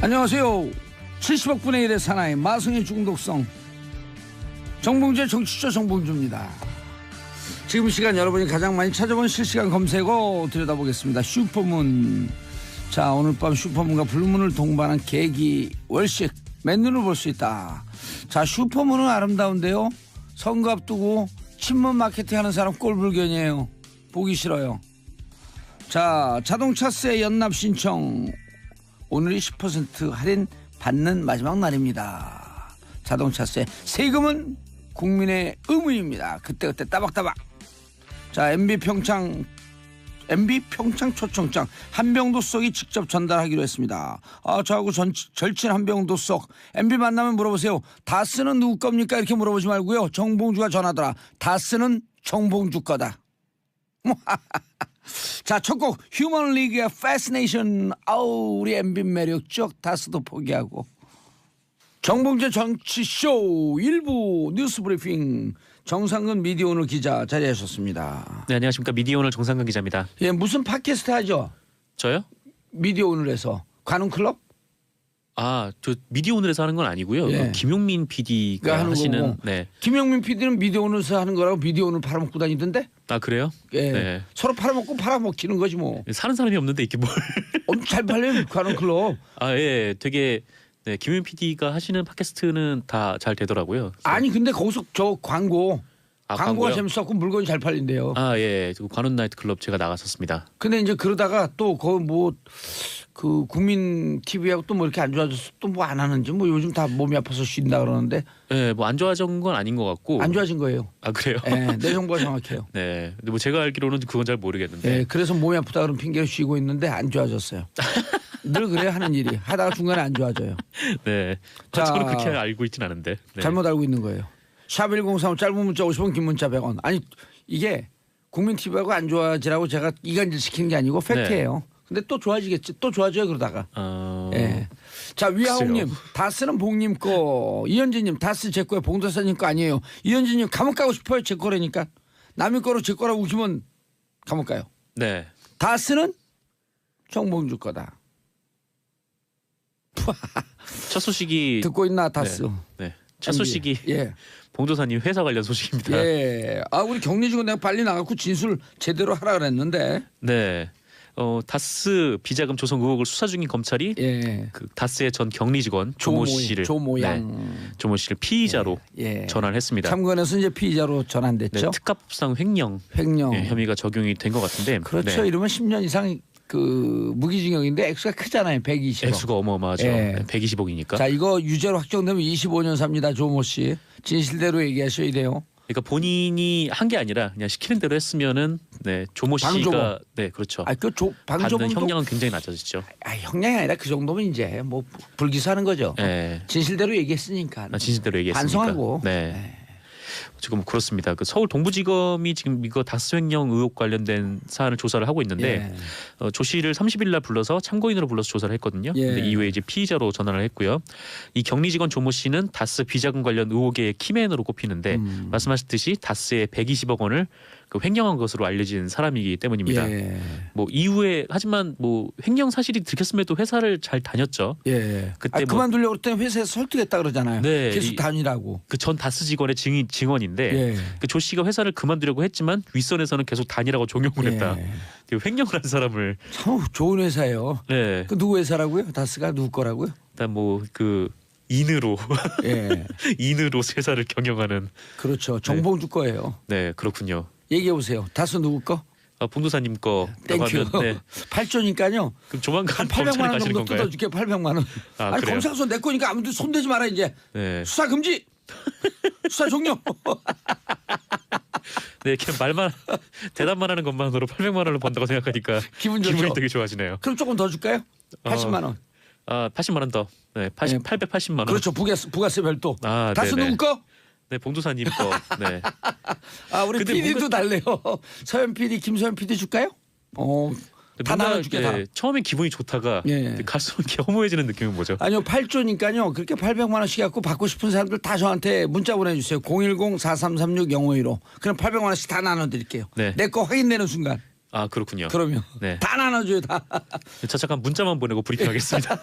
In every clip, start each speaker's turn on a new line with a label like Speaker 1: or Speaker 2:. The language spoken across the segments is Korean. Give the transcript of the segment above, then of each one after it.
Speaker 1: 안녕하세요. 70억 분의 1의 사나이 마성의 중독성 정봉주의 정치쇼 정봉주입니다. 지금 시간 여러분이 가장 많이 찾아본 실시간 검색어 들여다보겠습니다. 슈퍼문. 자, 오늘 밤 슈퍼문과 블루문을 동반한 계기 월식 맨눈을 볼 수 있다. 자, 슈퍼문은 아름다운데요, 선거 앞두고 친문 마케팅하는 사람 꼴불견이에요. 보기 싫어요. 자, 자동차세 연납 신청 오늘이 10% 할인 받는 마지막 날입니다. 자동차세 세금은 국민의 의무입니다. 그때그때 따박따박. 자, MB 평창 초청장 한병도 쏙이 직접 전달하기로 했습니다. 저하고 절친 한병도 쏙 MB 만나면 물어보세요. 다스는 누구 겁니까? 이렇게 물어보지 말고요. 정봉주가 전하더라. 다스는 정봉주 거다. 자, 첫 곡 휴먼 리그의 패스네이션. 아우, 우리 MB 매력 쪽 다스도 포기하고. 정봉재 정치쇼 일부 뉴스 브리핑 정상근 미디어오늘 기자 자리하셨습니다.
Speaker 2: 네, 안녕하십니까. 미디어오늘 정상근 기자입니다.
Speaker 1: 예, 무슨 팟캐스트 하죠?
Speaker 2: 저요?
Speaker 1: 미디어오늘에서 관훈클럽?
Speaker 2: 저 미디어오늘에서 하는 건 아니고요.
Speaker 1: 예.
Speaker 2: 그 김용민 PD가
Speaker 1: 하는
Speaker 2: 하시는.
Speaker 1: 거고.
Speaker 2: 네.
Speaker 1: 김용민 PD는 미디어오늘에서 하는 거라고 미디어오늘 팔아먹고 다니던데?
Speaker 2: 아, 그래요?
Speaker 1: 예.
Speaker 2: 네.
Speaker 1: 서로 팔아먹히는 거지 뭐.
Speaker 2: 사는 사람이 없는데 이게 뭘?
Speaker 1: 엄청 잘 팔려요 관훈클럽.
Speaker 2: 예, 되게. 네, 김용민 PD가 하시는 팟캐스트는 다 잘 되더라고요.
Speaker 1: 아니 근데 거기서 저 광고가
Speaker 2: 광고요?
Speaker 1: 재밌었고 물건이 잘 팔린대요.
Speaker 2: 예, 관훈 나이트 클럽 제가 나갔었습니다.
Speaker 1: 근데 이제 그러다가 또 거기 그 국민 TV하고 또 뭐 이렇게 안 좋아져서 또 뭐 안 하는지 뭐 요즘 다 몸이 아파서 쉰다 그러는데.
Speaker 2: 네, 뭐 안 좋아진 건 아닌 것 같고.
Speaker 1: 안 좋아진 거예요.
Speaker 2: 아, 그래요?
Speaker 1: 네, 내 정보가 정확해요.
Speaker 2: 네, 근데 뭐 제가 알기로는 그건 잘 모르겠는데.
Speaker 1: 네, 그래서 몸이 아프다 그런 핑계를 쥐고 있는데 안 좋아졌어요. 늘 그래요 하는 일이. 하다가 중간에 안 좋아져요.
Speaker 2: 네,
Speaker 1: 자,
Speaker 2: 저는 그렇게 알고 있진 않은데. 네.
Speaker 1: 잘못 알고 있는 거예요. 샵1035 짧은 문자 50원 긴 문자 100원. 아니 이게 국민 TV하고 안 좋아지라고 제가 이간질 시키는 게 아니고 팩트예요. 근데 또 좋아지겠지. 또 좋아져요 그러다가. 예. 자, 위하옥님 다스는 봉님 거. 이현진님 다스 제 거예요. 봉도사님 거 아니에요. 이현진님 감옥 가고 싶어요. 제 거라니까. 남의 거로 제 거라고 우기면 감옥 가요.
Speaker 2: 네.
Speaker 1: 다스는 정봉주 거다.
Speaker 2: 첫 소식이
Speaker 1: 듣고 있나 다스.
Speaker 2: 네. 첫 소식이
Speaker 1: 예.
Speaker 2: 봉도사님 회사 관련 소식입니다.
Speaker 1: 예. 우리 격리직원 내가 빨리 나가고 진술 제대로 하라 그랬는데.
Speaker 2: 네. 다스 비자금 조성 의혹을 수사 중인 검찰이
Speaker 1: 예.
Speaker 2: 그 다스의 전 격리 직원 조모 씨를 조모 씨를 피의자로 전환을 했습니다.
Speaker 1: 참건에서 이제 피의자로 전환됐죠.
Speaker 2: 네, 특가법상 횡령 혐의가 적용이 된 것 같은데.
Speaker 1: 그렇죠. 이러면 10년 이상 그 무기징역인데 액수가 크잖아요. 120억.
Speaker 2: 액수가 어마어마하죠.
Speaker 1: 예.
Speaker 2: 120억이니까.
Speaker 1: 자, 이거 유죄로 확정되면 25년 삽니다. 조모 씨. 진실대로 얘기하셔야 돼요.
Speaker 2: 그러니까 본인이 한 게 아니라 그냥 시키는 대로 했으면은 조모 씨가 그렇죠. 받는 형량은 굉장히 낮아지죠.
Speaker 1: 형량이 아니라 그 정도면 이제 뭐 불기소하는 거죠.
Speaker 2: 네.
Speaker 1: 진실대로 얘기했으니까.
Speaker 2: 진실대로 얘기했으니까.
Speaker 1: 반성하고.
Speaker 2: 네. 지금 그렇습니다. 그 서울 동부지검이 지금 이거 다스 횡령 의혹 관련된 사안을 조사를 하고 있는데 조 씨를 30일 날 불러서 참고인으로 불러서 조사를 했거든요. 근데 이후에 이제 피의자로 전환을 했고요. 이 격리 직원 조모 씨는 다스 비자금 관련 의혹의 키맨으로 꼽히는데 말씀하셨듯이 다스의 120억 원을 그 횡령한 것으로 알려진 사람이기 때문입니다. 뭐 이후에 하지만 뭐 횡령 사실이 들켰음에도 회사를 잘 다녔죠.
Speaker 1: 그때 그만두려고 그랬더니 회사에서 설득했다 그러잖아요.
Speaker 2: 네,
Speaker 1: 계속 다니라고.
Speaker 2: 그 전 다스 직원의 증언인데 그 조 씨가 회사를 그만두려고 했지만 윗선에서는 계속 다니라고 종용을 했다. 횡령을 한 사람을.
Speaker 1: 참 좋은 회사예요. 그 누구 회사라고요? 다스가 누구 거라고요?
Speaker 2: 일단 뭐 그 인으로 인으로 회사를 경영하는.
Speaker 1: 그렇죠. 정봉주 거예요.
Speaker 2: 네, 그렇군요.
Speaker 1: 얘기해 보세요. 다스 누구 거?
Speaker 2: 봉도사님 거.
Speaker 1: 땡큐. 8조니까요.
Speaker 2: 그럼 조만간
Speaker 1: 800만 원 정도 뜯어줄게. 800만 원. 아니 검사소 내 거니까 아무도 손대지 마라 이제. 수사 금지. 수사 종료.
Speaker 2: 네, 그냥 대답만 하는 것만으로 800만 원을 번다고 생각하니까 기분이 되게 좋아지네요.
Speaker 1: 그럼 조금 더 줄까요? 80만 원.
Speaker 2: 80만 원 더. 네, 880만 원.
Speaker 1: 그렇죠. 부가세 별도. 다스 누구 거?
Speaker 2: 네, 봉도사님 거. 네.
Speaker 1: 우리 PD도 달래요. 서현 PD, 김서현 PD 줄까요? 다 나눠줄게 다.
Speaker 2: 처음엔 기분이 좋다가 갈수록 이렇게 허무해지는 느낌은 뭐죠?
Speaker 1: 아니요, 8조니까요. 그렇게 800만 원씩 갖고 받고 싶은 사람들 다 저한테 문자 보내주세요. 010-4336-0515. 그럼 800만 원씩 다 나눠드릴게요. 내 거 확인되는 순간.
Speaker 2: 아 그렇군요.
Speaker 1: 그러면
Speaker 2: 네.
Speaker 1: 다 나눠줘요 다.
Speaker 2: 저 잠깐 문자만 보내고 브리핑하겠습니다.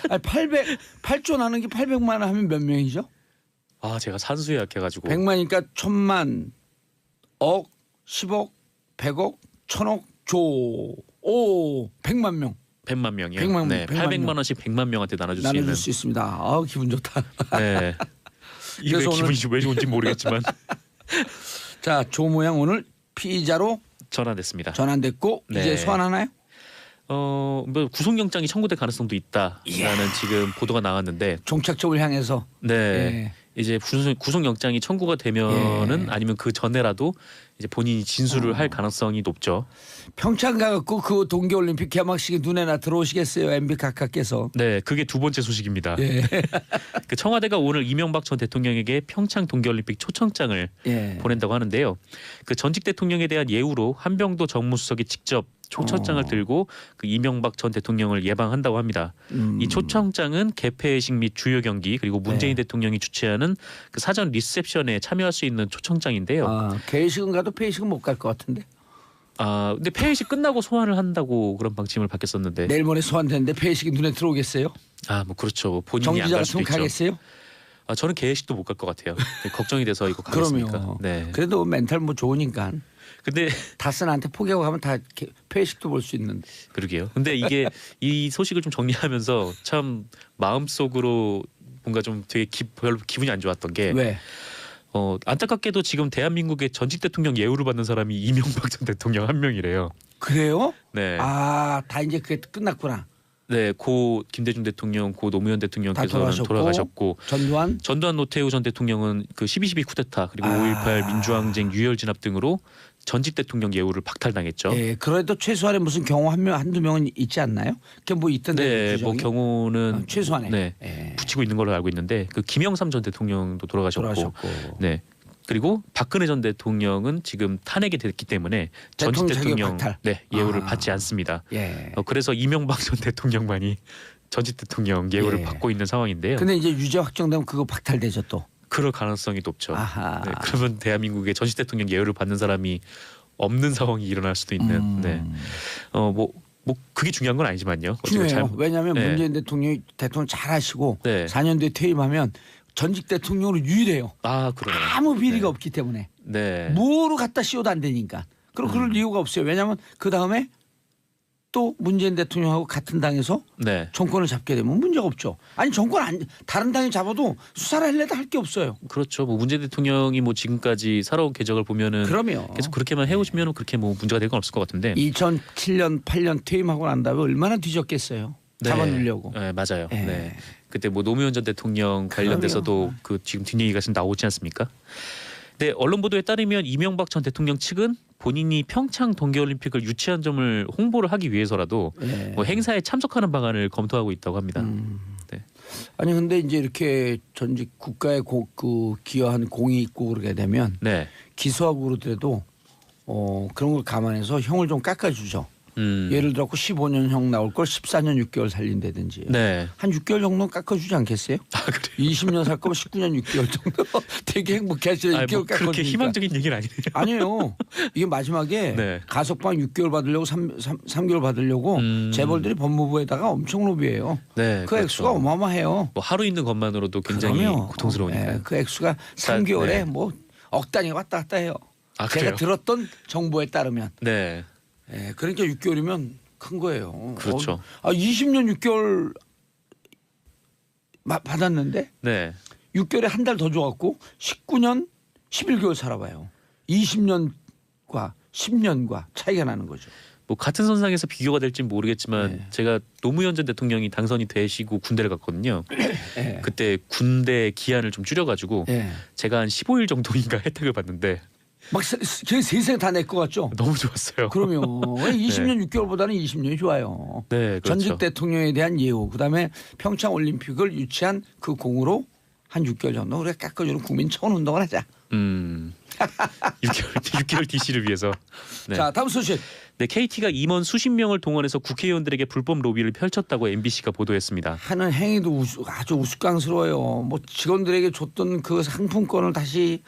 Speaker 1: 아니 8조 나눈 게 800만 원 하면 몇 명이죠?
Speaker 2: 아 제가 산수에 약해가지고
Speaker 1: 100만이니까 1000만, 억, 10억, 100억, 1000억, 조. 오 100만 명.
Speaker 2: 100만 명이요.
Speaker 1: 100만
Speaker 2: 네,
Speaker 1: 100만
Speaker 2: 800만
Speaker 1: 명.
Speaker 2: 원씩 100만 명한테 나눠줄 수 있는.
Speaker 1: 나눠줄 수 있습니다. 아 기분 좋다.
Speaker 2: 네. 이게 왜
Speaker 1: 그래서
Speaker 2: 기분이 왜 좋은지 모르겠지만
Speaker 1: 자 조 모양 오늘 피의자로
Speaker 2: 전환됐습니다.
Speaker 1: 전환됐고
Speaker 2: 네.
Speaker 1: 이제 소환하나요?
Speaker 2: 뭐 구속영장이 청구될 가능성도 있다라는 지금 보도가 나왔는데,
Speaker 1: 종착점을 향해서.
Speaker 2: 네.
Speaker 1: 예.
Speaker 2: 이제 구속영장이 청구가 되면은
Speaker 1: 예.
Speaker 2: 아니면 그 전에라도 이제 본인이 진술을 할 가능성이 높죠.
Speaker 1: 평창 가갖고 그 동계올림픽 개막식에 눈에나 들어오시겠어요, MB 각하께서.
Speaker 2: 네, 그게 두 번째 소식입니다.
Speaker 1: 예.
Speaker 2: 그 청와대가 오늘 이명박 전 대통령에게 평창 동계올림픽 초청장을
Speaker 1: 예.
Speaker 2: 보낸다고 하는데요. 그 전직 대통령에 대한 예우로 한병도 정무수석이 직접 초청장을 들고 그 이명박 전 대통령을 예방한다고 합니다. 이 초청장은 개폐회식 및 주요 경기 그리고 문재인 대통령이 주최하는 그 사전 리셉션에 참여할 수 있는 초청장인데요.
Speaker 1: 아, 개회식은 가도 폐회식은 못 갈 것 같은데.
Speaker 2: 근데 폐회식 끝나고 소환을 한다고 그런 방침을 받겼었는데.
Speaker 1: 내일 모레 소환되는데 폐회식이 눈에 들어오겠어요?
Speaker 2: 뭐 그렇죠. 본인이
Speaker 1: 정
Speaker 2: 안
Speaker 1: 기자
Speaker 2: 갈 수도
Speaker 1: 같으면
Speaker 2: 있죠.
Speaker 1: 가겠어요?
Speaker 2: 저는 개회식도 못 갈 것 같아요. 걱정이 돼서 이거 가겠습니까?
Speaker 1: 그러면
Speaker 2: 네.
Speaker 1: 그래도 멘탈 뭐 좋으니까
Speaker 2: 근데
Speaker 1: 다스한테 포기하고 가면 다 폐회식도 볼 수 있는데.
Speaker 2: 그러게요. 근데 이게 이 소식을 좀 정리하면서 참 마음속으로 뭔가 좀 되게 별로 기분이 안 좋았던 게
Speaker 1: 왜?
Speaker 2: 안타깝게도 지금 대한민국의 전직 대통령 예우를 받는 사람이 이명박 전 대통령 한 명이래요.
Speaker 1: 그래요?
Speaker 2: 네.
Speaker 1: 다 이제 그게 끝났구나.
Speaker 2: 네, 고 김대중 대통령, 고 노무현
Speaker 1: 다
Speaker 2: 대통령께서는 돌아가셨고 전두환 노태우 전 대통령은 그 12.12 쿠데타 그리고 5.18 민주항쟁 유혈 진압 등으로 전직 대통령 예우를 박탈당했죠.
Speaker 1: 예, 그래도 최소한의 무슨 경우 한두 명은 있지 않나요? 그게 뭐 있던데.
Speaker 2: 네,
Speaker 1: 규정이?
Speaker 2: 뭐 경우는
Speaker 1: 최소한의.
Speaker 2: 네,
Speaker 1: 예.
Speaker 2: 붙이고 있는 걸로 알고 있는데 그 김영삼 전 대통령도 돌아가셨고, 네. 그리고 박근혜 전 대통령은 지금 탄핵이 됐기 때문에 전직 대통령 예우를 받지 않습니다.
Speaker 1: 예.
Speaker 2: 그래서 이명박 전 대통령만이 전직 대통령 예우를 받고 있는 상황인데요.
Speaker 1: 근데 이제 유죄 확정되면 그거 박탈되죠 또.
Speaker 2: 그럴 가능성이 높죠.
Speaker 1: 아하.
Speaker 2: 네, 그러면 대한민국의 전직 대통령 예우를 받는 사람이 없는 상황이 일어날 수도 있는. 네. 뭐 그게 중요한 건 아니지만요.
Speaker 1: 중요해요. 왜냐하면 문재인 대통령 잘하시고 4년 뒤에 퇴임하면 전직 대통령으로 유일해요.
Speaker 2: 그러네요.
Speaker 1: 아무 비리가 없기 때문에.
Speaker 2: 네.
Speaker 1: 뭐로 갖다 씌워도 안 되니까. 그럼 그럴 이유가 없어요. 왜냐하면 그 다음에 또 문재인 대통령하고 같은 당에서 정권을 잡게 되면 문제가 없죠. 아니 다른 당이 잡아도 수사를 하려다 할 게 없어요.
Speaker 2: 그렇죠. 뭐 문재인 대통령이 뭐 지금까지 살아온 궤적을 보면은
Speaker 1: 그럼요.
Speaker 2: 계속 그렇게만 해오시면은 그렇게 뭐 문제가 될 건 없을 것 같은데.
Speaker 1: 2007년 8년 퇴임하고 난 다음에 얼마나 뒤졌겠어요. 잡아놓으려고.
Speaker 2: 네, 맞아요. 네. 그때 뭐 노무현 전 대통령 관련돼서도 그 지금 뒷얘기가 지금 나오지 않습니까? 네, 언론 보도에 따르면 이명박 전 대통령 측은 본인이 평창 동계올림픽을 유치한 점을 홍보를 하기 위해서라도 뭐 행사에 참석하는 방안을 검토하고 있다고 합니다. 네.
Speaker 1: 아니 근데 이제 이렇게 전직 국가에 기여한 공이 있고 그러게 되면 기소하고 그러더라도 그런 걸 감안해서 형을 좀 깎아주죠. 예를 들어 15년형 나올 걸 14년 6개월 살린다든지 한 6개월 정도 깎아주지 않겠어요? 20년 살 거면 19년 6개월 정도 되게 행복해 하시는 6개월 깎아주니까.
Speaker 2: 그렇게 희망적인 얘기는 아니네요.
Speaker 1: 아니에요. 이게 마지막에 가석방 6개월 받으려고 3개월 받으려고 재벌들이 법무부에다가 엄청 로비해요. 그 액수가 어마어마해요.
Speaker 2: 뭐 하루 있는 것만으로도 굉장히 고통스러우니까.
Speaker 1: 그 액수가 3개월에 뭐 억 단위 왔다 갔다 해요. 제가 들었던 정보에 따르면. 그러니까 6개월이면 큰 거예요.
Speaker 2: 그렇죠.
Speaker 1: 20년 6개월 받았는데 6개월에 한 달 더 줘갖고 19년 11개월 살아봐요. 20년과 10년과 차이가 나는 거죠.
Speaker 2: 뭐 같은 선상에서 비교가 될지 모르겠지만 제가 노무현 전 대통령이 당선이 되시고 군대를 갔거든요. 그때 군대 기한을 좀 줄여가지고 제가 한 15일 정도인가 혜택을 받는데
Speaker 1: 막 세상 다 낼 것 같죠?
Speaker 2: 너무 좋았어요.
Speaker 1: 그러면 20년 6개월보다는 20년이 좋아요.
Speaker 2: 그렇죠.
Speaker 1: 전직 대통령에 대한 예우 그다음에 평창 올림픽을 유치한 그 공으로 한 6개월 정도 우리가 깎아주는 국민 청원 운동을 하자.
Speaker 2: 6개월 DC를 위해서.
Speaker 1: 자 다음 소식.
Speaker 2: KT가 임원 수십 명을 동원해서 국회의원들에게 불법 로비를 펼쳤다고 MBC가 보도했습니다.
Speaker 1: 하는 행위도 아주 우스꽝스러워요. 뭐 직원들에게 줬던 그 상품권을 다시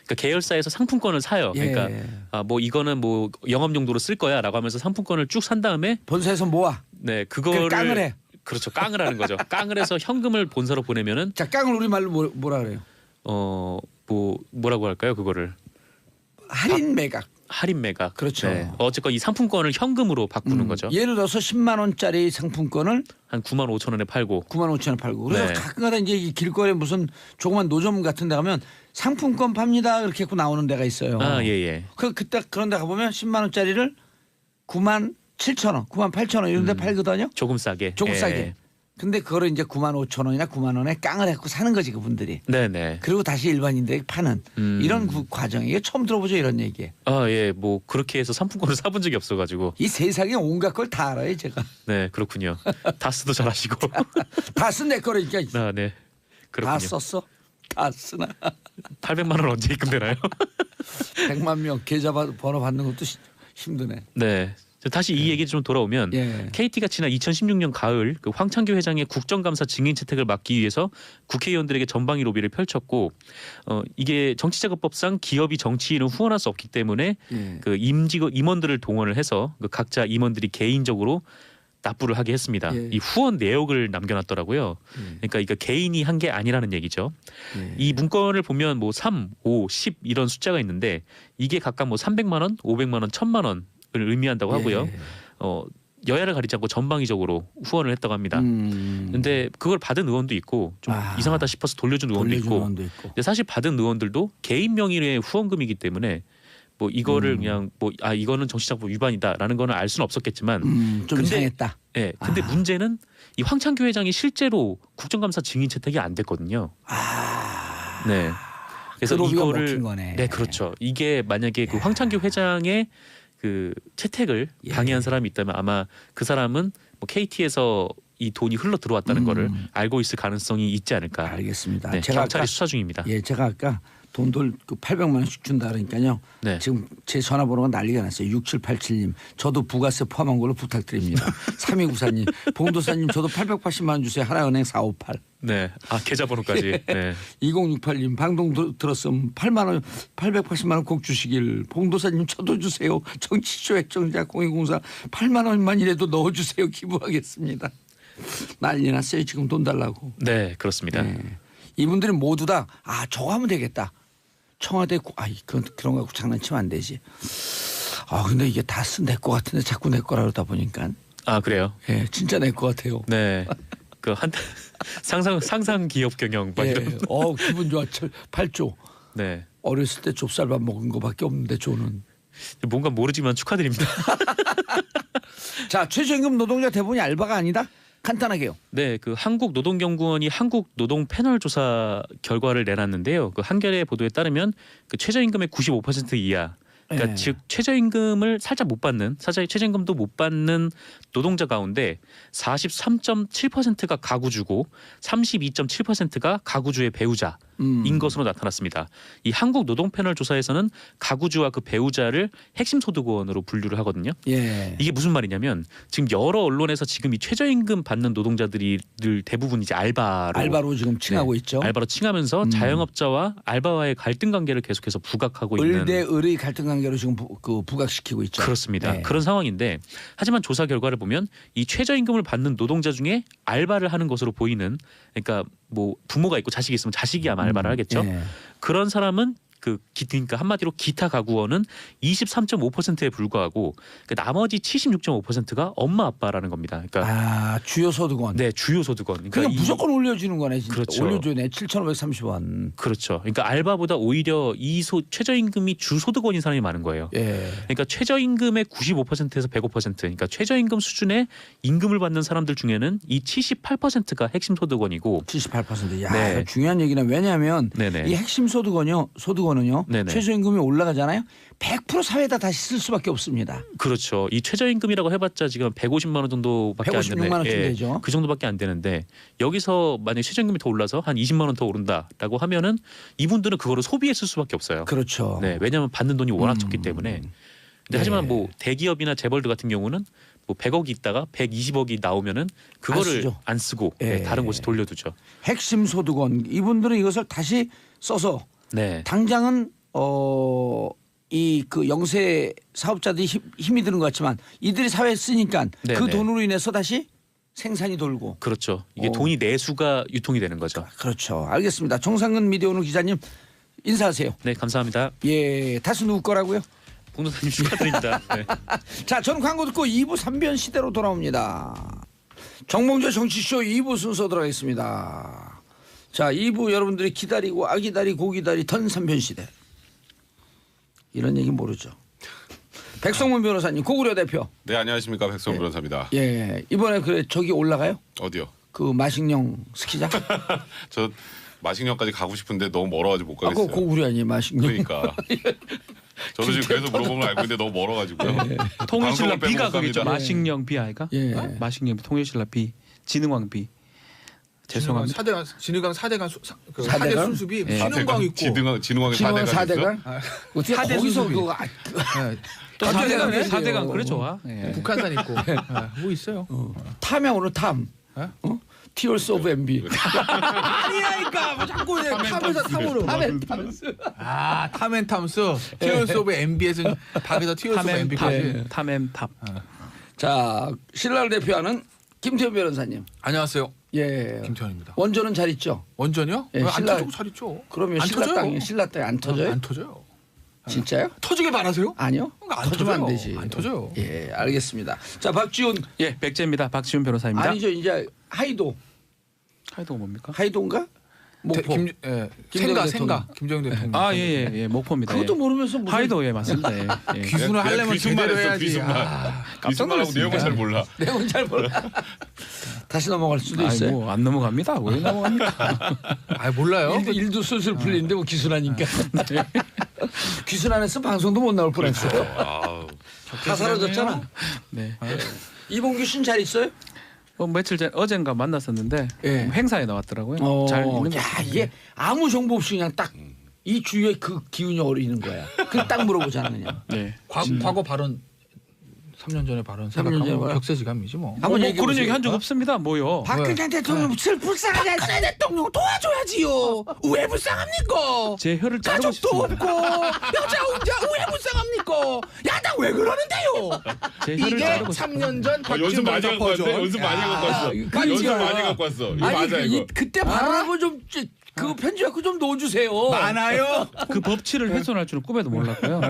Speaker 2: 그러니까 계열사에서 상품권을 사요.
Speaker 1: 예.
Speaker 2: 그러니까 뭐 이거는 뭐 영업용도로 쓸 거야라고 하면서 상품권을 쭉 산 다음에
Speaker 1: 본사에서 모아.
Speaker 2: 네 그거를
Speaker 1: 깡을 해.
Speaker 2: 그렇죠. 깡을 하는 거죠. 깡을 해서 현금을 본사로 보내면은
Speaker 1: 자, 깡을 우리말로 뭐라 그래요?
Speaker 2: 뭐라고 할까요? 그거를
Speaker 1: 할인 매각.
Speaker 2: 할인 매각.
Speaker 1: 그렇죠.
Speaker 2: 네. 어쨌건 이 상품권을 현금으로 바꾸는 거죠.
Speaker 1: 예를 들어서 10만 원짜리 상품권을
Speaker 2: 한 9만 5천 원에 팔고
Speaker 1: 9만 5천 원 팔고. 그래서
Speaker 2: 네.
Speaker 1: 가끔가다 이제 이 길거리에 무슨 조그만 노점 같은 데 가면 상품권 팝니다 이렇게 해고 나오는 데가 있어요.
Speaker 2: 예.
Speaker 1: 그때 그런 데 가보면 10만 원짜리를 9만 7천 원, 9만 8천 원 이런 데 팔거든요.
Speaker 2: 조금 싸게.
Speaker 1: 조금
Speaker 2: 예.
Speaker 1: 싸게. 근데 그거를 이제 9만 5천 원이나 9만 원에 깡을 해고 사는 거지 그분들이.
Speaker 2: 네네.
Speaker 1: 그리고 다시 일반인들에게 파는 이런 과정이에요. 처음 들어보죠 이런 얘기.
Speaker 2: 예. 뭐 그렇게 해서 상품권을 사본 적이 없어가지고.
Speaker 1: 이 세상에 온갖 걸 다 알아요 제가.
Speaker 2: 네 그렇군요. 다스도 잘하시고.
Speaker 1: 다 쓴 내 거라니까.
Speaker 2: 네.
Speaker 1: 다
Speaker 2: 그렇군요.
Speaker 1: 썼어. 다 쓰나.
Speaker 2: 800만 원 언제 입금되나요?
Speaker 1: 100만 명 계좌 번호 받는 것도 힘드네.
Speaker 2: 네. 다시 이 얘기 좀 돌아오면
Speaker 1: 예.
Speaker 2: KT가 지난 2016년 가을 그 황창규 회장의 국정감사 증인 채택을 막기 위해서 국회의원들에게 전방위 로비를 펼쳤고 이게 정치자금법상 기업이 정치인을 후원할 수 없기 때문에
Speaker 1: 예.
Speaker 2: 그 임원들을 동원을 해서 그 각자 임원들이 개인적으로 납부를 하게 했습니다.
Speaker 1: 예.
Speaker 2: 이 후원 내역을 남겨놨더라고요. 그러니까 이거 개인이 한 게 아니라는 얘기죠.
Speaker 1: 예.
Speaker 2: 이 문건을 보면 뭐 3, 5, 10 이런 숫자가 있는데 이게 각각 뭐 300만 원, 500만 원, 1000만 원을 의미한다고 하고요. 여야를 가리지 않고 전방위적으로 후원을 했다고 합니다. 근데 그걸 받은 의원도 있고 좀 이상하다 싶어서 돌려준 의원도 있고. 근데 사실 받은 의원들도 개인 명의의 후원금이기 때문에 뭐 이거를 그냥 뭐 이거는 정치자금 위반이다라는 거는 알 수는 없었겠지만
Speaker 1: 좀 이상했다.
Speaker 2: 네, 근데 문제는 이 황창규 회장이 실제로 국정감사 증인 채택이 안 됐거든요. 네. 그래서
Speaker 1: 그 로비가
Speaker 2: 이거를
Speaker 1: 먹힌 거네.
Speaker 2: 네, 그렇죠. 이게 만약에 그 황창규 회장의 그 채택을 방해한 사람이 있다면 아마 그 사람은 뭐 KT에서 이 돈이 흘러 들어왔다는 거를 알고 있을 가능성이 있지 않을까.
Speaker 1: 알겠습니다.
Speaker 2: 네,
Speaker 1: 제가
Speaker 2: 경찰이
Speaker 1: 아까,
Speaker 2: 수사 중입니다.
Speaker 1: 예, 제가 아까 돈들 그 800만 원씩 준다 그러니까요.
Speaker 2: 네.
Speaker 1: 지금 제 전화번호가 난리가 났어요. 6787님. 저도 부가세 포함한 걸로 부탁드립니다. 3294님. 봉도사님 저도 880만 원 주세요. 하나은행 458.
Speaker 2: 네. 계좌번호까지. 네.
Speaker 1: 2068님 방송 들었으면 8만 원 880만 원 꼭 주시길. 봉도사님 저도 주세요. 정치쇼 액정자 0204 8만 원만이라도 넣어주세요. 기부하겠습니다. 난리 났어요. 지금 돈 달라고.
Speaker 2: 네, 그렇습니다.
Speaker 1: 네. 이분들이 모두 다 저거 하면 되겠다. 청와대 그런 거 갖고 장난치면 안 되지. 근데 이게 다 내 거 같은데 자꾸 내 거라 그러다 보니까.
Speaker 2: 그래요.
Speaker 1: 예, 진짜 내 거 같아요.
Speaker 2: 네. 그 상상 기업 경영 막 이런.
Speaker 1: 기분 좋아. 8조.
Speaker 2: 네.
Speaker 1: 어렸을 때 좁쌀밥 먹은 거밖에 없는데 조는.
Speaker 2: 뭔가 모르지만 축하드립니다.
Speaker 1: 자, 최저임금 노동자 대부분이 알바가 아니다. 간단하게요.
Speaker 2: 네, 그 한국노동연구원이 한국 노동 패널 조사 결과를 내놨는데요. 그 한겨레 보도에 따르면 그 최저임금의 95% 이하, 그러니까
Speaker 1: 네.
Speaker 2: 즉 최저임금을 살짝 못 받는, 최저임금도 못 받는 노동자 가운데 43.7%가 가구주고 32.7%가 가구주의 배우자인 것으로 나타났습니다. 이 한국 노동 패널 조사에서는 가구주와 그 배우자를 핵심 소득원으로 분류를 하거든요.
Speaker 1: 예.
Speaker 2: 이게 무슨 말이냐면 지금 여러 언론에서 지금 이 최저임금 받는 노동자들이 늘 대부분 이제 알바로
Speaker 1: 지금 칭하고 있죠.
Speaker 2: 알바로 칭하면서 자영업자와 알바와의 갈등 관계를 계속해서 부각하고 있는.
Speaker 1: 을대 을의 갈등 관계로 지금 부각시키고 있죠.
Speaker 2: 그렇습니다.
Speaker 1: 네.
Speaker 2: 그런 상황인데 하지만 조사 결과를 보면 이 최저임금을 받는 노동자 중에 알바를 하는 것으로 보이는, 그러니까 뭐 부모가 있고 자식이 있으면 자식이 아마 알바를 하겠죠.
Speaker 1: 예.
Speaker 2: 그런 사람은 그러니까 한마디로 기타 가구원은 23.5%에 불과하고 그 나머지 76.5%가 엄마 아빠라는 겁니다. 그러니까
Speaker 1: 주요 소득원.
Speaker 2: 네, 주요 소득원. 그러니까
Speaker 1: 그냥 무조건 올려주는 거네. 진짜.
Speaker 2: 그렇죠.
Speaker 1: 올려주네. 7,530원.
Speaker 2: 그렇죠. 그러니까 알바보다 오히려 최저임금이 주 소득원인 사람이 많은 거예요.
Speaker 1: 예.
Speaker 2: 그러니까 최저임금의 95%에서 105%, 그러니까 최저임금 수준의 임금을 받는 사람들 중에는 이 78%가 핵심 소득원이고
Speaker 1: 78%. 야,
Speaker 2: 네.
Speaker 1: 중요한 얘기네. 왜냐하면
Speaker 2: 네네.
Speaker 1: 이 핵심 소득원은요.
Speaker 2: 네네.
Speaker 1: 최저임금이 올라가잖아요. 100% 사회에다 다시 쓸 수밖에 없습니다.
Speaker 2: 그렇죠. 이 최저임금이라고 해봤자 지금 150만 원 정도밖에 안
Speaker 1: 156만 원쯤 되죠.
Speaker 2: 그 정도밖에 안 되는데 여기서 만약 최저임금이 더 올라서 한 20만 원 더 오른다라고 하면은 이분들은 그거를 소비에 쓸 수밖에 없어요.
Speaker 1: 그렇죠.
Speaker 2: 네, 왜냐하면 받는 돈이 워낙 적기 때문에. 근데 하지만
Speaker 1: 네.
Speaker 2: 뭐 대기업이나 재벌들 같은 경우는 뭐 100억이 있다가 120억이 나오면은 그거를 안 쓰고
Speaker 1: 예.
Speaker 2: 다른 곳에 돌려두죠.
Speaker 1: 핵심 소득원 이분들은 이것을 다시 써서
Speaker 2: 네.
Speaker 1: 당장은 이 그 영세 사업자들이 힘이 드는 것 같지만 이들이 사회에 쓰니까 그
Speaker 2: 네네.
Speaker 1: 돈으로 인해서 다시 생산이 돌고.
Speaker 2: 그렇죠. 이게 돈이 내수가 유통이 되는 거죠.
Speaker 1: 그렇죠. 알겠습니다. 정상근 미디어오늘 기자님 인사하세요.
Speaker 2: 네, 감사합니다.
Speaker 1: 예, 다시 누구 거라고요?
Speaker 2: 봉도사님 축하드립니다. 네.
Speaker 1: 자, 저는 광고 듣고 2부 3변 시대로 돌아옵니다. 정봉재 정치쇼 2부 순서 들어가겠습니다. 자, 2부 여러분들이 기다리고 아기다리 고기다리 던 3변 시대. 이런 얘기 모르죠. 백성문 변호사님, 고구려 대표.
Speaker 3: 네, 안녕하십니까. 백성문 변호사입니다.
Speaker 1: 예, 이번에 그래 저기 올라가요?
Speaker 3: 어디요?
Speaker 1: 그 마식령 스키장?
Speaker 3: 저 마식령까지 가고 싶은데 너무 멀어가지고 못
Speaker 1: 아까
Speaker 3: 가겠어요.
Speaker 1: 고구려 아니에요, 마식령?
Speaker 3: 그러니까. 저도 지금 그래서 물어보는 걸 알고 있는데 너무 멀어가지고요.
Speaker 4: 통일신라
Speaker 3: 방송을 빼고
Speaker 4: B가
Speaker 3: 못
Speaker 4: 그겠죠.
Speaker 3: 갑니다.
Speaker 4: 마식령 B 아이가?
Speaker 1: 예.
Speaker 4: 마식령 통일신라 B, 진흥왕 B. 죄송합니다.
Speaker 5: 사대강 진흥강 사대강 그
Speaker 1: 사대강?
Speaker 5: 사대 순수비
Speaker 4: 예.
Speaker 5: 신흥광 있고
Speaker 3: 진흥왕이
Speaker 1: 진흥
Speaker 3: 4대가
Speaker 1: 4대강? 어떻게
Speaker 5: 사대
Speaker 1: 거기서
Speaker 5: 수습이.
Speaker 1: 그거
Speaker 4: 또
Speaker 1: 사대강
Speaker 4: 4대강, 4대강
Speaker 1: 얘기해요.
Speaker 4: 그래 좋아. 예.
Speaker 5: 북한산 있고 뭐 있어요?
Speaker 1: 탐이야 오늘 탐.
Speaker 5: 어?
Speaker 1: 티얼스 오브 MB.
Speaker 5: 아니라니까 뭐 자꾸 이제 탐에서 탐으로 아 탐앤탐스 티어스 오브 MB에서 박에서 티어스 오브 MB까지.
Speaker 4: 탐앤팝.
Speaker 1: 자, 신라를 대표하는 김태현 변호사님.
Speaker 5: 안녕하세요.
Speaker 1: 예.
Speaker 5: 김태현입니다.
Speaker 1: 원조는 잘 있죠?
Speaker 5: 원전이요?
Speaker 1: 예,
Speaker 5: 안
Speaker 1: 신라-
Speaker 5: 터지고 잘 있죠.
Speaker 1: 그러면
Speaker 5: 안
Speaker 1: 신라
Speaker 5: 터져요.
Speaker 1: 땅이 신라 땅이 안 터져요?
Speaker 5: 안 터져요.
Speaker 1: 진짜요?
Speaker 5: 터지길 바라세요?
Speaker 1: 아니요.
Speaker 5: 안
Speaker 1: 터지면 안
Speaker 5: 터져요.
Speaker 1: 되지.
Speaker 5: 안 터져요.
Speaker 1: 예, 알겠습니다. 자, 박지훈.
Speaker 4: 예, 백제입니다. 박지훈 변호사입니다.
Speaker 1: 아니죠. 이제 하이도.
Speaker 4: 하이도가 뭡니까?
Speaker 1: 하이도인가? 목포.
Speaker 5: 김
Speaker 1: 김정일
Speaker 5: 생가 김정일 대통령.
Speaker 4: 아, 예, 목포입니다.
Speaker 1: 그것도
Speaker 4: 예.
Speaker 1: 모르면서 무슨
Speaker 4: 하이도 예, 맞습니다. 예. 예.
Speaker 5: 귀순을 하려면
Speaker 3: 귀순만
Speaker 5: 제대로
Speaker 3: 했어,
Speaker 5: 해야지.
Speaker 3: 귀순만.
Speaker 5: 아,
Speaker 3: 귀순만하고 내용을 잘 몰라.
Speaker 1: 내용은 잘 몰라. 다시 넘어갈 수도 있어요.
Speaker 4: 아이고, 안 넘어갑니다. 왜 넘어갑니까?
Speaker 5: 아 몰라요.
Speaker 1: 일도 술술 풀리는데 뭐 기순하니까. 기순 안 했으면 방송도 못 나올 뻔했어요.
Speaker 3: 아우.
Speaker 1: 다 사라졌잖아.
Speaker 4: 네.
Speaker 1: 이봉규 씨는 잘 있어요?
Speaker 4: 며칠 전 어젠가 만났었는데
Speaker 1: 예.
Speaker 4: 행사에 나왔더라고요. 잘 있는 거
Speaker 1: 야,
Speaker 4: 같아요.
Speaker 1: 이게 아무 정보 없이 그냥 딱 이 주위에 그 기운이 어리는 거야. 그냥 딱 물어보잖아 그냥.
Speaker 4: 네.
Speaker 5: 과거 발언 3년 전에 발언
Speaker 1: 3년 전에
Speaker 5: 생각하면
Speaker 1: 발언?
Speaker 5: 격세지감이지 뭐.
Speaker 1: 한번 얘기해
Speaker 4: 그런
Speaker 1: 보세요.
Speaker 4: 얘기 한 적 없습니다. 뭐요?
Speaker 1: 박근혜 대통령 불쌍하게 했어야 대통령 도와줘야지요. 왜 불쌍합니까?
Speaker 4: 제 혀를 자르고
Speaker 1: 가족도
Speaker 4: 싶습니다.
Speaker 1: 없고 여자 혼자 왜 불쌍합니까? 야당 왜 그러는데요?
Speaker 4: 제 혀를
Speaker 5: 이게
Speaker 4: 자르고 싶습니다.
Speaker 5: 3년 전
Speaker 3: 연습 많이
Speaker 5: 박지원
Speaker 3: 갖고 왔네.
Speaker 5: 버전.
Speaker 3: 연습 많이 갖고 왔어.
Speaker 1: 그러니까.
Speaker 3: 연습 많이 갖고 왔어. 이거 맞아 이거.
Speaker 1: 그때 발언하고 좀 그거 편집하고 좀 넣어주세요.
Speaker 5: 많아요.
Speaker 4: 그 법치를 훼손할 줄은 꿈에도 몰랐고요.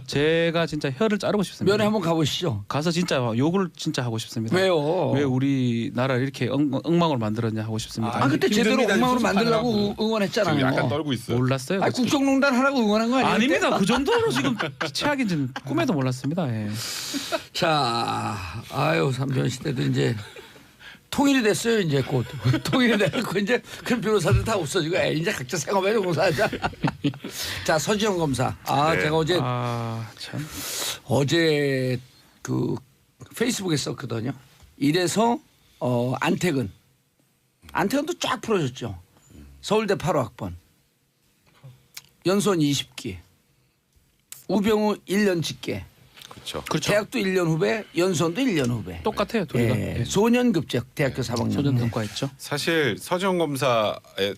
Speaker 4: 제가 진짜 혀를 자르고 싶습니다.
Speaker 1: 면회 한번 가보시죠.
Speaker 4: 가서 진짜 욕을 진짜 하고 싶습니다.
Speaker 1: 왜요?
Speaker 4: 왜 우리나라를 이렇게 엉망으로 만들었냐 하고 싶습니다.
Speaker 1: 아 그때 제대로
Speaker 5: 힘듭니다.
Speaker 1: 엉망으로 만들려고
Speaker 3: 지금
Speaker 1: 응원했잖아요.
Speaker 3: 약간 떨고 있어.
Speaker 4: 몰랐어요.
Speaker 1: 아 국정농단 하라고 응원한 거 아니에요?
Speaker 4: 아닙니다. 그 정도로 지금 최악인지는 꿈에도 몰랐습니다. 예.
Speaker 1: 자, 아유 삼전 시대도 이제 통일이 됐어요. 이제 곧 통일이 되고 이제 큰 변호사들 다 없어지고 이제 각자 생업에 종사하자. 자 서지영 검사. 아
Speaker 3: 네.
Speaker 1: 제가 어제
Speaker 4: 참.
Speaker 1: 어제 그 페이스북에 썼거든요. 이래서 안태근도 쫙 풀어줬죠. 서울대 8호학번 연수원 20기 우병우 1년 직계
Speaker 3: 그렇죠.
Speaker 1: 대학도 1년 후배 연수원도 1년 후배
Speaker 4: 똑같아요. 둘이가.
Speaker 1: 예,
Speaker 4: 예.
Speaker 1: 소년급제 대학교 4학년
Speaker 4: 소년 등과했죠.
Speaker 3: 사실 서지영 검사의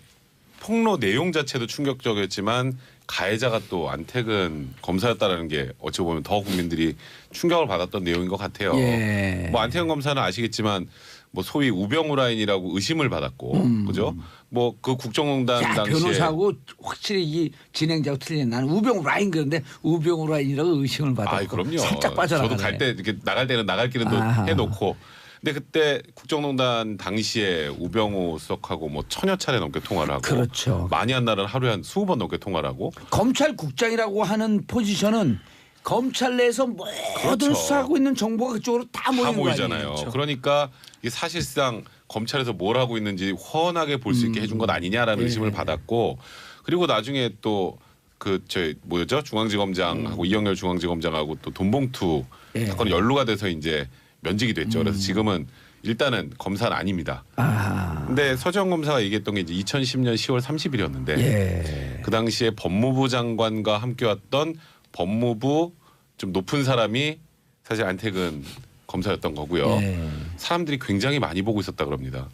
Speaker 3: 폭로 내용 자체도 충격적이었지만 가해자가 또 안태근 검사였다라는 게 어찌 보면 더 국민들이 충격을 받았던 내용인 것 같아요.
Speaker 1: 예.
Speaker 3: 뭐 안태근 검사는 아시겠지만 뭐 소위 우병우 라인이라고 의심을 받았고, 그죠? 뭐 그 국정농단
Speaker 1: 야,
Speaker 3: 당시에
Speaker 1: 변호사하고 확실히 이 진행자하고 틀린 나는 우병우 라인 그런데 우병우 라인이라고 의심을 받았고
Speaker 3: 아, 그럼요.
Speaker 1: 살짝 빠져나가네.
Speaker 3: 저도 갈 때 이렇게 나갈 때는 나갈 길은 또
Speaker 1: 아하.
Speaker 3: 해놓고. 근데 그때 국정농단 당시에 우병우 수석하고 뭐 1000여 차례 넘게 통화를 하고,
Speaker 1: 그렇죠.
Speaker 3: 많이 한 날은 하루에 한 20번 넘게 통화를 하고.
Speaker 1: 검찰국장이라고 하는 포지션은 검찰 내에서 모든
Speaker 3: 그렇죠.
Speaker 1: 수사하고 있는 정보가 그쪽으로 다
Speaker 3: 다
Speaker 1: 모이는 거
Speaker 3: 모이잖아요.
Speaker 1: 아니에요.
Speaker 3: 그러니까 이게 사실상 검찰에서 뭘 하고 있는지 훤하게 볼 수 있게 해준 것 아니냐라는
Speaker 1: 예.
Speaker 3: 의심을 받았고, 그리고 나중에 또 그 뭐였죠? 중앙지검장하고 이영렬 중앙지검장하고 또 돈봉투
Speaker 1: 예.
Speaker 3: 사건이 연루가 돼서 이제 면직이 됐죠. 그래서 지금은 일단은 검사는 아닙니다.
Speaker 1: 아,
Speaker 3: 근데 서지영 검사가 얘기했던 게 이제 2010년 10월 30일이었는데
Speaker 1: 예.
Speaker 3: 그 당시에 법무부 장관과 함께 왔던 법무부 좀 높은 사람이 사실 안태근 검사였던 거고요.
Speaker 1: 예.
Speaker 3: 사람들이 굉장히 많이 보고 있었다 그럽니다.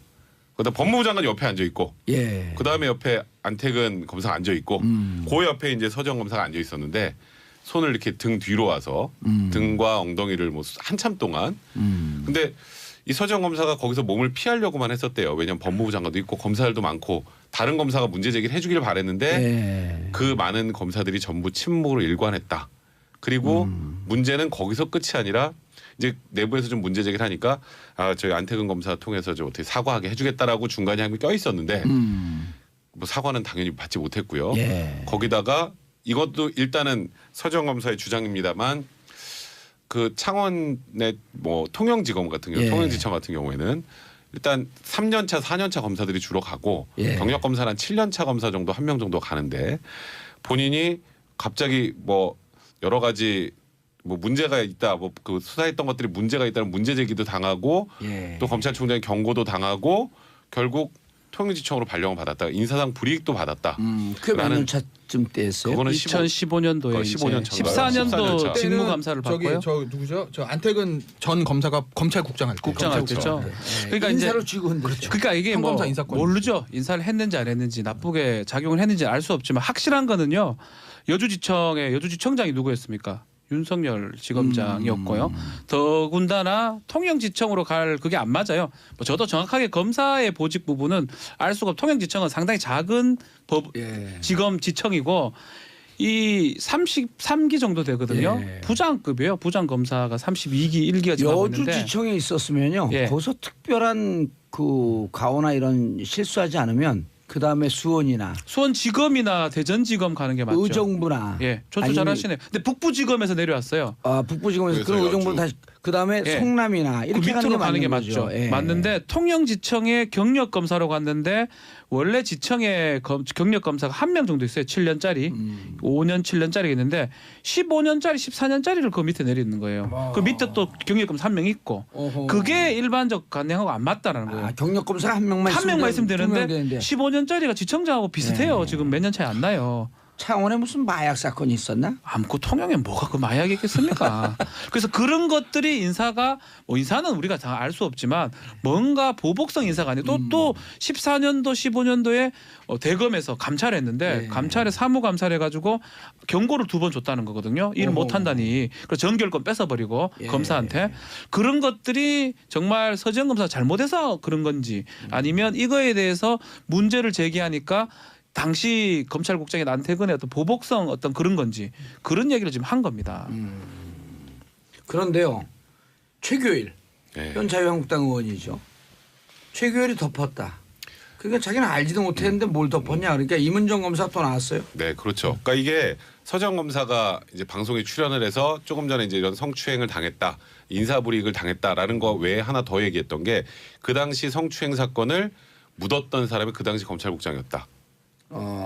Speaker 3: 그다음 법무부 장관 옆에 앉아 있고,
Speaker 1: 예.
Speaker 3: 그 다음에 옆에 안택은 검사가 앉아 있고 그 옆에 이제 서정 검사가 앉아 있었는데 손을 이렇게 등 뒤로 와서 등과 엉덩이를 뭐 한참 동안 근데 이 서정 검사가 거기서 몸을 피하려고만 했었대요. 왜냐하면 법무부 장관도 있고 검사들도 많고 다른 검사가 문제 제기를 해주길 바랬는데 그 많은 검사들이 전부 침묵으로 일관했다. 그리고 문제는 거기서 끝이 아니라 이제 내부에서 좀 문제 제기를 하니까 저희 안태근 검사 통해서 좀 어떻게 사과하게 해주겠다라고 중간에 한 명 껴 있었는데 뭐 사과는 당연히 받지 못했고요. 거기다가 이것도 일단은 서정 검사의 주장입니다만 그 창원의 뭐 통영지검 같은 경우, 통영지청 같은 경우에는 일단 3년차, 4년차 검사들이 주로 가고 경력 검사는 한 7년차 검사 정도 한 명 정도 가는데 본인이 갑자기 뭐 여러 가지 뭐 문제가 있다, 뭐 그 수사했던 것들이 문제가 있다는 문제 제기도 당하고 또 검찰총장의 경고도 당하고 결국 통영지청으로 발령을 받았다. 인사상 불이익도 받았다.
Speaker 1: 그게 몇 년 차쯤 때였어요?
Speaker 3: 그거는
Speaker 4: 2015년도에
Speaker 3: 15년
Speaker 4: 14년도 직무 감사를 받고요.
Speaker 5: 저 누구죠? 저 안택은 전 검사가 검찰국장 할 때.
Speaker 4: 국장 할 때죠. 그러니까 이제
Speaker 1: 인사를 쥐고 흔들죠.
Speaker 4: 그러니까 이게 뭐
Speaker 5: 평검사 인사권.
Speaker 4: 모르죠. 인사를 했는지 안 했는지 나쁘게 작용을 했는지 알 수 없지만 확실한 거는요. 여주지청의 여주지청장이 누구였습니까? 윤석열 지검장이었고요. 더군다나 통영지청으로 갈 그게 안 맞아요. 뭐 저도 정확하게 검사의 보직 부분은 알 수가 없고 통영지청은 상당히 작은 지검지청이고 이 33기 정도 되거든요. 부장급이에요. 부장검사가 32기 1기가 지나고 있는데
Speaker 1: 여주지청에 있었으면요. 거기서 특별한 그 가오나 이런 실수하지 않으면 그 다음에 수원이나
Speaker 4: 수원지검이나 대전지검 가는 게 맞죠.
Speaker 1: 의정부나
Speaker 4: 조수 잘하시네요. 근데 북부지검에서 내려왔어요.
Speaker 1: 북부지검에서 그런 의정부로 다시 그 다음에 성남이나 이렇게
Speaker 4: 그 밑으로 가는 게
Speaker 1: 거죠.
Speaker 4: 맞죠. 맞는데 통영지청에 경력검사로 갔는데 원래 지청에 경력검사가 한 명 정도 있어요. 7년짜리 5년 7년짜리 있는데 15년짜리 14년짜리를 그 밑에 내리는 거예요. 그 밑에 또 경력검사 한 명 있고 그게 일반적 관행하고 안 맞다라는 거예요.
Speaker 1: 경력검사 한 명만
Speaker 4: 있으면 되는데 15년짜리가 지청장하고 비슷해요. 지금 몇 년 차이 안 나요.
Speaker 1: 창원에 무슨 마약 사건이 있었나?
Speaker 4: 그 통영에 뭐가 그 마약이 있겠습니까? 그래서 그런 것들이 인사가 뭐 인사는 우리가 다 알 수 없지만 뭔가 보복성 인사가 아니고 또 14년도 15년도에 대검에서 감찰했는데 감찰에 사무감찰해 가지고 경고를 2번 줬다는 거거든요. 일 못한다니. 그래서 전결권 뺏어버리고 검사한테 그런 것들이 정말 서지현 검사가 잘못해서 그런 건지 아니면 이거에 대해서 문제를 제기하니까 당시 검찰국장의 안태근의 어떤 보복성 어떤 그런 건지 그런 얘기를 지금 한 겁니다.
Speaker 1: 그런데요. 최교일 현 자유한국당 의원이죠. 최교일이 덮었다. 그러니까 자기는 알지도 못했는데 뭘 덮었냐. 그러니까 이문정 검사 또 나왔어요.
Speaker 3: 네, 그렇죠. 그러니까 이게 서정 검사가 이제 방송에 출연을 해서 조금 전에 이제 이런 성추행을 당했다, 인사불이익을 당했다라는 거 외에 하나 더 얘기했던 게 그 당시 성추행 사건을 묻었던 사람이 그 당시 검찰국장이었다.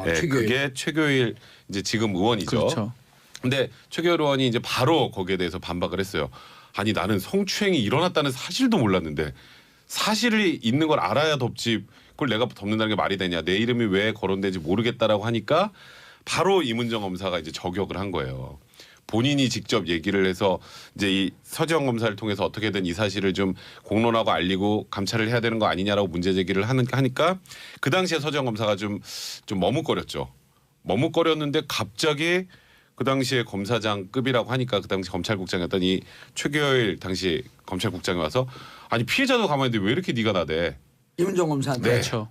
Speaker 3: 최교일. 그게 최교일 이제 지금 의원이죠.
Speaker 4: 그렇죠.
Speaker 3: 근데 최교일 의원이 이제 바로 거기에 대해서 반박을 했어요. 아니 나는 성추행이 일어났다는 사실도 몰랐는데 사실이 있는 걸 알아야 덮지 그걸 내가 덮는다는 게 말이 되냐. 내 이름이 왜 거론되는지 모르겠다라고 하니까 바로 이문정 검사가 이제 저격을 한 거예요. 본인이 직접 얘기를 해서 이제 이 서지현 검사를 통해서 어떻게든 이 사실을 좀 공론하고 알리고 감찰을 해야 되는 거 아니냐라고 문제 제기를 하니까 그 당시에 서지현 검사가 좀 머뭇거렸죠. 머뭇거렸는데 갑자기 그 당시에 검사장급이라고 하니까 그 당시 검찰국장이었던 이 최교일 당시 검찰국장이 와서 아니 피해자도 가만히 있는데 왜 이렇게 네가 나대.
Speaker 1: 이문정 검사한테.
Speaker 4: 그렇죠.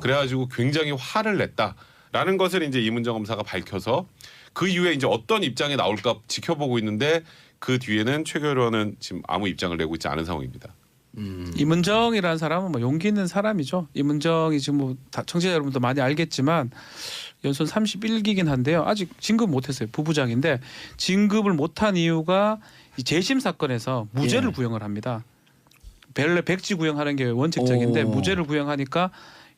Speaker 3: 그래가지고 굉장히 화를 냈다라는 것을 이제 이문정 검사가 밝혀서 그 이후에 이제 어떤 입장이 나올까 지켜보고 있는데 그 뒤에는 최교일 의원은 지금 아무 입장을 내고 있지 않은 상황입니다.
Speaker 4: 이문정이라는 사람은 뭐 용기 있는 사람이죠. 이문정이 지금 뭐 청취자 여러분도 많이 알겠지만 연손 31기긴 한데요. 아직 진급 못했어요. 부부장인데 진급을 못한 이유가 이 재심 사건에서 무죄를 구형을 합니다. 원래 백지 구형하는 게 원칙적인데 무죄를 구형하니까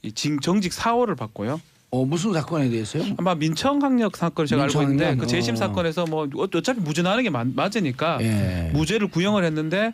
Speaker 4: 이 정직 4월을 받고요.
Speaker 1: 무슨 사건에 대해서요?
Speaker 4: 아마 민청학력 사건을 제가 알고 있는데 그 재심 사건에서 뭐 어차피 무죄 나는 게 맞으니까 무죄를 구형을 했는데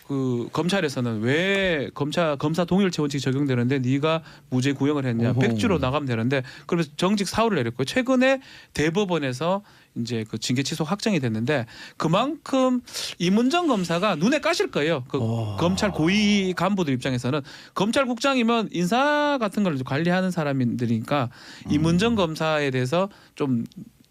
Speaker 4: 그 검찰에서는 왜 검사 동일체 원칙이 적용되는데 네가 무죄 구형을 했냐. 백주로 나가면 되는데 그러면서 정직 사유를 내렸고요. 최근에 대법원에서 이제 그 징계 취소 확정이 됐는데 그만큼 이문정 검사가 눈에 까실 거예요. 그 검찰 고위 간부들 입장에서는 검찰국장이면 인사 같은 걸 관리하는 사람들이니까 이문정 검사에 대해서 좀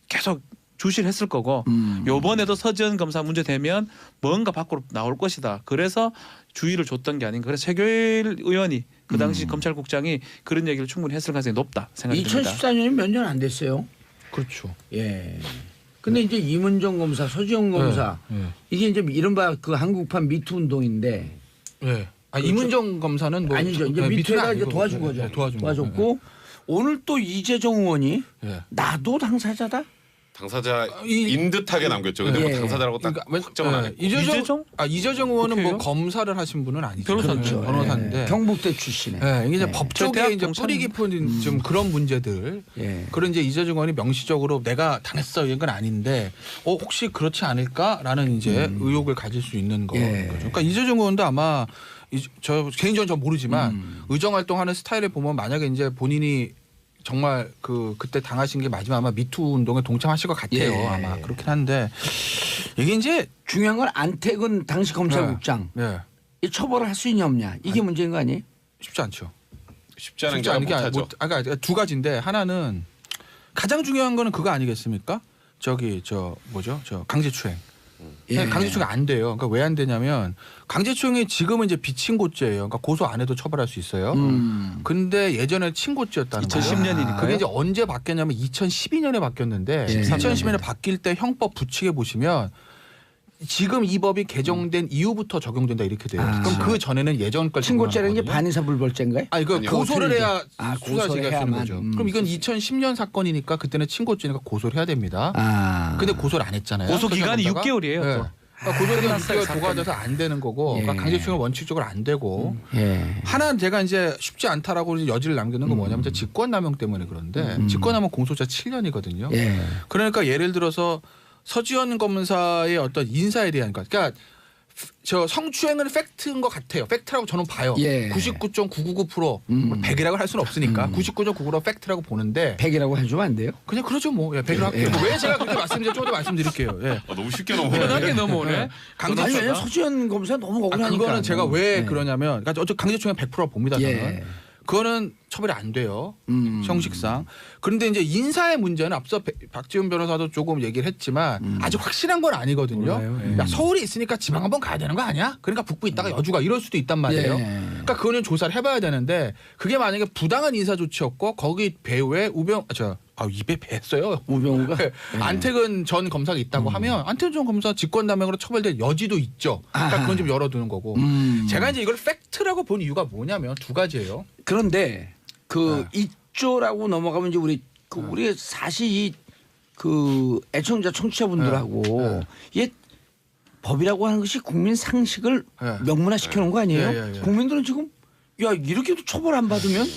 Speaker 4: 계속 주시를 했을 거고 요번에도 서지현 검사 문제 되면 뭔가 밖으로 나올 것이다. 그래서 주의를 줬던 게 아닌가. 그래서 최교일 의원이 그 당시 검찰국장이 그런 얘기를 충분히 했을 가능성이 높다 생각이 듭니다.
Speaker 1: 2014년이 몇 년 안 됐어요.
Speaker 5: 그렇죠.
Speaker 1: 예. 근데 이제 이문정 검사, 서지현 검사 이게 이제 이른바 그 한국판 미투 운동인데
Speaker 5: 예. 아, 이문정 검사는 뭐
Speaker 1: 아니죠. 이제
Speaker 5: 네,
Speaker 1: 미투가
Speaker 5: 아니고,
Speaker 1: 이제 도와준 거죠.
Speaker 5: 네, 도와준
Speaker 1: 도와줬고 오늘 또 이재정 의원이
Speaker 5: 예.
Speaker 1: 나도 당사자다.
Speaker 3: 당사자인 듯하게 남겼죠. 근데
Speaker 1: 예.
Speaker 3: 뭐 당사자라고 딱
Speaker 5: 그러니까
Speaker 3: 확정은 안 했고.
Speaker 4: 이재정?
Speaker 5: 이재정 의원은 뭐
Speaker 4: 국회의원?
Speaker 5: 검사를 하신 분은 아니죠.
Speaker 4: 변호사죠.
Speaker 5: 네, 변호사인데.
Speaker 1: 경북대 출신에.
Speaker 5: 예, 이게 이제
Speaker 1: 네.
Speaker 5: 법
Speaker 4: 저
Speaker 5: 쪽에
Speaker 4: 대학
Speaker 5: 이제 뿌리 깊은 좀 그런 문제들.
Speaker 1: 예.
Speaker 5: 그런 이제 이재정 의원이 명시적으로 내가 당했어 이건 아닌데 혹시 그렇지 않을까라는 이제 의혹을 가질 수 있는 거죠.
Speaker 1: 예.
Speaker 5: 그러니까 이재정 의원도 아마 저 개인적으로 전 모르지만 의정 활동하는 스타일을 보면 만약에 이제 본인이 정말 그때 당하신 게 마지막 아마 미투 운동에 동참하실 것 같아요.
Speaker 1: 예.
Speaker 5: 아마 그렇긴 한데 이게 이제
Speaker 1: 중요한 건 안택은 당시 검찰국장
Speaker 5: 예.
Speaker 1: 이 처벌을 할 수 있냐 없냐 이게 문제인 거 아니에요?
Speaker 5: 쉽지 않죠.
Speaker 3: 쉽지 않은
Speaker 5: 쉽지
Speaker 3: 게
Speaker 5: 않은 게
Speaker 3: 못하죠.
Speaker 5: 그러니까 두 가지인데 하나는 가장 중요한 거는 그거 아니겠습니까? 저 강제추행.
Speaker 1: 예.
Speaker 5: 강제추행 안 돼요. 그러니까 왜 안 되냐면 강제추행이 지금은 이제 비친고죄예요. 그러니까 고소 안 해도 처벌할 수 있어요. 근데 예전에 친고죄였다는 거예요.
Speaker 4: 2010년이니까요.
Speaker 5: 그게 이제 언제 바뀌었냐면 2012년에 바뀌었는데
Speaker 1: 예.
Speaker 5: 2012년에 바뀔 때 형법 부칙에 보시면 지금 이 법이 개정된 이후부터 적용된다 이렇게 돼요.
Speaker 1: 아.
Speaker 5: 그럼 그 전에는 예전 걸
Speaker 1: 친고죄라는 게
Speaker 5: 적용하는 거거든요.
Speaker 1: 반의사불벌죄인가요?
Speaker 5: 아니 그
Speaker 3: 아니요.
Speaker 5: 고소를 해야
Speaker 1: 아,
Speaker 5: 수사지가
Speaker 1: 고소를
Speaker 5: 쓰는
Speaker 1: 해야만.
Speaker 5: 거죠. 그럼 이건 2010년 사건이니까 그때는 친고죄니까 고소를 해야 됩니다.
Speaker 1: 아.
Speaker 5: 근데 고소를 안 했잖아요.
Speaker 4: 고소 기간이
Speaker 5: 그러다가
Speaker 4: 6개월이에요.
Speaker 5: 네.
Speaker 4: 또.
Speaker 5: 그러니까 고소기간
Speaker 4: 끝났어요,
Speaker 5: 6개월 도과돼서 안 되는 거고
Speaker 1: 예.
Speaker 5: 그러니까 강제추행은 원칙적으로 안 되고
Speaker 1: 예.
Speaker 5: 하나는 제가 이제 쉽지 않다라고 여지를 남기는 건 뭐냐면 이제 직권남용 때문에 그런데 직권남용 공소자 7년이거든요.
Speaker 1: 예.
Speaker 5: 그러니까 예를 들어서 서지현 검사의 어떤 인사에 대한 것, 그러니까 저 성추행은 팩트인 것 같아요. 팩트라고 저는 봐요.
Speaker 1: 예.
Speaker 5: 99.999% 100이라고 할 수는 없으니까 99.99% 팩트라고 보는데
Speaker 1: 100이라고 해주면 안 돼요?
Speaker 5: 그냥 그러죠 뭐. 예, 100으로 할게요. 왜 제가 그렇게 말씀드릴지 조금 더 말씀드릴게요. 예.
Speaker 3: 너무 쉽게 넘어가네.
Speaker 4: 편하게 넘어오네.
Speaker 1: 아니
Speaker 5: 강제추행.
Speaker 1: 왜냐면 서지현 검사 너무 억울하니까.
Speaker 5: 그거는 제가 왜 그러냐면 그러니까 어차피 강제추행 100% 봅니다. 저는.
Speaker 1: 예.
Speaker 5: 그거는 처벌이 안 돼요. 형식상. 그런데 이제 인사의 문제는 앞서 박지훈 변호사도 조금 얘기를 했지만 아직 확실한 건 아니거든요.
Speaker 1: 몰라요. 예.
Speaker 5: 야, 서울에 있으니까 지방 한번 가야 되는 거 아니야? 그러니까 북부 있다가 여주가 이럴 수도 있단 말이에요.
Speaker 1: 예.
Speaker 5: 그러니까 그거는 조사를 해봐야 되는데 그게 만약에 부당한 인사 조치였고 거기 배후에 입에 뱄어요.
Speaker 1: 우병우가
Speaker 5: 안태근 전 검사가 있다고 하면 안태근 전 검사 직권남용으로 처벌될 여지도 있죠. 그러니까 그건 좀 열어두는 거고. 제가 이제 이걸 팩트라고 본 이유가 뭐냐면 두 가지예요.
Speaker 1: 그런데 그 이조라고 넘어가면 이제 우리 사실 그 애청자 청취자분들하고 이게 법이라고 하는 것이 국민 상식을
Speaker 5: 네.
Speaker 1: 명문화시켜 놓은 거 아니에요?
Speaker 5: 예.
Speaker 1: 국민들은 지금 야 이렇게도 처벌 안 받으면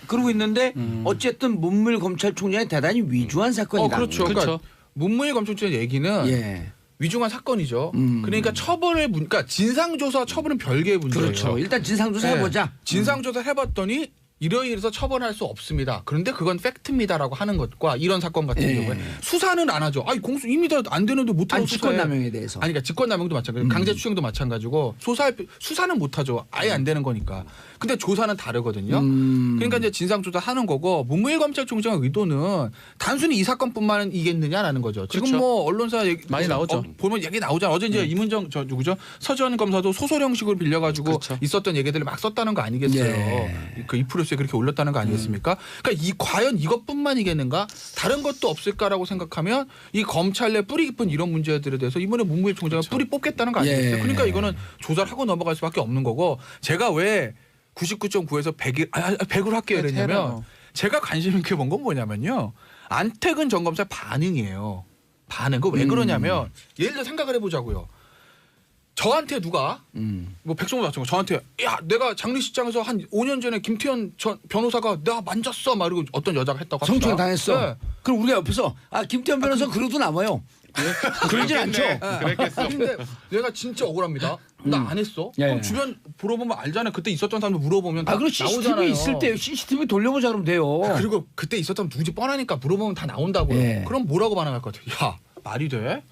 Speaker 1: 그러고 있는데 어쨌든 문무일 검찰총장이 대단히 위중한 사건이다.
Speaker 5: 그렇죠. 그러니까 문무일 검찰총장 얘기는
Speaker 1: 예.
Speaker 5: 위중한 사건이죠. 그러니까 그러니까 진상조사 처벌은 별개의 문제예요.
Speaker 1: 그렇죠. 일단 진상조사
Speaker 5: 네.
Speaker 1: 해보자.
Speaker 5: 진상조사 해봤더니 이러이러해서 처벌할 수 없습니다. 그런데 그건 팩트입니다라고 하는 것과 이런 사건 같은
Speaker 1: 예.
Speaker 5: 경우에 수사는 안 하죠. 아니 공수 이미 다 안 되는데 못하고
Speaker 1: 아니 직권남용에 대해서.
Speaker 5: 아니 그러니까 직권남용도 마찬가지고 강제추행도 마찬가지고 수사는 못하죠. 아예 안 되는 거니까. 근데 조사는 다르거든요. 그러니까 이제 진상조사 하는 거고 문무일 검찰총장의 의도는 단순히 이 사건뿐만이겠느냐라는 거죠. 지금
Speaker 4: 그렇죠.
Speaker 5: 뭐 언론사 얘기
Speaker 4: 많이 나오죠.
Speaker 5: 보면 얘기 나오잖아요. 어제 이제 이문정 누구죠? 서지현 검사도 소설 형식으로 빌려가지고
Speaker 4: 그렇죠.
Speaker 5: 있었던 얘기들을 막 썼다는 거 아니겠어요?
Speaker 1: 예.
Speaker 5: 그 이프로스에 그렇게 올렸다는 거 아니겠습니까? 그러니까 과연 이것뿐만이겠는가? 다른 것도 없을까라고 생각하면 이 검찰 내 뿌리 깊은 이런 문제들에 대해서 이번에 문무일 총장은 뿌리 뽑겠다는 거 아니겠어요?
Speaker 1: 예.
Speaker 5: 그러니까 이거는 조사를 하고 넘어갈 수밖에 없는 거고 제가 왜 99.9에서 100으로 할게요 이랬냐면 제가 관심 있게 본 건 뭐냐면요. 안태근 전 검사의 반응이에요. 반응. 그거 왜 그러냐면 예를 들어 생각을 해보자고요. 저한테 누가 뭐 백성호 같은 거 저한테 야 내가 장례식장에서 한 5년 전에 김태현 전 변호사가 나 만졌어 막 이러고 어떤 여자가 했다고 합시다.
Speaker 1: 성추행 당했어.
Speaker 5: 네.
Speaker 1: 그럼 우리가 옆에서 김태현 변호사 그러도 남아요. 그러진 않죠.
Speaker 3: 그랬겠어.
Speaker 5: 근데 내가 진짜 억울합니다. 나 안 했어.
Speaker 1: 예.
Speaker 5: 그럼 주변 물어보면 알잖아요. 그때 있었던 사람들 물어보면 다
Speaker 1: 그럼 CCTV
Speaker 5: 나오잖아요.
Speaker 1: 있을 때 CCTV 돌려보자 그러면 돼요.
Speaker 5: 그리고 그때 있었던 누군지 뻔하니까 물어보면 다 나온다고요.
Speaker 1: 예.
Speaker 5: 그럼 뭐라고 반응할 것 같아요? 야 말이 돼?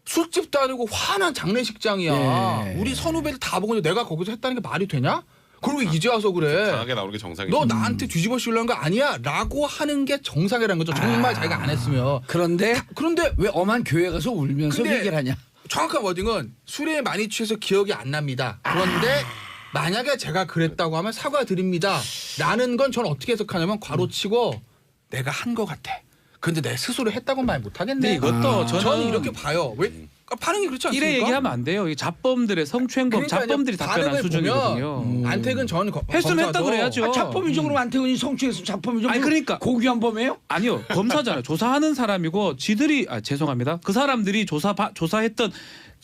Speaker 5: 술집도 아니고 화난 장례식장이야.
Speaker 1: 예.
Speaker 5: 우리 선후배들 다 보고 있는데 내가 거기서 했다는 게 말이 되냐? 그리고 이제 와서 그래.
Speaker 3: 강하게 나오는 게 정상이죠.
Speaker 5: 너 나한테 뒤집어 씌우려는 거 아니야? 라고 하는 게 정상이라는 거죠. 정말 자기가 안 했으면.
Speaker 1: 그런데
Speaker 5: 그런데
Speaker 1: 왜 엄한 교회 가서 울면서
Speaker 5: 근데
Speaker 1: 얘기를 하냐?
Speaker 5: 정확한 워딩은 술에 많이 취해서 기억이 안 납니다. 그런데 만약에 제가 그랬다고 하면 사과드립니다. 라는 건 저는 어떻게 해석하냐면 괄호치고 내가 한 거 같아. 근데 내 스스로 했다고 말 못하겠네.
Speaker 4: 근데 이것도
Speaker 5: 저는 이렇게 봐요. 왜? 반응이 그렇지 않습니까?
Speaker 4: 이래 얘기하면 안 돼요. 이 자범들의 성추행범
Speaker 5: 그러니까
Speaker 4: 자범들이
Speaker 5: 이제
Speaker 4: 답변한
Speaker 5: 반응을
Speaker 4: 수준이거든요.
Speaker 5: 보면 안택은 전
Speaker 4: 했으면 했다
Speaker 5: 검사도
Speaker 4: 그래야죠.
Speaker 1: 자범위적으로 안태근이 성추행했으면 자범위적으로
Speaker 4: 아니, 그러니까.
Speaker 1: 고귀한 범이에요?
Speaker 4: 아니요 검사잖아요. 조사하는 사람이고 지들이 죄송합니다. 그 사람들이 조사했던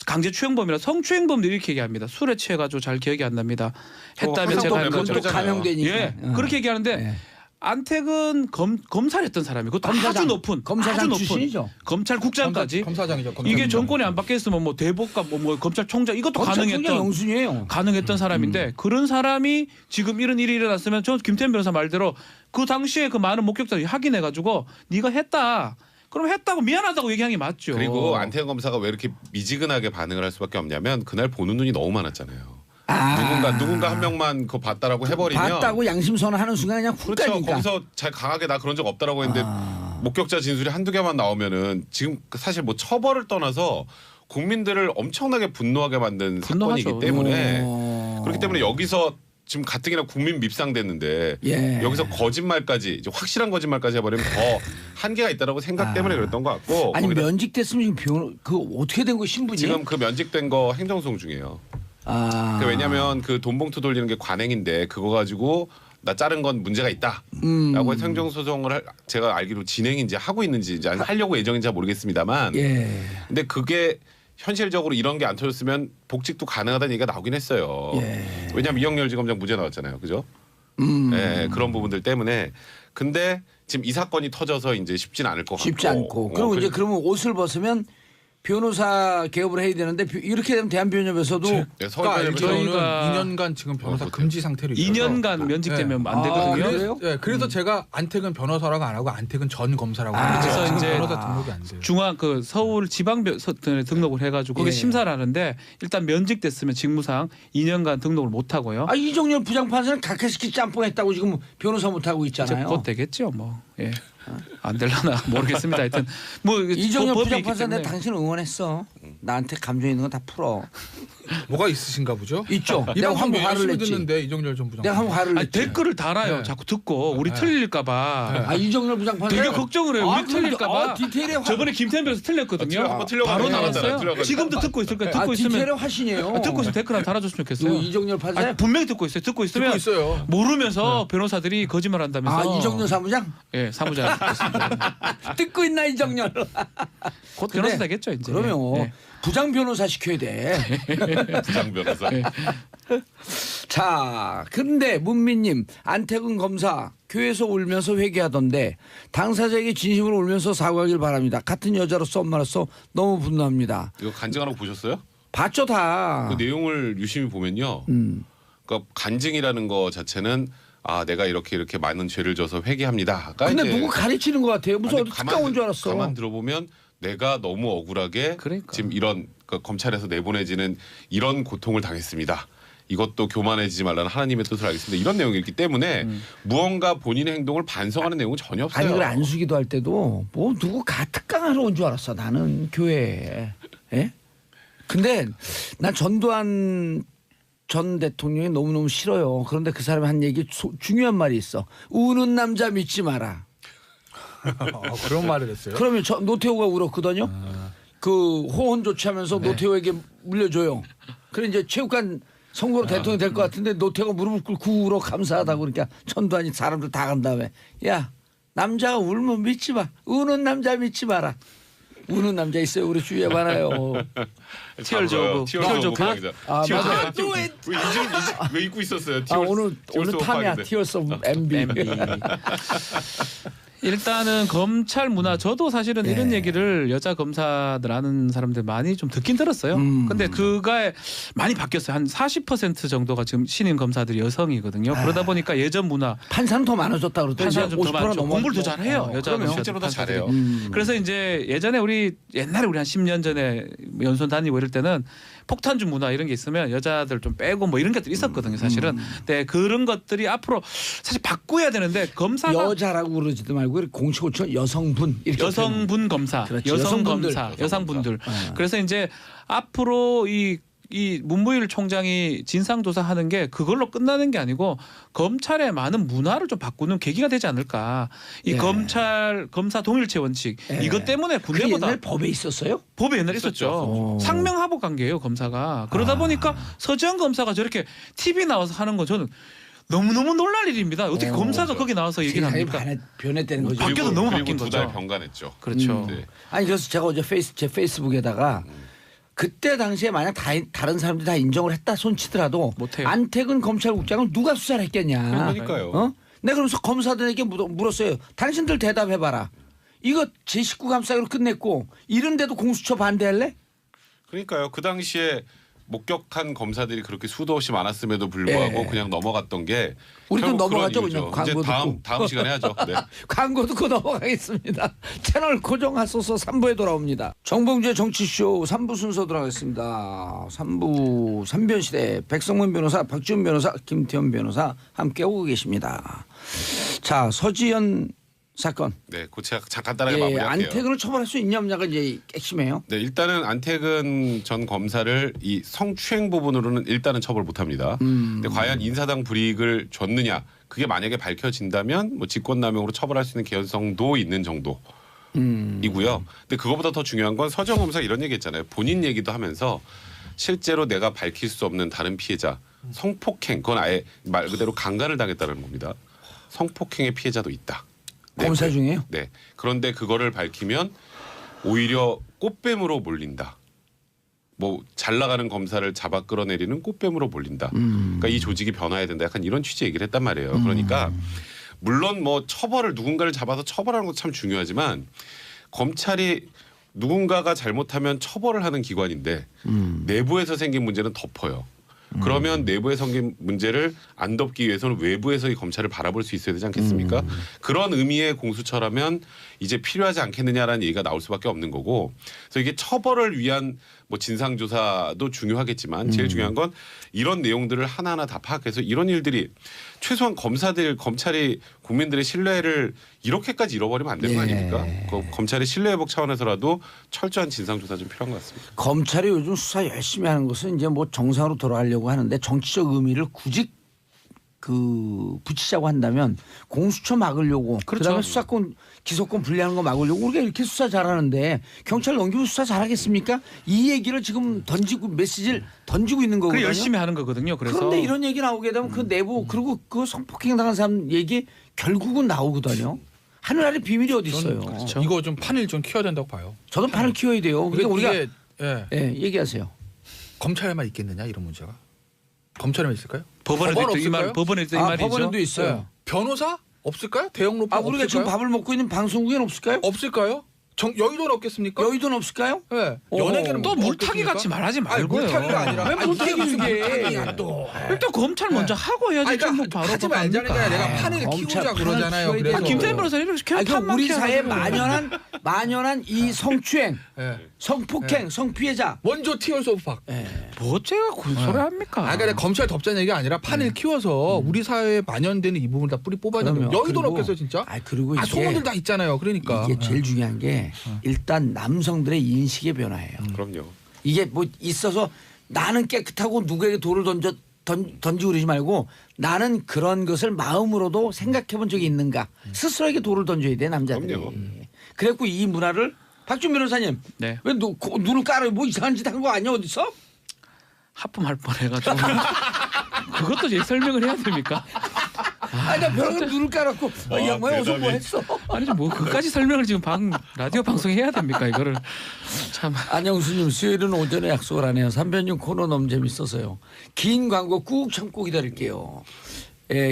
Speaker 4: 강제추행범이라 성추행범들이 이렇게 얘기합니다. 술에 취해가지고 잘 기억이 안 납니다. 했다면 제가 한
Speaker 1: 그건
Speaker 4: 거죠.
Speaker 1: 또 감형되니까.
Speaker 4: 예,
Speaker 1: 어.
Speaker 4: 그렇게 얘기하는데
Speaker 1: 예.
Speaker 4: 안택은 검사를 했던 사람이고
Speaker 1: 검사장,
Speaker 4: 아주 높은
Speaker 1: 검사장
Speaker 4: 아주 높은
Speaker 1: 출신이죠.
Speaker 4: 검찰국장까지
Speaker 5: 검사장이죠.
Speaker 4: 이게 정권이 안 바뀌었으면 뭐 대법관 뭐 검찰총장 이것도
Speaker 1: 검찰총장
Speaker 4: 가능했던
Speaker 1: 영순이에요.
Speaker 4: 가능했던 사람인데 그런 사람이 지금 이런 일이 일어났으면 저 김태현 변호사 말대로 그 당시에 그 많은 목격자들이 확인해 가지고 네가 했다. 그럼 했다고 미안하다고 얘기한 게 맞죠.
Speaker 3: 그리고 안태근 검사가 왜 이렇게 미지근하게 반응을 할 수밖에 없냐면 그날 보는 눈이 너무 많았잖아요. 누군가 한 명만 그거 봤다라고 해버리면
Speaker 1: 봤다고 양심선언하는 순간 그냥 훅
Speaker 3: 그렇죠.
Speaker 1: 가니까.
Speaker 3: 거기서 잘 강하게 나 그런 적 없다라고 했는데 목격자 진술이 한두 개만 나오면은 지금 사실 뭐 처벌을 떠나서 국민들을 엄청나게 분노하게 만든
Speaker 4: 분노하죠.
Speaker 3: 사건이기 때문에 그렇기 때문에 여기서 지금 가뜩이나 국민 밉상됐는데
Speaker 1: 예.
Speaker 3: 여기서 거짓말까지 이제 확실한 거짓말까지 해버리면 더 한계가 있다라고 생각 때문에 그랬던 것 같고
Speaker 1: 아니
Speaker 3: 거기다
Speaker 1: 면직됐으면 지금 그 어떻게 된 거 신분이?
Speaker 3: 지금 그 면직된 거 행정소송 중이에요.
Speaker 1: 아.
Speaker 3: 왜냐하면 그 돈 봉투 돌리는 게 관행인데 그거 가지고 나 자른 건 문제가 있다라고 해서 행정소송을 제가 알기로 진행 이제 하고 있는지 이제 하려고 예정인지 잘 모르겠습니다만.
Speaker 1: 예.
Speaker 3: 근데 그게 현실적으로 이런 게 안 터졌으면 복직도 가능하다는 얘기가 나오긴 했어요.
Speaker 1: 예.
Speaker 3: 왜냐하면 이영렬 지검장 무죄 나왔잖아요, 그죠? 예, 그런 부분들 때문에. 근데 지금 이 사건이 터져서 이제 쉽진 않을 것 같고.
Speaker 1: 쉽지 않고. 그리고 이제 그러면 옷을 벗으면 변호사 개업을 해야 되는데 이렇게 되면 대한변협에서도
Speaker 3: 네, 서울변협에서
Speaker 5: 저희는
Speaker 4: 저희가
Speaker 5: 2년간 지금 변호사 금지 상태로 있어서
Speaker 4: 2년간 면직되면 안
Speaker 1: 아,
Speaker 4: 되거든요.
Speaker 1: 그래요?
Speaker 5: 그래서 제가 안택은 변호사라고 안 하고 안택은 전 검사라고
Speaker 1: 아,
Speaker 5: 하는데
Speaker 4: 그래서
Speaker 5: 지금
Speaker 4: 이제
Speaker 5: 변호사 등록이 안 돼요.
Speaker 4: 중앙 그 서울 지방변호사에 등록을 해가지고 거기
Speaker 1: 예.
Speaker 4: 심사를 하는데 일단 면직됐으면 직무상 2년간 등록을 못 하고요.
Speaker 1: 아 이정렬 부장판사는 각하시키 짬뽕했다고 지금 변호사 못 하고
Speaker 4: 이제
Speaker 1: 있잖아요.
Speaker 4: 곧 되겠죠, 뭐. 예. 안 될라나 모르겠습니다. 하여튼 뭐
Speaker 1: 이정렬
Speaker 4: 법이 있기
Speaker 1: 부장판사 내가
Speaker 4: 때문에.
Speaker 1: 당신 응원했어. 나한테 감정 있는 건 다 풀어.
Speaker 5: 뭐가 있으신가 보죠?
Speaker 1: 있죠.
Speaker 5: 이
Speaker 1: 내가
Speaker 5: 방송
Speaker 1: 한번 화를
Speaker 5: 열심히
Speaker 1: 냈지.
Speaker 5: 듣는데 이정렬 전 부장.
Speaker 1: 내가 한번 화를
Speaker 4: 아니,
Speaker 1: 냈지.
Speaker 4: 댓글을 달아요.
Speaker 5: 네.
Speaker 4: 자꾸 듣고 우리 틀릴까봐.
Speaker 1: 아 이정렬 부장판사
Speaker 4: 되게 걱정을 해요. 우리 틀릴까봐.
Speaker 1: 디테일에 화.
Speaker 4: 저번에 김태현 변호사 틀렸거든요.
Speaker 3: 한번 틀려가지고
Speaker 4: 바로
Speaker 3: 나갔잖아요.
Speaker 4: 나갔어요.
Speaker 3: 틀려가지고.
Speaker 4: 지금도 듣고 있을 거예요.
Speaker 1: 아
Speaker 4: 듣고
Speaker 1: 디테일에
Speaker 4: 있으면
Speaker 1: 화신이에요.
Speaker 4: 듣고 있으면 댓글 하나 달아줬으면
Speaker 1: 누구
Speaker 4: 좋겠어요.
Speaker 1: 이정렬 판사?
Speaker 4: 아니, 분명히 듣고 있어요. 듣고 있으면
Speaker 5: 듣고 있어요.
Speaker 4: 모르면서 변호사들이 거짓말한다면서.
Speaker 1: 아 이정렬 사무장?
Speaker 4: 예, 사무장 듣겠습니다.
Speaker 1: 듣고 있나 이정렬?
Speaker 4: 곧
Speaker 1: 그래.
Speaker 4: 변호사 되겠죠 이제.
Speaker 1: 그러면
Speaker 4: 예.
Speaker 1: 부장 변호사 시켜야 돼.
Speaker 3: 부장 변호사.
Speaker 1: 자, 근데 문민님 안태근 검사 교회에서 울면서 회개하던데 당사자에게 진심으로 울면서 사과하길 바랍니다. 같은 여자로서 엄마로서 너무 분노합니다.
Speaker 3: 이거 간증하는 거 보셨어요?
Speaker 1: 봤죠 다.
Speaker 3: 그 내용을 유심히 보면요. 그러니까 간증이라는 거 자체는 아 내가 이렇게 많은 죄를 져서 회개합니다.
Speaker 1: 근데 누구 가르치는 것 같아요. 무슨
Speaker 3: 아니,
Speaker 1: 어디 특강 온 줄 알았어.
Speaker 3: 가만 들어보면 내가 너무 억울하게
Speaker 4: 그러니까.
Speaker 3: 지금 이런 검찰에서 내보내지는 이런 고통을 당했습니다. 이것도 교만해지지 말라는 하나님의 뜻을 알겠습니다. 이런 내용이 있기 때문에 무언가 본인의 행동을 반성하는 내용은 전혀 없어요.
Speaker 1: 아니 그래 안수기도 할 때도 뭐 누구 특강하러 온 줄 알았어. 나는 교회에. 예? 근데 난 전두환 전 대통령이 너무너무 싫어요. 그런데 그 사람이 한 얘기 중요한 말이 있어. 우는 남자 믿지 마라.
Speaker 5: 그런 말을 했어요.
Speaker 1: 그러면 노태우가 울었거든요. 그 호언 조치하면서 노태우에게 물려줘요. 그래 이제 체육관 선거로 대통령 될 것 같은데 노태우가 무릎을 꿇고 울어 감사하다고 그러니까 전두환이 사람들 다 간 다음에 야 남자가 울면 믿지 마. 우는 남자 믿지 마라. 우는 남자 있어요. 우리 주위에 많아요.
Speaker 3: 티얼 오브 기자.
Speaker 1: 아, 맞아.
Speaker 3: 왜 입고 있었어요?
Speaker 1: 아 오늘 탐이야. 티어스 오브 MB.
Speaker 4: 일단은 검찰 문화 저도 사실은
Speaker 1: 예.
Speaker 4: 이런 얘기를 여자 검사들 아는 사람들 많이 좀 듣긴 들었어요. 근데 그가 많이 바뀌었어요. 한 40% 정도가 지금 신임 검사들이 여성이거든요. 그러다 보니까 예전 문화
Speaker 1: 판사는 더 많아졌다 그러더니
Speaker 4: 판사는 좀 더 많죠. 공부를 더 잘해요. 여자
Speaker 3: 그럼요.
Speaker 4: 검사들,
Speaker 3: 실제로 더
Speaker 4: 판사들이.
Speaker 3: 잘해요.
Speaker 4: 그래서 이제 예전에 옛날에 우리 한 10년 전에 연수원 다니고 이럴 때는 폭탄주 문화 이런 게 있으면 여자들 좀 빼고 뭐 이런 것들이 있었거든요. 사실은. 근데 그런 것들이 앞으로 사실 바꿔야 되는데 검사가
Speaker 1: 여자라고 그러지도 말고 이렇게 공식호칭 여성분 이렇게
Speaker 4: 여성분 검사,
Speaker 1: 그렇지.
Speaker 4: 여성
Speaker 1: 여성분들.
Speaker 4: 검사, 여성분들.
Speaker 1: 검사.
Speaker 4: 그래서 이제 앞으로 이 문무일 총장이 진상조사하는 게 그걸로 끝나는 게 아니고 검찰의 많은 문화를 좀 바꾸는 계기가 되지 않을까. 이
Speaker 1: 예.
Speaker 4: 검사 동일체 원칙
Speaker 1: 예.
Speaker 4: 이것 때문에
Speaker 1: 그
Speaker 4: 군대보다
Speaker 1: 옛날 법에 있었어요?
Speaker 4: 법에 옛날에 있었죠.
Speaker 1: 오.
Speaker 4: 상명하복 관계예요 검사가. 그러다 보니까 서지현 검사가 저렇게 TV 나와서 하는 거 저는 너무너무 놀랄 일입니다. 어떻게 검사가 거기 나와서 얘기를
Speaker 1: 세상이
Speaker 4: 합니까?
Speaker 1: 변했다는 거죠.
Speaker 4: 바뀌어도 너무 바뀐
Speaker 3: 그리고
Speaker 4: 거죠.
Speaker 3: 2달 병간했죠.
Speaker 4: 그렇죠.
Speaker 3: 네.
Speaker 1: 아니 그래서 제가 어제 제 페이스북에다가 그때 당시에 만약 다른 사람들이 다 인정을 했다 손치더라도
Speaker 4: 못해요.
Speaker 1: 안태근 검찰국장을 누가 수사를 했겠냐.
Speaker 3: 그러니까요.
Speaker 1: 어? 내가 그러면서 검사들에게 물었어요. 당신들 대답해봐라. 이거 제19 감사기로 끝냈고 이런데도 공수처 반대할래?
Speaker 3: 그러니까요. 그 당시에 목격한 검사들이 그렇게 수도 없이 많았음에도 불구하고
Speaker 1: 예.
Speaker 3: 그냥 넘어갔던 게
Speaker 1: 우리도
Speaker 3: 결국
Speaker 1: 넘어가죠,
Speaker 3: 그런 이유죠.
Speaker 1: 그냥 광고
Speaker 3: 이제
Speaker 1: 듣고.
Speaker 3: 다음 시간에 하죠. 네.
Speaker 1: 광고 듣고 넘어가겠습니다. 채널 고정하소서 3부에 돌아옵니다. 정봉주의 정치쇼 3부 순서 돌아가겠습니다. 3부 3변시대 백성문 변호사, 박지훈 변호사, 김태현 변호사 함께 오고 계십니다. 자, 서지현 사건.
Speaker 3: 네, 그 제가 간단하게
Speaker 1: 예,
Speaker 3: 마무리할게요.
Speaker 1: 안태근을 처벌할 수 있냐 없냐가 이제 핵심이에요.
Speaker 3: 네, 일단은 안태근 전 검사를 이 성추행 부분으로는 일단은 처벌 못합니다. 근데 과연 인사당 불이익을 줬느냐 그게 만약에 밝혀진다면 뭐 직권남용으로 처벌할 수 있는 개연성도 있는 정도. 이고요. 근데 그거보다 더 중요한 건 서정 검사가 이런 얘기했잖아요. 본인 얘기도 하면서 실제로 내가 밝힐 수 없는 다른 피해자 성폭행 그건 아예 말 그대로 강간을 당했다는 겁니다. 성폭행의 피해자도 있다. 네,
Speaker 1: 검사 중에요?
Speaker 3: 네. 그런데 그거를 밝히면 오히려 꽃뱀으로 몰린다. 뭐 잘 나가는 검사를 잡아 끌어내리는 꽃뱀으로 몰린다. 그러니까 이 조직이 변화해야 된다. 약간 이런 취지 얘기를 했단 말이에요. 그러니까 물론 뭐 처벌을 누군가를 잡아서 처벌하는 것도 참 중요하지만 검찰이 누군가가 잘못하면 처벌을 하는 기관인데 내부에서 생긴 문제는 덮어요. 그러면 내부에 생긴 문제를 안 덮기 위해서는 외부에서 이 검찰을 바라볼 수 있어야 되지 않겠습니까? 그런 의미의 공수처라면 이제 필요하지 않겠느냐라는 얘기가 나올 수밖에 없는 거고, 그래서 이게 처벌을 위한 뭐 진상조사도 중요하겠지만 제일 중요한 건 이런 내용들을 하나하나 다 파악해서 이런 일들이 최소한 검찰이 국민들의 신뢰를 이렇게까지 잃어버리면 안 되는 거 아닙니까? 그 검찰의 신뢰 회복 차원에서라도 철저한 진상조사 좀 필요한 것 같습니다.
Speaker 1: 검찰이 요즘 수사 열심히 하는 것은 이제 뭐 정상으로 돌아가려고 하는데 정치적 의미를 굳이 붙이자고 한다면 공수처 막으려고
Speaker 4: 그렇죠.
Speaker 1: 그다음에 수사권 기소권 분리하는 거 막으려고 우리가 이렇게 수사 잘하는데 경찰 넘기면 수사 잘하겠습니까? 이 얘기를 지금 메시지를 던지고 있는 거거든요.
Speaker 4: 그래 열심히 하는 거거든요. 그래서
Speaker 1: 그런데 이런 얘기 나오게 되면 그 내부 그리고 그 성폭행 당한 사람 얘기 결국은 나오거든요. 하늘 아래 비밀이 어디 있어요.
Speaker 4: 그렇죠.
Speaker 5: 이거 좀 판을 좀 키워야 된다고 봐요.
Speaker 1: 저도 판을 키워야 돼요. 그러니까 우리가
Speaker 5: 이게, 예,
Speaker 1: 얘기하세요.
Speaker 5: 검찰에만 있겠느냐 이런 문제가. 검찰에만 있을까요?
Speaker 4: 법원에도
Speaker 5: 법원
Speaker 4: 이 말,
Speaker 5: 없을까요?
Speaker 4: 법원에도 이 말이죠.
Speaker 1: 법원에도 있어요.
Speaker 5: 예. 변호사 없을까요? 대형 로펌
Speaker 1: 우리가 지금
Speaker 5: 없을까요?
Speaker 1: 밥을 먹고 있는 방송국에는 없을까요?
Speaker 5: 없을까요? 여의도는 없겠습니까?
Speaker 1: 여의도는 없을까요?
Speaker 5: 예.
Speaker 1: 오.
Speaker 5: 연예계는
Speaker 4: 또
Speaker 5: 뭐
Speaker 4: 물타기
Speaker 5: 없겠습니까?
Speaker 4: 같이 말하지
Speaker 5: 아니,
Speaker 4: 말고요.
Speaker 5: 물타기가 아니라
Speaker 1: 왜 물타기
Speaker 5: 이게 무슨
Speaker 1: 이게.
Speaker 5: 물타기야 또.
Speaker 4: 일단 검찰 먼저 하고 해야지.
Speaker 5: 그러니까
Speaker 4: 뭐 바로
Speaker 5: 하지 말자니까 내가 판을
Speaker 1: 검찰
Speaker 5: 키우자
Speaker 1: 판을
Speaker 5: 그러잖아요.
Speaker 1: 키워야
Speaker 5: 그래서
Speaker 1: 돼요.
Speaker 4: 김태현 변호사님 이렇게 계속
Speaker 1: 그러니까
Speaker 4: 판만
Speaker 1: 우리 사회에
Speaker 4: 키워가지고.
Speaker 1: 만연한 이 성추행,
Speaker 5: 예.
Speaker 1: 성폭행, 성피해자.
Speaker 5: 먼저 티얼스 오브 박.
Speaker 4: 뭐 어째가 그 소리 합니까?
Speaker 5: 아, 그러니까 검찰 덮자는 얘기가 아니라 판을 키워서 우리 사회에 만연되는 이 부분을 다 뿌리 뽑아야 되는
Speaker 1: 그럼요.
Speaker 5: 거예요. 여의도는
Speaker 1: 그리고-
Speaker 5: 없겠어요 진짜?
Speaker 1: 그리고 이게
Speaker 5: 소문들 다 있잖아요. 그러니까.
Speaker 1: 이게 제일 중요한 게 일단 남성들의 인식의 변화예요.
Speaker 3: 그럼요.
Speaker 1: 이게 뭐 있어서 나는 깨끗하고 누구에게 돌을 던지고 그러지 말고 나는 그런 것을 마음으로도 생각해 본 적이 있는가. 스스로에게 돌을 던져야 돼 남자들이.
Speaker 3: 그럼요.
Speaker 1: 그래갖고 이 문화를 박준 변호사님
Speaker 4: 네.
Speaker 1: 왜 눈을 깔아요? 뭐 이상한 짓 한 거 아니야 어디서?
Speaker 4: 하품할 뻔해가지고 그것도 이제 설명을 해야 됩니까?
Speaker 1: 아니 나 벼랑에 눈을 깔았고 이 양반이 어디서 뭐
Speaker 3: 대답이.
Speaker 1: 했어?
Speaker 4: 아니 뭐 그까지 설명을 지금 라디오 방송에 해야 됩니까 이거를 참.
Speaker 1: 안영수님 수요일은 오전에 약속을 안 해요. 3변님 코너 너무 재밌어서요. 긴 광고 꾹 참고 기다릴게요.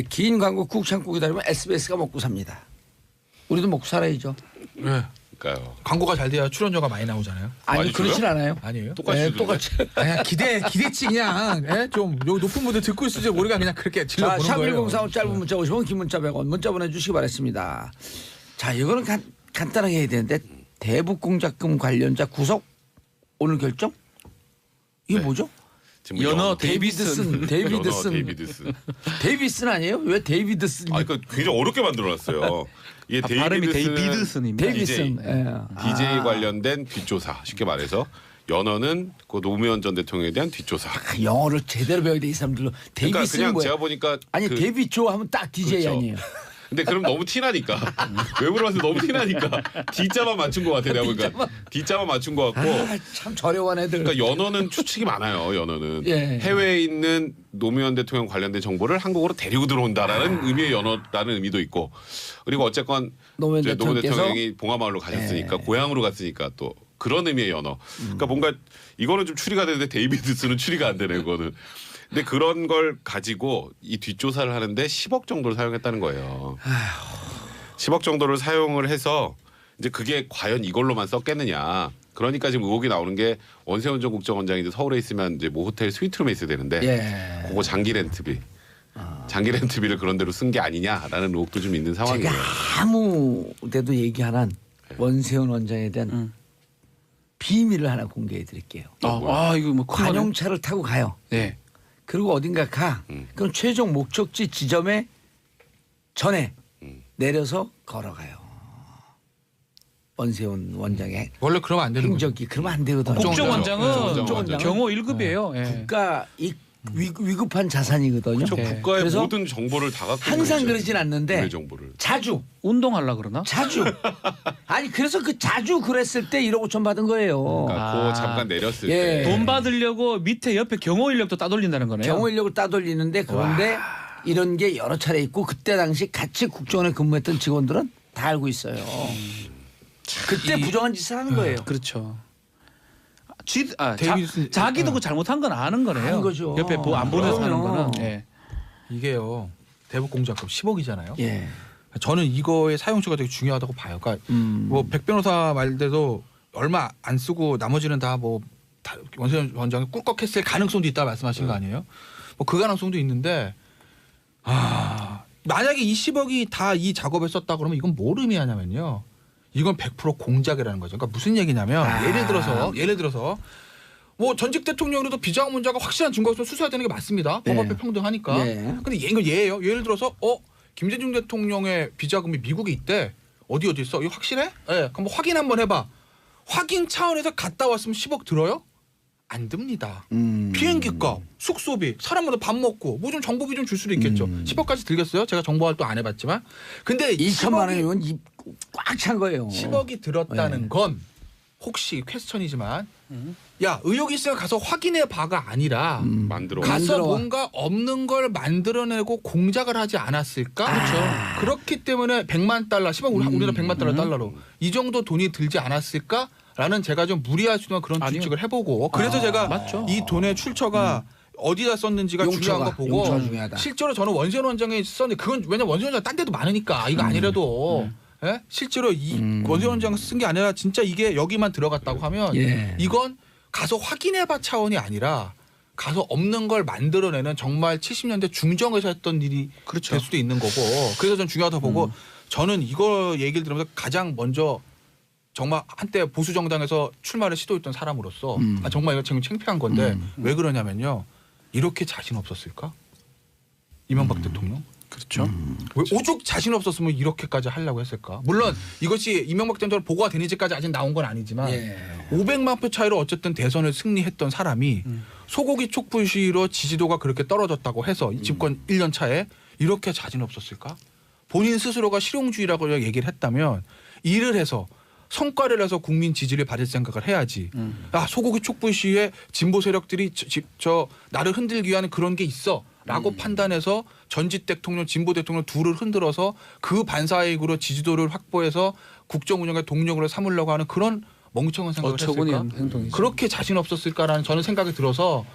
Speaker 1: 긴 광고 꾹 참고 기다리면 SBS가 먹고 삽니다. 우리도 먹고 살아야죠.
Speaker 5: 네.
Speaker 3: 그러니까요.
Speaker 5: 광고가 잘 돼야 출연료가 많이 나오잖아요.
Speaker 1: 아니
Speaker 3: 많이
Speaker 1: 그렇진
Speaker 3: 줘요?
Speaker 1: 않아요.
Speaker 5: 아니에요?
Speaker 3: 똑같이
Speaker 1: 네,
Speaker 3: 주던데?
Speaker 1: 똑같이.
Speaker 5: 아니 기대치 그냥 좀 높은 분들 듣고 있을지 우리가 그냥 그렇게
Speaker 1: 자,
Speaker 5: 질러보는
Speaker 1: 샵
Speaker 5: 거예요.
Speaker 1: 1045 짧은 문자 50원 긴 문자 100원 문자 보내주시기 바랍니다. 자 이거는 간단하게 해야 되는데 대북공작금 관련자 구속 오늘 결정? 이게
Speaker 3: 네.
Speaker 1: 뭐죠?
Speaker 3: 지금
Speaker 4: 연어
Speaker 1: 데이비드슨.
Speaker 3: 데이비드슨.
Speaker 1: 데이비슨 아니에요? 왜 데이비드슨?
Speaker 3: 아, 그러니까 굉장히 어렵게 만들어놨어요. 이게
Speaker 4: 발음이
Speaker 3: 데이비드슨
Speaker 4: 데이비드슨입니다.
Speaker 1: 데이비슨.
Speaker 3: DJ.
Speaker 1: 예.
Speaker 3: DJ 관련된 뒷조사. 쉽게 말해서 연어는 그 노무현 전 대통령에 대한 뒷조사.
Speaker 1: 영어를 제대로 배워야 돼 이 사람들로.
Speaker 3: 그러니까
Speaker 1: 데이비슨
Speaker 3: 그냥
Speaker 1: 뭐야?
Speaker 3: 제가 보니까
Speaker 1: 아니
Speaker 3: 그-
Speaker 1: 데이비조 하면 딱 DJ
Speaker 3: 그렇죠.
Speaker 1: 아니에요.
Speaker 3: 근데 그럼 너무 티나니까 왜 물어봐서 너무 티나니까 D자만 맞춘 것 같아 내가 보니까 D자만 맞춘 것 같고
Speaker 1: 참 저렴한 애들.
Speaker 3: 그러니까 연어는 추측이 많아요. 연어는
Speaker 1: 예.
Speaker 3: 해외에 있는 노무현 대통령 관련된 정보를 한국으로 데리고 들어온다라는 의미의 연어라는 의미도 있고 그리고 어쨌건
Speaker 1: 노무현
Speaker 3: 이제 노무현
Speaker 1: 대통령께서
Speaker 3: 대통령이 봉하마을로 가셨으니까
Speaker 1: 예.
Speaker 3: 고향으로 갔으니까 또 그런 의미의 연어. 그러니까 뭔가 이거는 좀 추리가 되는데 데이비드스는 추리가 안 되네 그거는. 근데 그런 걸 가지고 이 뒷조사를 하는데 10억 정도를 사용했다는 거예요. 10억 정도를 사용을 해서 이제 그게 과연 이걸로만 썼겠느냐. 그러니까 지금 의혹이 나오는 게 원세훈 전 국정원장이 이제 서울에 있으면 이제 뭐 호텔 스위트룸에 있어야 되는데
Speaker 1: 예.
Speaker 3: 그거 장기 렌트비. 장기 렌트비를 그런 데로 쓴 게 아니냐라는 의혹도 좀 있는 상황이에요.
Speaker 1: 제가 아무 데도 얘기 안 한 원세훈 원장에 대한 비밀을 하나 공개해 드릴게요.
Speaker 4: 이거 뭐 큰 거네.
Speaker 1: 관용차를 타고 가요.
Speaker 4: 네.
Speaker 1: 그리고 어딘가 가. 그럼 최종 목적지 지점에 전에 내려서 걸어가요. 원세훈 원장의
Speaker 5: 원래 그러면 안 되는 거죠.
Speaker 1: 행적이 그러면 안 되거든요.
Speaker 4: 국정원장은
Speaker 3: 국정원장은
Speaker 4: 경호 1급이에요. 예.
Speaker 1: 국가 이 위급한 자산이거든요.
Speaker 3: 저
Speaker 4: 네.
Speaker 3: 국가의
Speaker 1: 그래서
Speaker 3: 모든 정보를 다 갖고
Speaker 1: 항상
Speaker 3: 있는
Speaker 1: 그러진
Speaker 3: 거죠.
Speaker 1: 않는데
Speaker 3: 국내 정보를.
Speaker 1: 자주
Speaker 4: 운동하려 그러나?
Speaker 1: 아니 그래서 그 자주 그랬을 때 1억 5천 받은 거예요.
Speaker 3: 그러니까 그 잠깐 내렸을
Speaker 1: 예.
Speaker 3: 때
Speaker 4: 돈 받으려고 밑에 옆에 경호 인력도 따돌린다는 거네요.
Speaker 1: 경호 인력을 따돌리는데 그런데 이런 게 여러 차례 있고 그때 당시 같이 국정원에 근무했던 직원들은 다 알고 있어요. 그때 부정한 짓을 하는 거예요.
Speaker 4: 그렇죠.
Speaker 5: 데이비드-
Speaker 4: 자기도 그 잘못한 건 아는 거네요.
Speaker 1: 아는 거죠.
Speaker 4: 옆에 안 보내서 하는
Speaker 1: 그럼요.
Speaker 4: 거는. 예.
Speaker 5: 이게요. 대북 공작금 10억이잖아요.
Speaker 1: 예.
Speaker 5: 저는 이거의 사용처가 되게 중요하다고 봐요. 그러니까 뭐 백 변호사 말대로 얼마 안 쓰고 나머지는 다 뭐 원세훈 원장이 꿀꺽했을 가능성도 있다 말씀하신 거 아니에요? 뭐 그 가능성도 있는데 만약에 이 10억이 다 이 작업에 썼다 그러면 이건 뭘 의미하냐면요. 이건 100% 공작이라는 거죠. 그러니까 무슨 얘기냐면 예를 들어서 뭐 전직 대통령으로도 비자문자가 확실한 증거가 있으면 수사해야 되는 게 맞습니다. 법 앞에 평등하니까.
Speaker 1: 예.
Speaker 5: 근데 이건 예예요. 예를 들어서 김대중 대통령의 비자금이 미국에 있대. 어디 있어? 이거 확실해? 예. 그럼 확인 한번 해봐. 확인 차원에서 갔다 왔으면 10억 들어요? 안 듭니다. 비행기값, 숙소비, 사람마다 밥 먹고 뭐 좀 정보비 좀 줄 수도 있겠죠. 10억까지 들겠어요? 제가 정보 활동 안 해봤지만. 근데
Speaker 1: 2천만 원이면 꽉 찬 거예요.
Speaker 5: 10억이 들었다는 건 혹시 퀘스천이지만 야 의혹이 있으면 가서 확인해 봐가 아니라
Speaker 3: 만들어.
Speaker 5: 가서
Speaker 1: 만들어 와.
Speaker 5: 뭔가 없는 걸 만들어내고 공작을 하지 않았을까? 그렇죠. 그렇기 때문에 100만 달러, 10억 우리나라 100만 달러로 이 정도 돈이 들지 않았을까? 라는 제가 좀 무리할 수 있는 그런
Speaker 4: 아니요.
Speaker 5: 추측을 해보고 그래서 제가
Speaker 4: 맞죠.
Speaker 5: 이 돈의 출처가 어디다 썼는지가 중요한 거 보고
Speaker 1: 용처가 중요하다.
Speaker 5: 실제로 저는 원세훈 원장이 썼는데 그건 왜냐면 원세훈 원장 딴 데도 많으니까 이거 아니라도 예? 실제로 이 원세훈 원장 쓴 게 아니라 진짜 이게 여기만 들어갔다고 하면
Speaker 1: 예.
Speaker 5: 이건 가서 확인해봐 차원이 아니라 가서 없는 걸 만들어내는 정말 70년대 중정에서 했던 일이
Speaker 4: 그렇죠.
Speaker 5: 될 수도 있는 거고 그래서 전 중요하다고 보고 저는 이거 얘기를 들으면서 가장 먼저 정말 한때 보수 정당에서 출마를 시도했던 사람으로서 정말 이거 지금 창피한 건데 왜 그러냐면요 이렇게 자신 없었을까 이명박 대통령
Speaker 4: 그렇죠.
Speaker 5: 왜 오죽 자신 없었으면 이렇게까지 하려고 했을까 물론 이것이 이명박 대통령 보고가 되는지까지 아직 나온 건 아니지만
Speaker 1: 예.
Speaker 5: 500만 표 차이로 어쨌든 대선을 승리했던 사람이 소고기 촉불 시위로 지지도가 그렇게 떨어졌다고 해서 이 집권 1년 차에 이렇게 자신 없었을까? 본인 스스로가 실용주의라고 얘기를 했다면 일을 해서 성과를 내서 국민 지지를 받을 생각을 해야지. 소고기 촉불 시위에 진보 세력들이 나를 흔들기 위한 그런 게 있어라고 판단해서 전직 대통령, 진보 대통령 둘을 흔들어서 그 반사이익으로 지지도를 확보해서 국정 운영의 동력으로 삼으려고 하는 그런 멍청한 생각을
Speaker 4: 어처구니
Speaker 5: 했을까?
Speaker 4: 없는 행동이죠.
Speaker 5: 그렇게 자신 없었을까라는 저는 생각이 들어서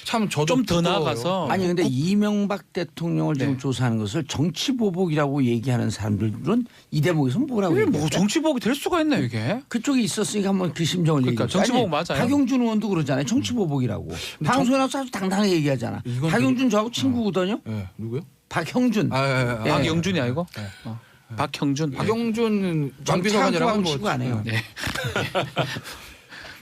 Speaker 5: 참 저도
Speaker 4: 좀 더
Speaker 5: 부끄러워요.
Speaker 4: 나아가서
Speaker 1: 아니 근데 이명박 대통령을 지금
Speaker 4: 네.
Speaker 1: 조사하는 것을 정치 보복이라고 얘기하는 사람들은 이 대목에서 뭐라고
Speaker 4: 이게
Speaker 1: 얘기해요?
Speaker 4: 뭐 정치보복이 될 수가 있나 이게?
Speaker 1: 그쪽에 있었으니까 한번 그 심정을
Speaker 4: 그러니까
Speaker 1: 얘기해.
Speaker 4: 정치 보복 맞아요.
Speaker 1: 박용준 의원도 그러잖아요. 정치 보복이라고. 방송에 나와서 아주 당당하게 얘기하잖아.
Speaker 5: 이건
Speaker 1: 박용준 저하고 친구거든요.
Speaker 5: 예, 누구요?
Speaker 1: 박형준.
Speaker 5: 아,
Speaker 1: 예.
Speaker 4: 박영준이 아니고
Speaker 5: 네.
Speaker 4: 박형준.
Speaker 5: 박영준 장비서관이라고
Speaker 1: 정치하고 친구 안 해요.
Speaker 4: 네.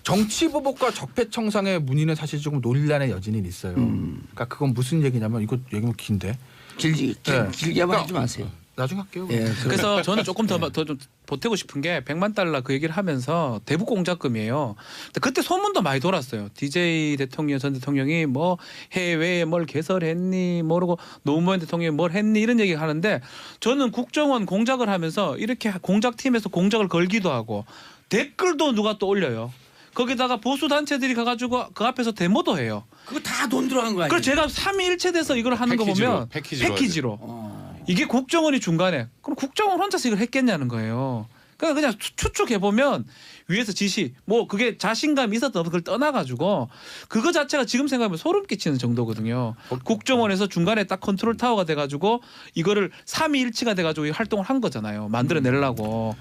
Speaker 5: 정치 보복과 적폐청산의 문의는 사실 조금 논란의 여지는 있어요. 그러니까 그건 무슨 얘기냐면 이거 얘기면 긴데
Speaker 1: 길게
Speaker 5: 네.
Speaker 1: 길게 한번
Speaker 5: 그러니까
Speaker 1: 하지 마세요.
Speaker 5: 나중에 할게요.
Speaker 1: 예.
Speaker 4: 그래서 저는 조금 더 좀 보태고 싶은 게 100만 달러 그 얘기를 하면서 대북 공작금이에요. 근데 그때 소문도 많이 돌았어요. DJ 대통령 전 대통령이 뭐 해외에 뭘 개설했니 모르고 노무현 대통령이 뭘 했니 이런 얘기 하는데 저는 국정원 공작을 하면서 이렇게 공작팀에서 공작을 걸기도 하고 댓글도 누가 또 올려요. 거기다가 보수 단체들이 가가지고 그 앞에서 데모도 해요.
Speaker 1: 그거 다 돈 들어간 거 아니에요?
Speaker 4: 그래서 제가 삼위일체돼서 이걸 하는 거 보면 패키지로. 이게 국정원이 중간에 그럼 국정원 혼자서 이걸 했겠냐는 거예요. 그러니까 그냥 추측해 보면 위에서 지시 뭐 그게 자신감이 있었던 그걸 떠나가지고 그거 자체가 지금 생각하면 소름 끼치는 정도거든요. 국정원에서 중간에 딱 컨트롤 타워가 돼가지고 이거를 삼위일체가 돼가지고 활동을 한 거잖아요. 만들어내려고.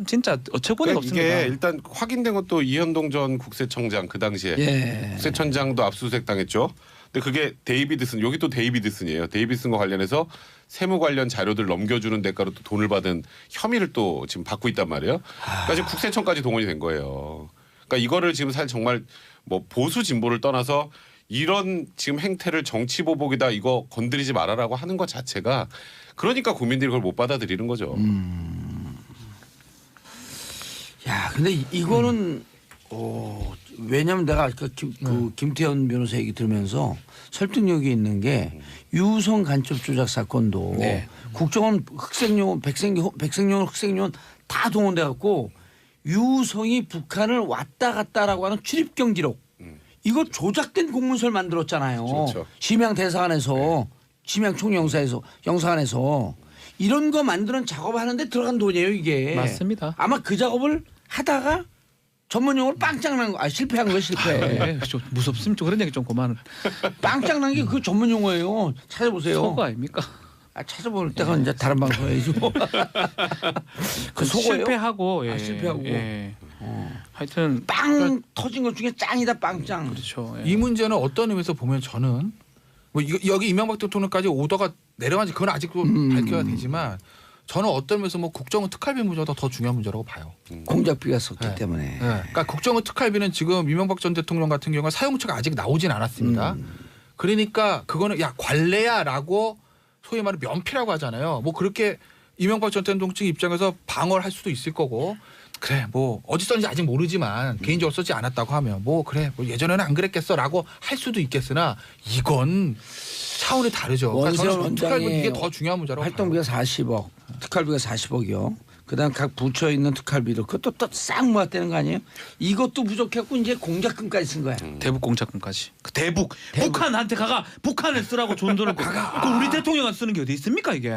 Speaker 4: 진짜 어처구니가
Speaker 3: 그러니까
Speaker 4: 없습니다.
Speaker 3: 이게 일단 확인된 것도 이현동 전 국세청장 그 당시에
Speaker 1: 예.
Speaker 3: 국세청장도 압수수색 당했죠. 근데 그게 데이비드슨 여기 또 데이비드슨이에요. 데이비슨과 관련해서 세무 관련 자료들 넘겨주는 대가로 또 돈을 받은 혐의를 또 지금 받고 있단 말이에요. 그러니까 지금 국세청까지 동원이 된 거예요. 그러니까 이거를 지금 사실 정말 뭐 보수 진보를 떠나서 이런 지금 행태를 정치 보복이다 이거 건드리지 말아라고 하는 것 자체가 그러니까 국민들이 그걸 못 받아들이는 거죠.
Speaker 1: 야, 근데 이거는 왜냐면 내가 그 김태현 변호사 얘기 들으면서 설득력이 있는 게 유성 간첩 조작 사건도
Speaker 4: 네.
Speaker 1: 국정원 흑색요원, 백색요원, 흑색요원 다 동원돼 갖고 유성이 북한을 왔다 갔다라고 하는 출입경 기록 이거 조작된 공문서를 만들었잖아요.
Speaker 3: 그렇죠.
Speaker 1: 심양 대사관에서 심양 총영사에서 영사관에서 이런 거 만드는 작업하는데 들어간 돈이에요 이게.
Speaker 4: 맞습니다.
Speaker 1: 아마 그 작업을 하다가 전문용어로 빵짝 난 거, 실패한 거 실패.
Speaker 4: 네, 좀 무섭습니다. 그런 얘기 좀 그만.
Speaker 1: 빵짝 난 게 그 전문 용어예요. 찾아보세요.
Speaker 4: 속어 아닙니까?
Speaker 1: 찾아볼 때가 이제 다른 방송에서. 그 속어예요.
Speaker 4: 실패하고 예.
Speaker 1: 실패하고.
Speaker 4: 예. 하여튼
Speaker 1: 빵 터진 것 중에 짱이다 빵짱.
Speaker 4: 그렇죠. 예.
Speaker 5: 이 문제는 어떤 의미에서 보면 저는 뭐 여기 이명박 대통령까지 오더가 내려간지 그건 아직도 밝혀야 되지만 저는 어떤 면에서 뭐 국정원 특활비 문제가 더 중요한 문제라고 봐요.
Speaker 1: 공작비가 썼기
Speaker 5: 네.
Speaker 1: 때문에.
Speaker 5: 네. 그러니까 국정원 특활비는 지금 이명박 전 대통령 같은 경우는 사용처가 아직 나오진 않았습니다. 그러니까 그거는 야 관례야라고 소위 말하는 면피라고 하잖아요. 뭐 그렇게 이명박 전 대통령 측 입장에서 방어를 할 수도 있을 거고 그래 뭐 어디 썼는지 아직 모르지만 개인적으로 쓰지 않았다고 하면 뭐 그래 뭐 예전에는 안 그랬겠어라고 할 수도 있겠으나 이건 차원이 다르죠. 그러니까
Speaker 1: 원세훈
Speaker 5: 저는 특활비
Speaker 1: 원장의
Speaker 5: 이게 더 중요한 문제라고 봐요.
Speaker 1: 활동비가 40억, 특활비가 40억이요. 그다음 각 부처에 있는 특활비도 그것도 또 싹 모았다는 거 아니에요? 이것도 부족했고 이제 공작금까지 쓴 거야.
Speaker 4: 대북 공작금까지. 그 대북. 북한한테 가가 북한을 쓰라고 돈 돈을 그 우리 대통령한테 쓰는 게 어디 있습니까 이게.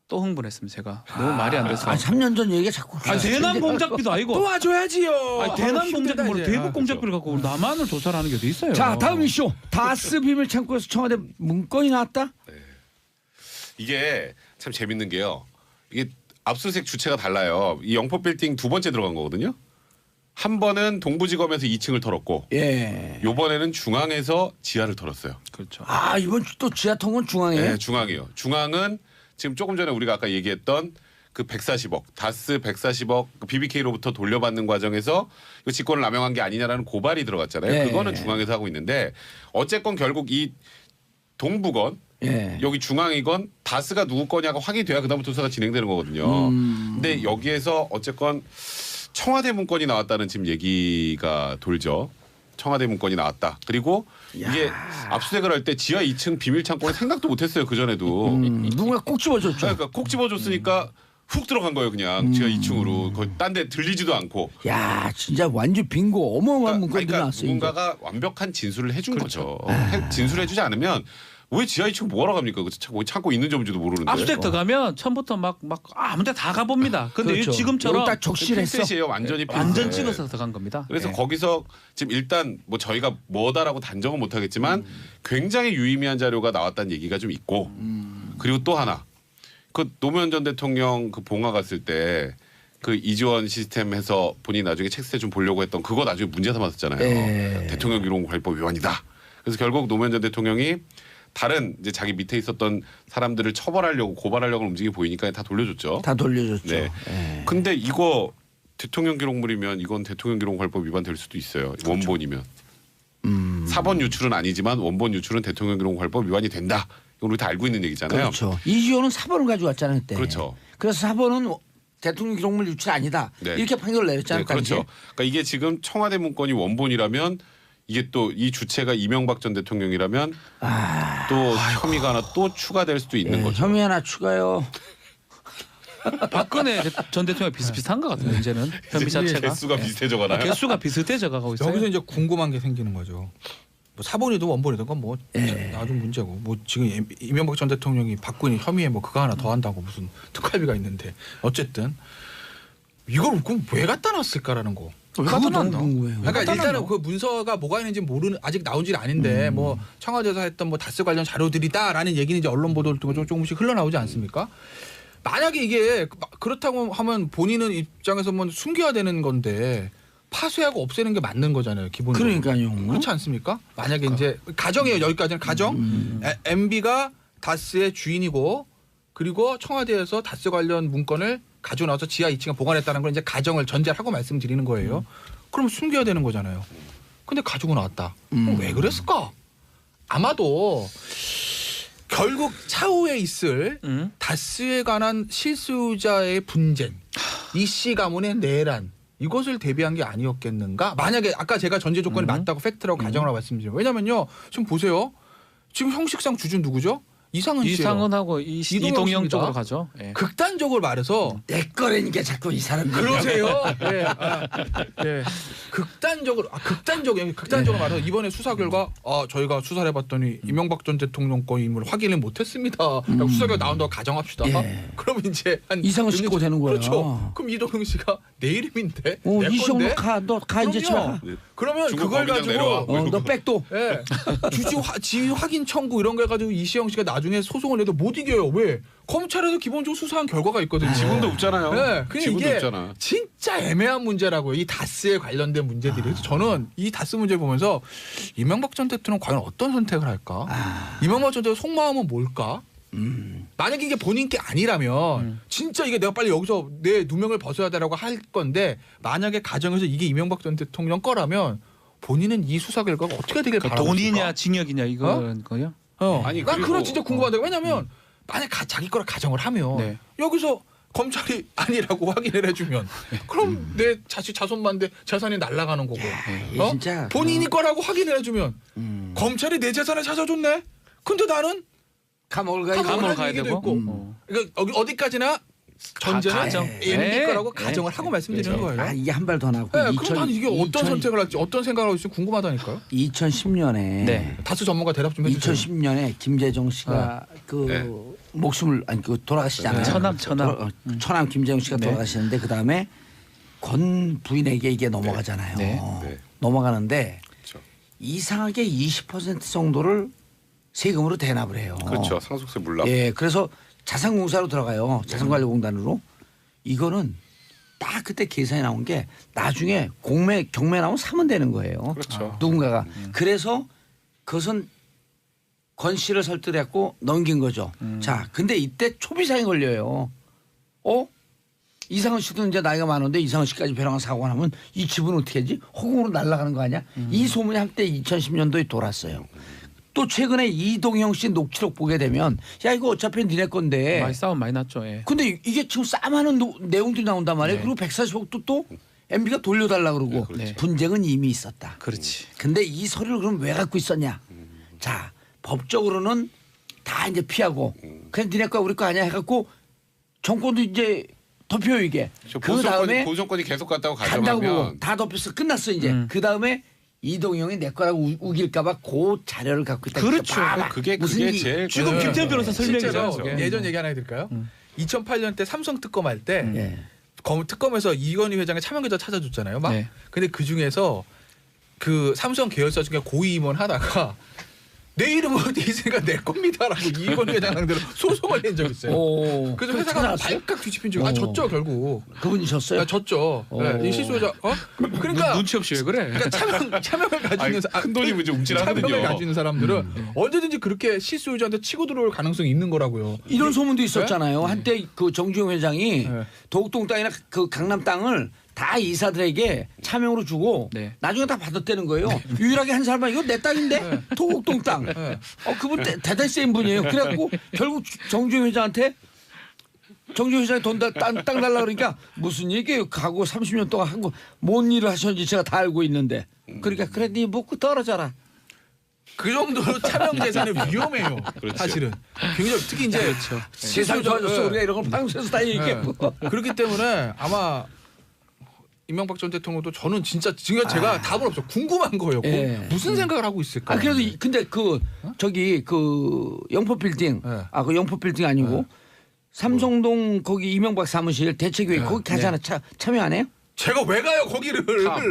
Speaker 4: 또 흥분했습니다 제가. 너무 말이 안 돼서.
Speaker 1: 3년 전 얘기가 자꾸.
Speaker 4: 아니, 대남 공작비도 아니고.
Speaker 5: 도와줘야지요.
Speaker 4: 아니, 대남 공작비 뭐
Speaker 5: 이제.
Speaker 4: 대북 공작비를 갖고 남한을 조사를 하는 게 어디 있어요.
Speaker 1: 자 다음 이슈. 다스 비밀 창고에서 청와대 문건이 나왔다.
Speaker 3: 이게 참 재밌는 게요. 이게 압수수색 주체가 달라요. 이 영포 빌딩 두 번째 들어간 거거든요. 한 번은 동부지검에서 2층을 털었고
Speaker 1: 예.
Speaker 3: 요번에는 중앙에서 지하를 털었어요.
Speaker 4: 그렇죠.
Speaker 1: 아 이번 또 지하 통은 중앙에.
Speaker 3: 네, 중앙이요. 중앙은 지금 조금 전에 우리가 아까 얘기했던 그 140억 다스 140억 BBK로부터 돌려받는 과정에서 이거 직권을 남용한 게 아니냐라는 고발이 들어갔잖아요.
Speaker 1: 네.
Speaker 3: 그거는 중앙에서 하고 있는데 어쨌건 결국 이 동부건
Speaker 1: 예.
Speaker 3: 여기 중앙이건 다스가 누구 거냐가 확인이 돼야 그다음부터 수사가 진행되는 거거든요. 근데 여기에서 어쨌건 청와대 문건이 나왔다는 지금 얘기가 돌죠. 청와대 문건이 나왔다. 그리고 이게 압수수색을 할 때 지하 2층 비밀 창고는 생각도 못했어요. 그 전에도.
Speaker 1: 누군가 꼭 집어줬죠.
Speaker 3: 그러니까 콕 집어줬으니까 훅 들어간 거예요. 그냥 지하 2층으로. 거의 딴 데 들리지도 않고.
Speaker 1: 야 진짜 완전 빙고 어마어마한 문건들이
Speaker 3: 그러니까
Speaker 1: 나왔어요.
Speaker 3: 누군가가 완벽한 진술을 해준 거죠. 진술을 해주지 않으면 왜 지하 2층 뭐하러 갑니까? 창고 있는 점인지도 모르는데.
Speaker 4: 압수수색 들어가면 처음부터 막 아무데 다 가봅니다. 근데
Speaker 1: 그렇죠.
Speaker 4: 지금처럼
Speaker 1: 딱 적실했어.
Speaker 3: 핀셋이에요. 완전히 핀셋.
Speaker 4: 완전 찍어서 들어간 겁니다.
Speaker 3: 그래서
Speaker 4: 네.
Speaker 3: 거기서 지금 일단 뭐 저희가 뭐다라고 단정은 못하겠지만 굉장히 유의미한 자료가 나왔다는 얘기가 좀 있고 그리고 또 하나 그 노무현 전 대통령 그 봉화 갔을 때 그 이지원 시스템 해서 본인이 나중에 책세 좀 보려고 했던 그거 나중에 문제 삼았었잖아요.
Speaker 1: 예.
Speaker 3: 대통령 기록관리법 위반이다. 그래서 결국 노무현 전 대통령이 다른 이제 자기 밑에 있었던 사람들을 처벌하려고 고발하려고 움직이 보이니까 다 돌려줬죠.
Speaker 1: 다 돌려줬죠.
Speaker 3: 네.
Speaker 1: 예.
Speaker 3: 근데 이거 대통령 기록물이면 이건 대통령 기록관리법 위반될 수도 있어요. 원본이면. 4번 유출은 아니지만 원본 유출은 대통령 기록관리법 위반이 된다. 이건 우리 다 알고 있는 얘기잖아요.
Speaker 1: 그렇죠. 이지호는 4번을 가져왔잖아요. 그때.
Speaker 3: 그렇죠.
Speaker 1: 그래서 4번은 대통령 기록물 유출 아니다.
Speaker 3: 네.
Speaker 1: 이렇게 판결을 내렸잖아요.
Speaker 3: 네, 그렇죠. 그러니까 이게 지금 청와대 문건이 원본이라면 이게 또 이 주체가 이명박 전 대통령이라면 또 혐의가 하나 또 추가될 수도 있는 거죠.
Speaker 1: 혐의 하나 추가요.
Speaker 4: 박근혜 전 대통령 비슷비슷한 것 같아요. 이제는 혐의 자체가
Speaker 3: 개수가 비슷해져 가나요?
Speaker 4: 개수가 비슷해져 가고 있어요.
Speaker 5: 여기서 이제 궁금한 게 생기는 거죠. 뭐 사본이든 원본이든 건 뭐 나중 문제고 뭐 지금 이명박 전 대통령이 박근혜 혐의에 뭐 그거 하나 더 한다고 무슨 특활비가 있는데 어쨌든 이걸 그럼 왜 갖다 놨을까라는 거.
Speaker 1: 그거 너무 궁금해요.
Speaker 5: 그러니까 일단은 그 문서가 뭐가 있는지 모르는 아직 나온지 아닌데 뭐 청와대에서 했던 뭐 다스 관련 자료들이다라는 얘기는 이제 언론 보도를 통해 조금씩 흘러나오지 않습니까? 만약에 이게 그렇다고 하면 본인은 입장에서 뭐 숨겨야 되는 건데 파쇄하고 없애는 게 맞는 거잖아요, 기본적으로.
Speaker 1: 그러니까요.
Speaker 5: 그렇지 않습니까? 만약에 이제 가정이에요. 여기까지는 가정. MB가 다스의 주인이고 그리고 청와대에서 다스 관련 문건을 가지고 나와서 지하 2층에 보관했다는 걸 이제 가정을 전제를 하고 말씀드리는 거예요. 그럼 숨겨야 되는 거잖아요. 근데 가지고 나왔다. 그럼 왜 그랬을까? 아마도 결국 차후에 있을 다스에 관한 실수자의 분쟁, 이씨 가문의 내란 이것을 대비한 게 아니었겠는가? 만약에 아까 제가 전제 조건이 맞다고 팩트라고 가정을 하고 말씀드려요. 왜냐면요. 지금 보세요. 지금 형식상 주준 누구죠? 이상은 씨예요.
Speaker 4: 이상은하고 이동영
Speaker 5: 씨입니다.
Speaker 4: 쪽으로 가죠. 예.
Speaker 5: 극단적으로 말해서
Speaker 1: 내 거라니까 자꾸 이 사람
Speaker 5: 그러세요. 네. 네. 극단적으로 말해서 이번에 수사 결과 저희가 수사를 해봤더니 이명박 전 대통령 거 인물 확인을 못했습니다. 라고 수사 결과 나온다고 가정합시다.
Speaker 1: 예.
Speaker 5: 그럼 이제 한
Speaker 1: 이상은 씨 거 되는 거예요.
Speaker 5: 그렇죠. 그럼 이동영 씨가 내 이름인데
Speaker 1: 오,
Speaker 5: 내
Speaker 1: 이시영
Speaker 5: 건데?
Speaker 1: 너가 이제 차.
Speaker 5: 그러면
Speaker 3: 중국
Speaker 5: 그걸
Speaker 3: 검찰 내려와.
Speaker 5: 가지고
Speaker 1: 너 백도.
Speaker 5: 예. 지위 확인 청구 이런 거 해가지고 이시영 씨가 나중에 소송을 내도 못 이겨요. 왜? 검찰에서 기본적으로 수사한 결과가 있거든요.
Speaker 3: 지분도 없잖아요.
Speaker 5: 네, 그냥
Speaker 3: 지분도
Speaker 5: 이게
Speaker 3: 없잖아.
Speaker 5: 진짜 애매한 문제라고요. 이 다스에 관련된 문제들이. 그래서 저는 이 다스 문제를 보면서 이명박 전 대통령은 과연 어떤 선택을 할까? 이명박 전 대통령 속마음은 뭘까? 만약에 이게 본인 게 아니라면 진짜 이게 내가 빨리 여기서 내 누명을 벗어야 되라고 할 건데 만약에 가정에서 이게 이명박 전 대통령 거라면 본인은 이 수사 결과가 어떻게 되길
Speaker 4: 그러니까
Speaker 5: 바라고 있을까?
Speaker 4: 돈이냐 징역이냐 이거는 거요.
Speaker 3: 아니,
Speaker 5: 난
Speaker 3: 그리고-
Speaker 5: 그건 진짜 궁금하다. 왜냐면 만약 자기 거라 가정을 하면
Speaker 4: 네.
Speaker 5: 여기서 검찰이 아니라고 확인을 해주면 그럼 내 자손만데 재산이 날아가는 거고
Speaker 1: 이게 진짜
Speaker 5: 본인이 거라고 확인을 해주면 검찰이 내 재산을 찾아줬네. 근데 나는
Speaker 1: 감옥을 가야
Speaker 5: 감옥을
Speaker 4: 감옥을
Speaker 5: 할
Speaker 4: 가야
Speaker 5: 얘기도
Speaker 4: 되고.
Speaker 5: 있고 그러니까 어디까지나 전제는
Speaker 4: 가정.
Speaker 5: MB
Speaker 4: 네.
Speaker 5: 거라고
Speaker 4: 네.
Speaker 5: 가정을 하고 말씀드리는 거예요.
Speaker 1: 아, 이게 한 발 더 나고.
Speaker 5: 네, 그럼 나는 이게 어떤 선택을 할지 어떤 생각을 할지 궁금하다니까요.
Speaker 1: 2010년에
Speaker 4: 네.
Speaker 5: 다스 전문가 대답 좀 해주세요.
Speaker 1: 2010년에 김재정 씨가 그 목숨을 돌아가시잖아요. 처남 김재정 씨가
Speaker 4: 네.
Speaker 1: 돌아가시는데 그 다음에 권 부인에게 이게 넘어가잖아요.
Speaker 4: 네.
Speaker 3: 네.
Speaker 1: 넘어가는데
Speaker 3: 그렇죠.
Speaker 1: 이상하게 20% 정도를 세금으로 대납을 해요.
Speaker 3: 그렇죠. 상속세 물납.
Speaker 1: 예, 그래서 자산공사로 들어가요. 자산관리공단으로. 이거는 딱 그때 계산이 나온 게 나중에 경매 나오면 사면 되는 거예요.
Speaker 3: 그렇죠.
Speaker 1: 누군가가. 그래서 그것은 권 씨를 설득했고 넘긴 거죠. 자, 근데 이때 초비상이 걸려요. 이상은 씨도 이제 나이가 많은데 이상은 씨까지 배랑을 사고가 나면 이 집은 어떻게 하지? 허공으로 날아가는 거 아니야? 이 소문이 한때 2010년도에 돌았어요. 또 최근에 이동영 씨 녹취록 보게 되면 야 이거 어차피 니네 건데.
Speaker 4: 많이 싸움 많이 났죠. 예.
Speaker 1: 근데 이게 지금 싸많은 내용들이 나온단 말이에요.
Speaker 4: 네.
Speaker 1: 그리고 140억도 또 MB가 돌려달라 그러고
Speaker 4: 그렇죠.
Speaker 1: 분쟁은 이미 있었다.
Speaker 4: 그렇지.
Speaker 1: 근데 이 서류를 그럼 왜 갖고 있었냐? 자, 법적으로는 다 이제 피하고 그냥 니네 거 우리 거 아니야 해갖고 정권도 이제 덮여요 이게. 그 다음에
Speaker 3: 보존권이 계속 갔다고
Speaker 1: 간다고
Speaker 3: 가정하면
Speaker 1: 보고 다 덮였어 끝났어 이제. 그 다음에 이동형이 내 거라고 우길까봐 그 자료를 갖고 있다.
Speaker 4: 그렇죠.
Speaker 1: 봐봐.
Speaker 3: 그게
Speaker 1: 무슨
Speaker 3: 제일
Speaker 4: 지금
Speaker 5: 네.
Speaker 4: 김태현 변호사 설명이죠.
Speaker 5: 실제로
Speaker 4: 그게.
Speaker 5: 예전 얘기 하나 해드릴까요? 2008년 때 삼성 특검할 때
Speaker 1: 예.
Speaker 5: 특검에서 이건희 회장의 차명 계좌 찾아줬잖아요. 막.
Speaker 4: 네.
Speaker 5: 근데 그 중에서 그 삼성 계열사 중에 고위 임원 하다가 내 이름은 있으니까 내 겁니다라고 이건희 회장 상대로 소송을 낸 적 있어요.
Speaker 1: 오,
Speaker 5: 그래서 회사가
Speaker 1: 찾아왔어요?
Speaker 5: 발칵 뒤집힌 적이
Speaker 1: 오.
Speaker 5: 졌죠 결국.
Speaker 1: 그분이 졌어요?
Speaker 5: 졌죠. 네, 이 실소유자. 그러니까
Speaker 4: 눈치 없이 왜 그래?
Speaker 5: 그러니까 차명을 가지고 있는
Speaker 3: 큰 돈이 문제 움찔하거든요.
Speaker 5: 차명을 가지고 있는 사람들은 언제든지 그렇게 실소유자한테 치고 들어올 가능성이 있는 거라고요.
Speaker 1: 이런 소문도 있었잖아요. 한때 그 정주영 회장이
Speaker 5: 네.
Speaker 1: 도곡동 땅이나 그 강남 땅을 다 이사들에게 차명으로 주고
Speaker 4: 네.
Speaker 1: 나중에 다 받았다는 거예요. 유일하게 한 사람만 이거 내 땅인데 도곡동 땅. 그분 대단히 센 분이에요. 그래갖고 결국 정주영 회장한테 정주영 회장이 땅 달라 그러니까 무슨 얘기예요. 가고 30년 동안 한 거 뭔 일을 하셨는지 제가 다 알고 있는데. 그러니까 그래 네 먹고 떨어져라.
Speaker 5: 그 정도로 차명 재산이 위험해요.
Speaker 3: 그렇죠.
Speaker 5: 사실은 굉장히 특히 이제
Speaker 4: 그렇죠.
Speaker 1: 세상 좋아졌어. 우리가 이런 걸 방송에서 다 얘기했고.
Speaker 5: 그렇기 때문에 아마 이명박 전 대통령도 저는 진짜 지금 제가 답은 없어 궁금한 거예요.
Speaker 1: 예.
Speaker 5: 무슨 생각을 하고 있을까?
Speaker 1: 아 그래도 근데 그 저기 그 영포 빌딩
Speaker 5: 네.
Speaker 1: 그 영포 빌딩 아니고 삼성동 거기 이명박 사무실 대책회의 거기 가잖아. 참여 안 해요?
Speaker 5: 제가 왜 가요 거기를?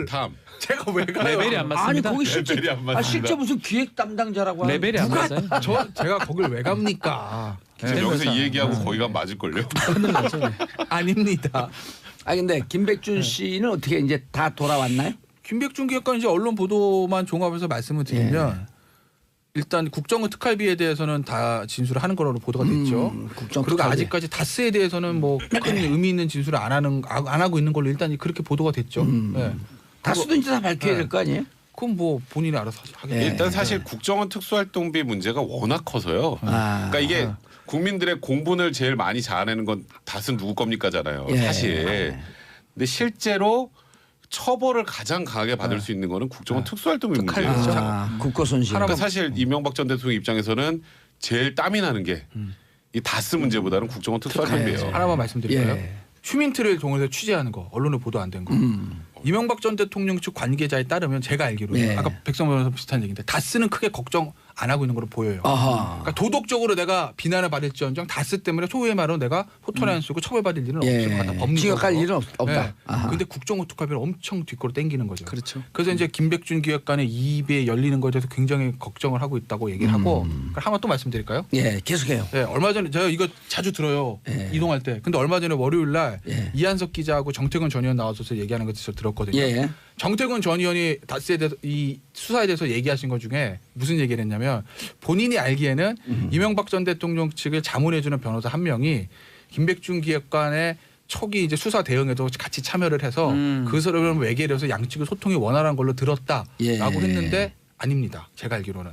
Speaker 3: 탐.
Speaker 5: 제가 왜 가요?
Speaker 4: 레벨이 안
Speaker 1: 아니
Speaker 4: 맞습니다.
Speaker 1: 거기
Speaker 3: 레벨이 안 맞습니다.
Speaker 1: 실제 무슨 기획 담당자라고 하는
Speaker 4: 레벨이 안 맞아요.
Speaker 5: 제가 거길 왜 갑니까?
Speaker 3: 지금 여기서 이 얘기하고 거기가 맞을걸요?
Speaker 5: 아닙니다.
Speaker 1: 아 근데 김백준 씨는 어떻게 이제 다 돌아왔나요?
Speaker 5: 김백준 기획관 이제 언론 보도만 종합해서 말씀을 드리면 일단 국정원 특활비에 대해서는 다 진술을 하는 거로 보도가 됐죠.
Speaker 1: 국정
Speaker 5: 그리고
Speaker 1: 특활비.
Speaker 5: 아직까지 다스에 대해서는 뭐 큰 의미 있는 진술을 안 하고 있는 걸로 일단 그렇게 보도가 됐죠. 네.
Speaker 1: 다수도 이제 다 밝혀야 될 거 아니에요?
Speaker 5: 그건 뭐 본인이 알아서 하겠죠.
Speaker 1: 예.
Speaker 3: 일단 사실 국정원 특수활동비 문제가 워낙 커서요.
Speaker 1: 아.
Speaker 3: 그러니까 이게 국민들의 공분을 제일 많이 자아내는 건 닷은 누구 겁니까잖아요.
Speaker 1: 예.
Speaker 3: 사실. 근데 실제로 처벌을 가장 강하게 받을 수 있는 거는 국정원 특수활동비 문제예요.
Speaker 1: 국고 손실.
Speaker 3: 그러니까 사실 이명박 전 대통령 입장에서는 제일 땀이 나는 게 이 다스 문제보다는 국정원 특수활동비예요.
Speaker 5: 하나만 말씀드릴까요?
Speaker 1: 예.
Speaker 5: 휴민트를 통해서 취재하는 거, 언론에 보도 안 된 거. 이명박 전 대통령 측 관계자에 따르면 제가 알기로는
Speaker 1: 예.
Speaker 5: 아까 백성 변호사 비슷한 얘기인데 다스는 크게 걱정 안 하고 있는 걸로 보여요.
Speaker 1: 아하.
Speaker 5: 그러니까 도덕적으로 내가 비난을 받을지언정 다스 때문에 소위의 말로 내가 호통을 안 쓰고 처벌받을 일은 없을 것 같다. 법리적으로.
Speaker 1: 징역할 일은 없다. 아하.
Speaker 5: 근데 국정원 특활비를 엄청 뒷거로 땡기는 거죠.
Speaker 4: 그렇죠.
Speaker 5: 그래서 이제 김백준 기획관의 입에 열리는 것에 대해서 굉장히 걱정을 하고 있다고 얘기를 하고 하나 또 말씀드릴까요?
Speaker 1: 예, 계속해요.
Speaker 5: 네, 얼마 전에 제가 이거 자주 들어요.
Speaker 1: 예.
Speaker 5: 이동할 때. 근데 얼마 전에 월요일 날
Speaker 1: 예.
Speaker 5: 이한석 기자하고 정태근 전 의원 나와서 얘기하는 것을 들었거든요.
Speaker 1: 예.
Speaker 5: 정태근 전 의원이 다스에 대해서 이 수사에 대해서 얘기하신 것 중에 무슨 얘기를 했냐면 본인이 알기에는 이명박 전 대통령 측을 자문해주는 변호사 한 명이 김백준 기획관의 초기 이제 수사 대응에도 같이 참여를 해서 그 사람을 외계를 해서 양측의 소통이 원활한 걸로 들었다라고
Speaker 1: 예.
Speaker 5: 했는데 아닙니다. 제가 알기로는.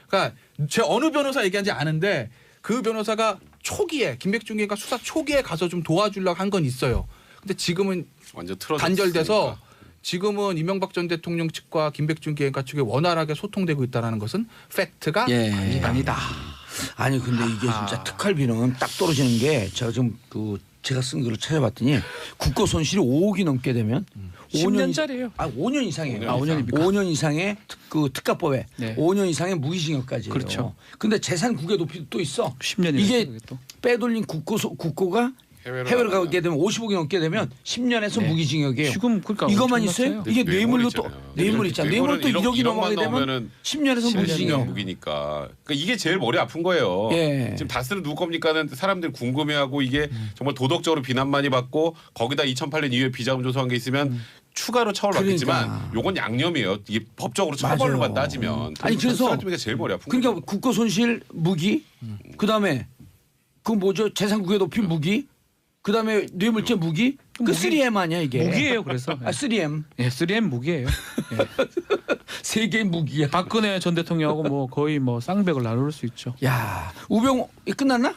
Speaker 5: 그러니까 제 어느 변호사 얘기한지 아는데 그 변호사가 초기에 김백준 기획관 수사 초기에 가서 좀 도와주려고 한 건 있어요. 근데 지금은
Speaker 3: 완전 틀어졌으니까.
Speaker 5: 단절돼서 지금은 이명박 전 대통령 측과 김백준 기획관 측이 원활하게 소통되고 있다는 것은 팩트가
Speaker 1: 예.
Speaker 5: 아니다.
Speaker 1: 아니 근데 이게 진짜 특활비는 딱 떨어지는 게 제가 지금 제가 쓴 글을 찾아봤더니 국고 손실이 5억이 넘게 되면
Speaker 4: 10년짜리예요.
Speaker 1: 5년 이상이에요.
Speaker 4: 5년입니까?
Speaker 1: 5년 이상의 특가법에
Speaker 4: 네.
Speaker 1: 5년 이상의 무기징역까지예요.
Speaker 4: 그렇죠.
Speaker 1: 근데 재산 국외 도피도 또 있어.
Speaker 4: 10년이에요.
Speaker 1: 이게 빼돌린 국고가 해외로 가게 되면 50억이 넘게 되면 10년에서
Speaker 4: 네.
Speaker 1: 무기징역이에요.
Speaker 4: 지금 그러니까
Speaker 1: 이거만
Speaker 4: 엄청났어요.
Speaker 1: 있어요? 이게 뇌물로 또
Speaker 3: 있잖아요.
Speaker 1: 뇌물 있잖아. 뇌물 또 1억이 넘어가게 되면
Speaker 3: 나오면은
Speaker 1: 10년에서
Speaker 3: 10년
Speaker 1: 무기징역.
Speaker 3: 무기니까. 그러니까 이게 제일 머리 아픈 거예요.
Speaker 1: 예.
Speaker 3: 지금 다스는 누구 겁니까는 사람들이 궁금해하고 이게 정말 도덕적으로 비난 많이 받고 거기다 2008년 이후에 비자금 조성한 게 있으면 추가로 처벌받겠지만
Speaker 1: 그러니까.
Speaker 3: 요건 양념이에요. 이게 법적으로 처벌로만
Speaker 1: 맞아요.
Speaker 3: 따지면.
Speaker 1: 아니, 그래서
Speaker 3: 게 제일 머리 아픈
Speaker 1: 그러니까
Speaker 3: 거예요.
Speaker 1: 국고 손실 무기, 그다음에 그 뭐죠 재산 국외 도피 무기, 그다음에 뇌물죄 무기, 그 3M 아니야 이게?
Speaker 4: 무기예요. 그래서
Speaker 1: 3M
Speaker 4: 예, 3M 무기예요.
Speaker 1: 세 개의 무기야.
Speaker 4: 박근혜 전 대통령하고 뭐 거의 뭐 쌍백을 나눌 수 있죠.
Speaker 1: 야 우병우 끝났나?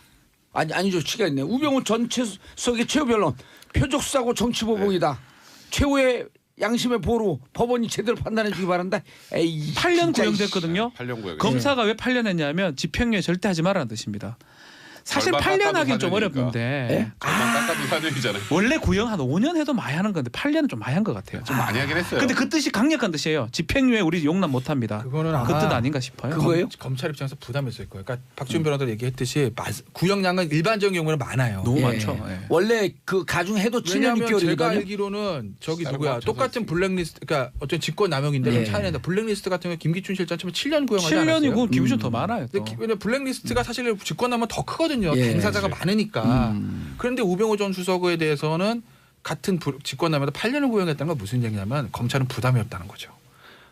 Speaker 1: 아니죠 시간 있네. 우병우 전 최수석의 최후 변론 표적 수사고 정치 보복이다. 최후의 양심의 보루 법원이 제대로 판단해 주기 바란다. 에이
Speaker 4: 8년
Speaker 1: 진짜
Speaker 4: 구형됐거든요.
Speaker 3: 8년 구역.
Speaker 4: 검사가 왜 8년 했냐면 집행유예 절대 하지 말라는 뜻입니다. 사실
Speaker 3: 절반
Speaker 4: 8년
Speaker 3: 깎아도
Speaker 4: 하긴 좀
Speaker 3: 4년이니까.
Speaker 4: 어렵는데
Speaker 1: 예?
Speaker 3: 아까도 4년이잖아요.
Speaker 4: 원래 구형 한 5년 해도 많이 하는 건데 8년은 좀 많이 한 것 같아요.
Speaker 3: 좀 많이 하긴 했어요.
Speaker 4: 근데 그 뜻이 강력한 뜻이에요. 집행유예 우리 용납 못합니다.
Speaker 5: 그거는
Speaker 4: 그
Speaker 5: 아마
Speaker 4: 뜻 아닌가 싶어요.
Speaker 1: 그거예요?
Speaker 5: 검찰 입장에서 부담했을 거예요. 그러니까 박지원 변호사도 얘기했듯이 구형량은 일반적인 경우는 많아요.
Speaker 4: 너무
Speaker 1: 예.
Speaker 4: 많죠. 예.
Speaker 1: 원래 그 가중해도 7년
Speaker 5: 왜냐하면 제가
Speaker 1: 6개월이거든요.
Speaker 5: 알기로는 저기
Speaker 3: 다른
Speaker 5: 누구야
Speaker 3: 거 합쳐서
Speaker 5: 똑같은 블랙리스트 그러니까 어떤 직권남용인데
Speaker 1: 예.
Speaker 5: 좀 차이는데 블랙리스트 같은 경우 김기춘 실장처럼 7년 구형하지 않았어요?
Speaker 4: 7년이고 기부전 더 많아요. 또.
Speaker 5: 근데 왜냐면 블랙리스트가 사실 직권남용 더 크거든요.
Speaker 1: 예.
Speaker 5: 당사자가
Speaker 3: 그렇지.
Speaker 5: 많으니까. 그런데 우병우 전 수석에 대해서는 같은 직권남용에도 8년을 구형했다는 건 무슨 얘기냐면 검찰은 부담이 없다는 거죠.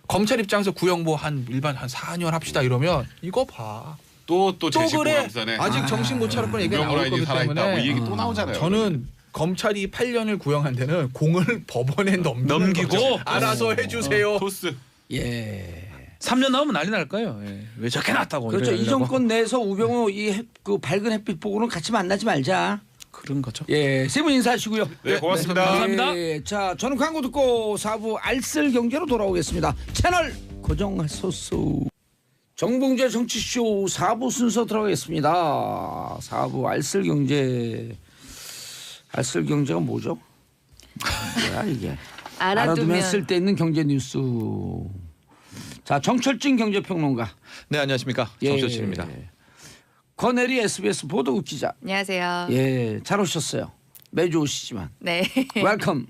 Speaker 5: 검찰 입장에서 구형 뭐 한 일반 한 4년 합시다 이러면 이거 봐.
Speaker 3: 또
Speaker 5: 또
Speaker 3: 제19
Speaker 5: 그래.
Speaker 3: 감사네.
Speaker 5: 아직 정신 못 차렸거나 얘기가
Speaker 3: 우병우
Speaker 5: 나올
Speaker 3: 라인이
Speaker 5: 거기
Speaker 3: 살아있다. 뭐 이
Speaker 5: 때문에
Speaker 3: 얘기 또 나오잖아요.
Speaker 5: 저는 검찰이 8년을 구형한 데는 공을 법원에 넘기고
Speaker 4: 넘기고.
Speaker 5: 알아서 해주세요.
Speaker 3: 토스.
Speaker 1: 예.
Speaker 4: 3년 나오면 난리 날 거예요. 예. 왜 저렇게 났다고.
Speaker 1: 그렇죠. 이
Speaker 4: 이러려고.
Speaker 1: 정권 내에서 우병우 그 밝은 햇빛 보고는 같이 만나지 말자.
Speaker 4: 그런 거죠.
Speaker 1: 예, 세 분 인사하시고요.
Speaker 3: 네, 고맙습니다.
Speaker 4: 감사합니다.
Speaker 1: 예, 자, 저는 광고 듣고 4부 알쓸 경제로 돌아오겠습니다. 채널 고정하소서. 정봉재 정치쇼 4부 순서 들어가겠습니다. 4부 알쓸 경제. 알쓸 경제가 뭐죠? 뭐야 이게? 알아두면 쓸데있는 경제 뉴스. 자, 정철진 경제평론가.
Speaker 6: 네, 안녕하십니까.
Speaker 1: 예.
Speaker 6: 정철진입니다.
Speaker 1: 권혜리 SBS 보도국 기자.
Speaker 7: 안녕하세요.
Speaker 1: 예, 잘 오셨어요. 매주 오시지만.
Speaker 7: 네.
Speaker 1: 웰컴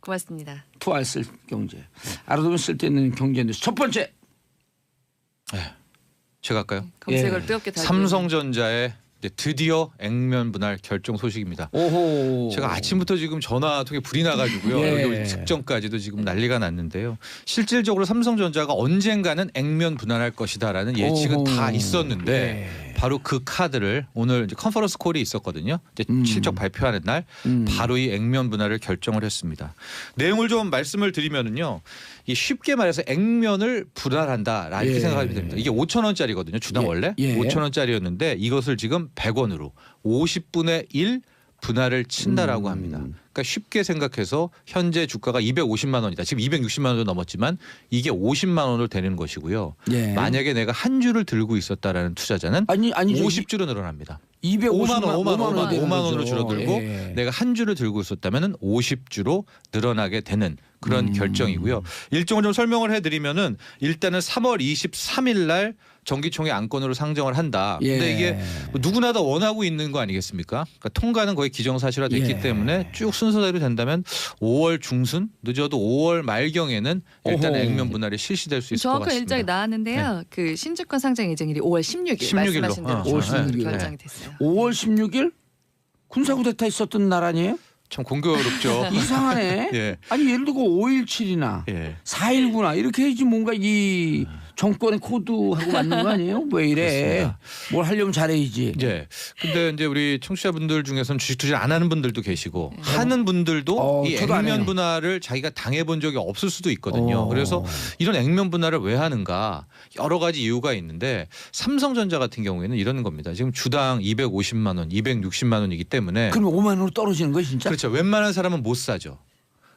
Speaker 7: 고맙습니다.
Speaker 1: 투 알쓸 경제. 알아두면 쓸데있는 경제 뉴스. 첫 번째.
Speaker 6: 제가 할까요?
Speaker 7: 검색을
Speaker 1: 예.
Speaker 7: 뜨겁게 달고
Speaker 6: 삼성전자의 이제 드디어 액면 분할 결정 소식입니다.
Speaker 1: 오호.
Speaker 6: 제가 아침부터 지금 전화 통에 불이 나가지고요.
Speaker 1: 예.
Speaker 6: 여기 직전까지도 지금 난리가 났는데요. 실질적으로 삼성전자가 언젠가는 액면 분할할 것이다라는 예측은
Speaker 1: 오호.
Speaker 6: 다 있었는데
Speaker 1: 예.
Speaker 6: 바로 그 카드를 오늘 이제 컨퍼런스 콜이 있었거든요. 이제 실적 발표하는 날 바로 이 액면 분할을 결정을 했습니다. 내용을 좀 말씀을 드리면은요. 이 쉽게 말해서 액면을 분할한다 이렇게
Speaker 1: 예.
Speaker 6: 생각하면 됩니다. 이게 5,000원짜리거든요. 주당
Speaker 1: 예.
Speaker 6: 원래
Speaker 1: 예.
Speaker 6: 5,000원짜리였는데 이것을 지금 100원으로 50분의 1 분할을 친다라고 합니다. 그러니까 쉽게 생각해서 현재 주가가 250만 원이다. 지금 260만 원도 넘었지만 이게 50만 원을 되는 것이고요.
Speaker 1: 예.
Speaker 6: 만약에 내가 한 주를 들고 있었다라는 투자자는
Speaker 1: 아니죠.
Speaker 6: 50주로 늘어납니다.
Speaker 1: 250만
Speaker 6: 5만 원으로 줄어들고
Speaker 1: 예.
Speaker 6: 내가 한 주를 들고 있었다면은 50주로 늘어나게 되는 그런 결정이고요. 일정을 좀 설명을 해드리면은 일단은 3월 23일 날 정기총회 안건으로 상정을 한다.
Speaker 1: 예.
Speaker 6: 근데 이게 누구나 다 원하고 있는 거 아니겠습니까? 그러니까 통과는 거의 기정사실화됐기
Speaker 1: 예.
Speaker 6: 때문에 쭉 순서대로 된다면 5월 중순 늦어도 5월 말경에는 일단
Speaker 1: 오호.
Speaker 6: 액면 분할이 실시될 수 있을 것
Speaker 7: 정확한
Speaker 6: 같습니다.
Speaker 7: 일정이 나왔는데요. 그 신주권 상장 예정일이 5월 16일
Speaker 6: 16일로.
Speaker 7: 말씀하신 대로
Speaker 1: 5월 16일.
Speaker 7: 결정이 됐어요.
Speaker 1: 5월 16일 군사구데타 있었던 날 아니에요?
Speaker 6: 참 공교롭죠.
Speaker 1: 이상하네.
Speaker 6: 예.
Speaker 1: 아니 예를 들고 5.17이나
Speaker 6: 예.
Speaker 1: 4.19나 이렇게 해야지 뭔가 이 정권의 코드하고 맞는 거 아니에요? 왜 이래?
Speaker 6: 그렇습니다.
Speaker 1: 뭘 하려면 잘해야지.
Speaker 6: 예. 근데 이제 우리 청취자분들 중에서는 주식 투자 안 하는 분들도 계시고 하는 분들도 이
Speaker 1: 저도 안 해요.
Speaker 6: 액면 분할을 자기가 당해본 적이 없을 수도 있거든요. 그래서 이런 액면 분할을 왜 하는가 여러 가지 이유가 있는데 삼성전자 같은 경우에는 이런 겁니다. 지금 주당 250만 원, 260만 원이기 때문에
Speaker 1: 그럼 5만 원으로 떨어지는 거예요, 진짜?
Speaker 6: 그렇죠. 웬만한 사람은 못 사죠.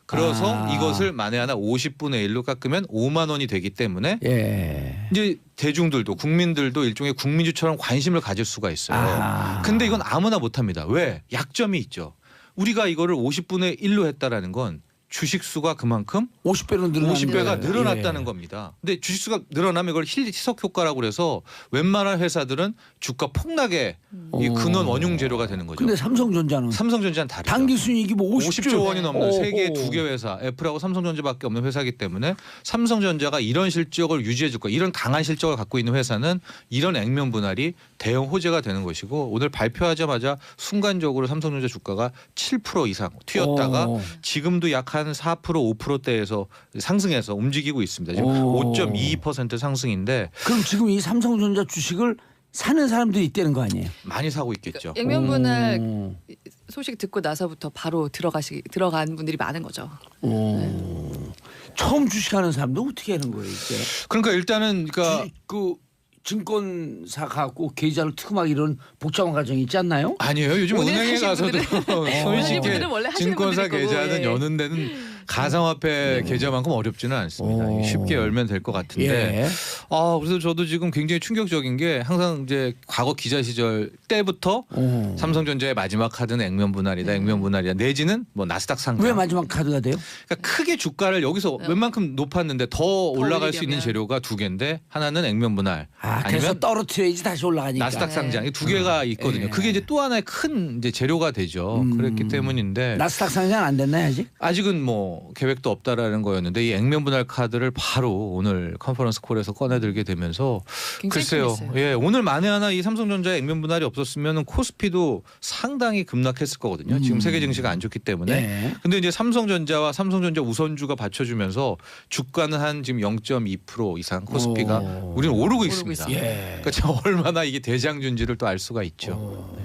Speaker 6: 그래서
Speaker 1: 아.
Speaker 6: 이것을 만에 하나 50분의 1로 깎으면 5만 원이 되기 때문에
Speaker 1: 예.
Speaker 6: 이제 대중들도 국민들도 일종의 국민주처럼 관심을 가질 수가 있어요.
Speaker 1: 아.
Speaker 6: 근데 이건 아무나 못합니다. 왜? 약점이 있죠. 우리가 이거를 50분의 1로 했다라는 건 주식수가 그만큼
Speaker 1: 50배로 늘어나는
Speaker 6: 50배가
Speaker 1: 거예요.
Speaker 6: 늘어났다는
Speaker 1: 예.
Speaker 6: 겁니다. 근데 주식수가 늘어나면 이걸 희석 효과라고 그래서 웬만한 회사들은 주가 폭락의 이 근원 원흉 재료가 되는 거죠.
Speaker 1: 근데 삼성전자는
Speaker 6: 삼성전자는 다르죠.
Speaker 1: 단기 순이익이 뭐
Speaker 6: 50조 원이 넘는
Speaker 1: 오,
Speaker 6: 세계
Speaker 1: 오.
Speaker 6: 2개 회사 애플하고 삼성전자밖에 없는 회사이기 때문에 삼성전자가 이런 실적을 유지해 줄 거야. 이런 강한 실적을 갖고 있는 회사는 이런 액면 분할이 대형 호재가 되는 것이고 오늘 발표하자마자 순간적으로 삼성전자 주가가 7% 이상 튀었다가
Speaker 1: 오.
Speaker 6: 지금도 약 한 4% 5%대에서 상승해서 움직이고 있습니다. 지금
Speaker 1: 오.
Speaker 6: 5.22% 상승인데
Speaker 1: 그럼 지금 이 삼성전자 주식을 사는 사람들이 있다는 거 아니에요?
Speaker 6: 많이 사고 있겠죠.
Speaker 7: 액면 분할
Speaker 1: 오.
Speaker 7: 소식 듣고 나서부터 바로 들어간 분들이 많은 거죠.
Speaker 1: 오. 처음 주식하는 사람도 어떻게 하는 거예요, 이게?
Speaker 6: 그러니까 일단은 그러니까
Speaker 1: 그 증권사 갖고 계좌를 특음하기 이런 복잡한 과정이 있지 않나요?
Speaker 6: 아니에요. 요즘
Speaker 7: 오늘
Speaker 6: 은행에
Speaker 7: 하신
Speaker 6: 가서도
Speaker 7: 하신
Speaker 6: 손쉽게
Speaker 7: 분들은 원래 하시는
Speaker 6: 증권사
Speaker 7: 분들일 거고,
Speaker 6: 계좌는
Speaker 7: 예.
Speaker 6: 여는 데는 가상화폐 계좌만큼 어렵지는 않습니다.
Speaker 1: 오.
Speaker 6: 쉽게 열면 될 것 같은데.
Speaker 1: 예.
Speaker 6: 그래서 저도 지금 굉장히 충격적인 게 항상 이제 과거 기자 시절 때부터
Speaker 1: 오.
Speaker 6: 삼성전자의 마지막 카드는 액면 분할이다, 액면 분할이다. 내지는 뭐 나스닥 상장.
Speaker 1: 왜 마지막 카드가 돼요?
Speaker 6: 그러니까 크게 주가를 여기서 웬만큼 높았는데 더 올라갈 수 있는
Speaker 7: 올리려면.
Speaker 6: 재료가 두 개인데 하나는 액면 분할,
Speaker 1: 그래서
Speaker 6: 아니면
Speaker 1: 떨어뜨려야지 다시 올라가니까.
Speaker 6: 나스닥 상장. 이 두 개가 있거든요.
Speaker 1: 예.
Speaker 6: 그게 이제 또 하나의 큰 이제 재료가 되죠. 그랬기 때문인데
Speaker 1: 나스닥 상장 안 됐나요 아직?
Speaker 6: 아직은 뭐 계획도 없다라는 거였는데 이 액면 분할 카드를 바로 오늘 컨퍼런스 콜에서 꺼내들게 되면서
Speaker 7: 굉장히
Speaker 6: 글쎄요.
Speaker 7: 크겠어요.
Speaker 6: 예, 오늘 만에 하나 이 삼성전자 액면 분할이 없었으면 코스피도 상당히 급락했을 거거든요. 지금 세계 증시가 안 좋기 때문에.
Speaker 1: 네.
Speaker 6: 근데 이제 삼성전자와 삼성전자 우선주가 받쳐주면서 주가는 한 지금 0.2% 이상 코스피가
Speaker 1: 오.
Speaker 6: 우리는 오르고
Speaker 7: 오르고
Speaker 6: 있습니다.
Speaker 7: 있습니다.
Speaker 1: 예.
Speaker 6: 그러니까 참 얼마나 이게 대장주인지를 또 알 수가 있죠.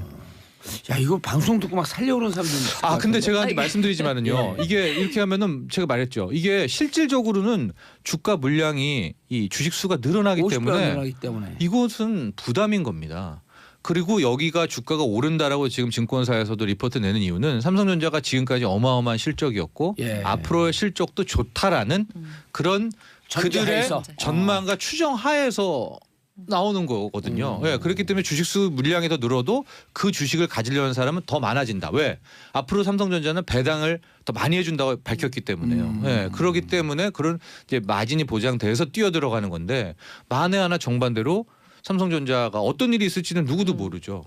Speaker 1: 야 이거 방송 듣고 막 살려오는 사람들. 있을 것
Speaker 6: 근데
Speaker 1: 같은데.
Speaker 6: 제가 이제 말씀드리지만은요. 이게 이렇게 하면은 제가 말했죠. 이게 실질적으로는 주가 물량이 이 주식 수가 늘어나기
Speaker 1: 50배
Speaker 6: 때문에
Speaker 1: 늘어나기 때문에.
Speaker 6: 이것은 부담인 겁니다. 그리고 여기가 주가가 오른다라고 지금 증권사에서도 리포트 내는 이유는 삼성전자가 지금까지 어마어마한 실적이었고
Speaker 1: 예.
Speaker 6: 앞으로의 실적도 좋다라는 그런 그들의
Speaker 1: 전제하에서.
Speaker 6: 전망과 추정하에서 나오는 거거든요. 예, 그렇기 때문에 주식수 물량이 더 늘어도 그 주식을 가지려는 사람은 더 많아진다. 왜? 앞으로 삼성전자는 배당을 더 많이 해준다고 밝혔기 때문에요. 예, 그렇기 때문에 그런 이제 마진이 보장돼서 뛰어들어가는 건데 만에 하나 정반대로 삼성전자가 어떤 일이 있을지는 누구도 모르죠.